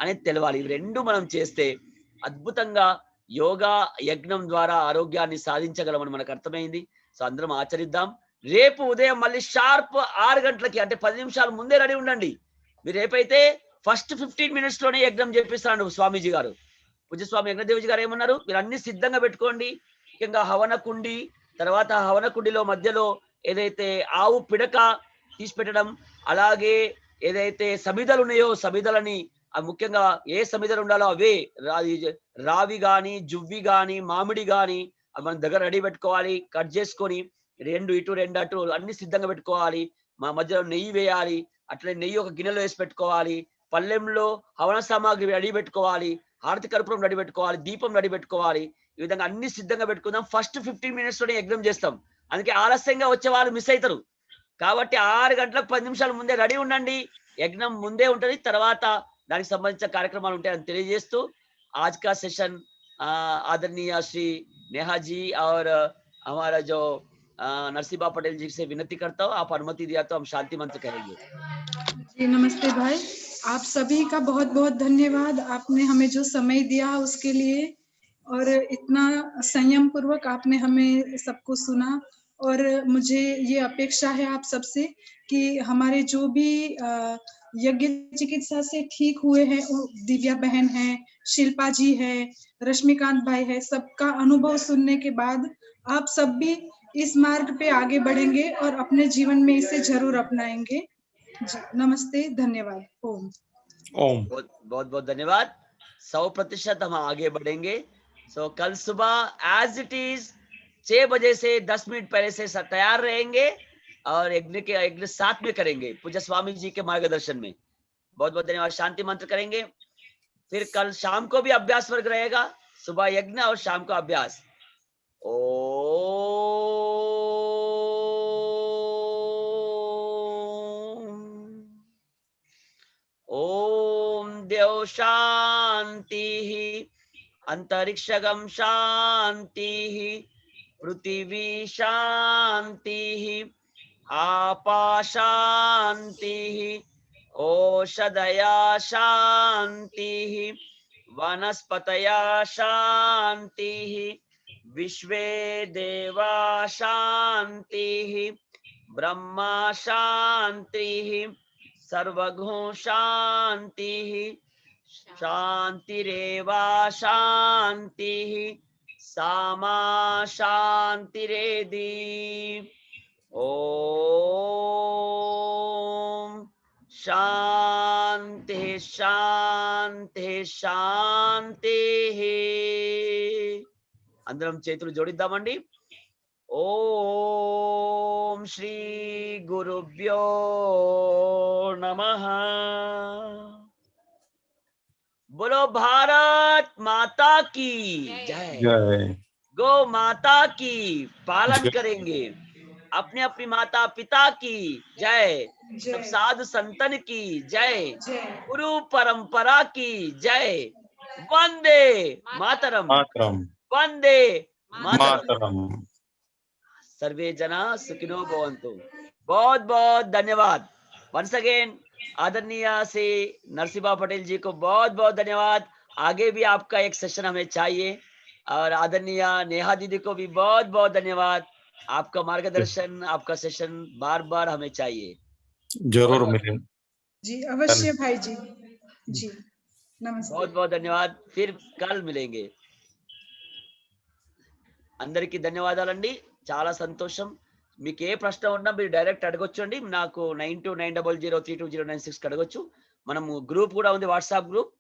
అనేది తెలవాలి. ఇవి రెండు మనం చేస్తే అద్భుతంగా యోగా యజ్ఞం ద్వారా ఆరోగ్యాన్ని సాధించగలమని మనకు అర్థమైంది. అందరం ఆచరిద్దాం. రేపు ఉదయం మళ్ళీ షార్ప్ 6 గంటలకి, అంటే 10 నిమిషాల ముందే రెడీ ఉండండి. మీరు రేపైతే ఫస్ట్ 15 minutes లోనే యజ్ఞం చేపిస్తాడు స్వామీజీ గారు. పూజ్యస్వామి యజ్ఞదేవిజీ గారు ఏమన్నారు, మీరు అన్ని సిద్ధంగా పెట్టుకోండి. ముఖ్యంగా హవన కుండి, తర్వాత హవన కుండిలో మధ్యలో ఏదైతే ఆవు పిడక తీసి పెట్టడం, అలాగే ఏదైతే సమిధలు ఉన్నాయో సమిధలని, ముఖ్యంగా ఏ సమిధలు ఉండాలో అవే, రావి గాని జువ్వి గాని మామిడి గాని మన దగ్గర రెడీ పెట్టుకోవాలి. కట్ చేసుకొని 2 ఇటు 2 అటు అన్ని సిద్ధంగా పెట్టుకోవాలి. మా మధ్యలో నెయ్యి వేయాలి. అట్లే నెయ్యి ఒక గిన్నెలో వేసి పెట్టుకోవాలి. పల్లెంలో హవన సామాగ్రి రెడీ పెట్టుకోవాలి. హారతి కర్పూరం రెడీ పెట్టుకోవాలి. దీపం రెడీ పెట్టుకోవాలి. ఈ విధంగా అన్ని సిద్ధంగా పెట్టుకుందాం. ఫస్ట్ 15 minutes లోనే యజ్ఞం చేస్తాం. అందుకే ఆలస్యంగా వచ్చే వాళ్ళు మిస్ అవుతారు. కాబట్టి 6 గంటలకు 10 నిమిషాల ముందే రెడీ ఉండండి. యజ్ఞం ముందే ఉంటుంది, తర్వాత దానికి సంబంధించిన కార్యక్రమాలు ఉంటాయని తెలియజేస్తూ आज का सेशन आदरणीय श्री नेहा जी और हमारा जो नरसिम्हा पटेल जी से विनती करता हूँ, आप अनुमति दिया तो हम शांति मंत्र कहेंगे। जी नमस्ते भाई, आप सभी का बहुत बहुत धन्यवाद। आपने हमें जो समय दिया उसके लिए, और इतना संयम पूर्वक आपने हमें सबको सुना। और मुझे ये अपेक्षा है आप सबसे कि हमारे जो भी यज्ञ चिकित्सा से ठीक हुए हैं, दिव्या बहन है, शिल्पा जी है, रश्मिकांत भाई है, सबका अनुभव सुनने के बाद आप सब भी इस मार्ग पे आगे बढ़ेंगे और अपने जीवन में इसे जरूर अपनाएंगे। जी नमस्ते, धन्यवाद। ओम ओम। बहुत बहुत धन्यवाद। 100% हम आगे बढ़ेंगे। कल सुबह एज इट इज 6 बजे से 10 मिनट पहले से तैयार रहेंगे और यज्ञ साथ में करेंगे पूज्य स्वामी जी के मार्गदर्शन में। बहुत बहुत धन्यवाद। शांति मंत्र करेंगे। फिर कल शाम को भी अभ्यास वर्ग रहेगा, सुबह यज्ञ और शाम को अभ्यास। ओम देव शांति, अंतरिक्षगम शांति, पृथ्वी शांति, आपा शांति, औषधया शांति, वनस्पतया शांति, विश्वे देवा शांति, ब्रह्मा शांति, सर्वगुण शांति, शांतिरेवा शांति, सामा शांतिरेधि। ओम शांति शांति शांति। अंदरम చేతులు జోడిద్దామండి। ओम श्री गुरुभ्यो नमः। बोलो भारत माता की जय। जय। गौ माता की पालन करेंगे। अपने अपनी माता पिता की जय। सब साधु संतन की जय। गुरु परंपरा की जय। वंदे मातरम। मातरम। वंदे मातरम। सर्वे जना सुखिनो भवन्तु। बहुत बहुत धन्यवाद। वंस अगेन आदरणीय श्री नरसिम्हा पटेल जी को बहुत बहुत धन्यवाद। आगे भी आपका एक सेशन हमें चाहिए। और आदरणीय नेहा दीदी को भी बहुत बहुत धन्यवाद। आपका मार्गदर्शन, आपका सेशन बार बार हमें चाहिए। जरूर मिलेंगे जी अवश्य भाई जी। जी నమస్తే. बहुत बहुत धन्यवाद, फिर कल मिलेंगे. అందరికీ ధన్యవాదాలండి. చాలా సంతోషం. మీకు ఏ ప్రశ్న ఉన్నా మీరు డైరెక్ట్ అడగొచ్చండి. నాకు 9290032096 అడగొచ్చు. మనము గ్రూప్ కూడా ఉంది, వాట్సాప్ గ్రూప్.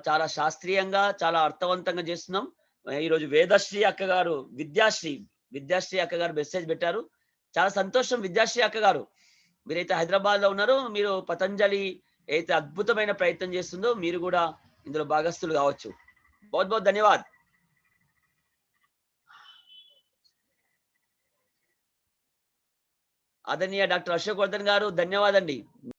చాలా శాస్త్రీయంగా చాలా అర్థవంతంగా చేస్తున్నాం. ఈ రోజు వేదశ్రీ అక్క గారు, విద్యాశ్రీ అక్క గారు మెసేజ్ పెట్టారు. చాలా సంతోషం విద్యాశ్రీ అక్క గారు. మీరైతే హైదరాబాద్ లో ఉన్నారో, మీరు పతంజలి అయితే అద్భుతమైన ప్రయత్నం చేస్తుందో మీరు కూడా ఇందులో భాగస్థులు కావచ్చు. बहुत बहुत धन्यवाद. ఆదరణీయ డాక్టర్ అశోక్ వర్ధన్ గారు ధన్యవాదండి.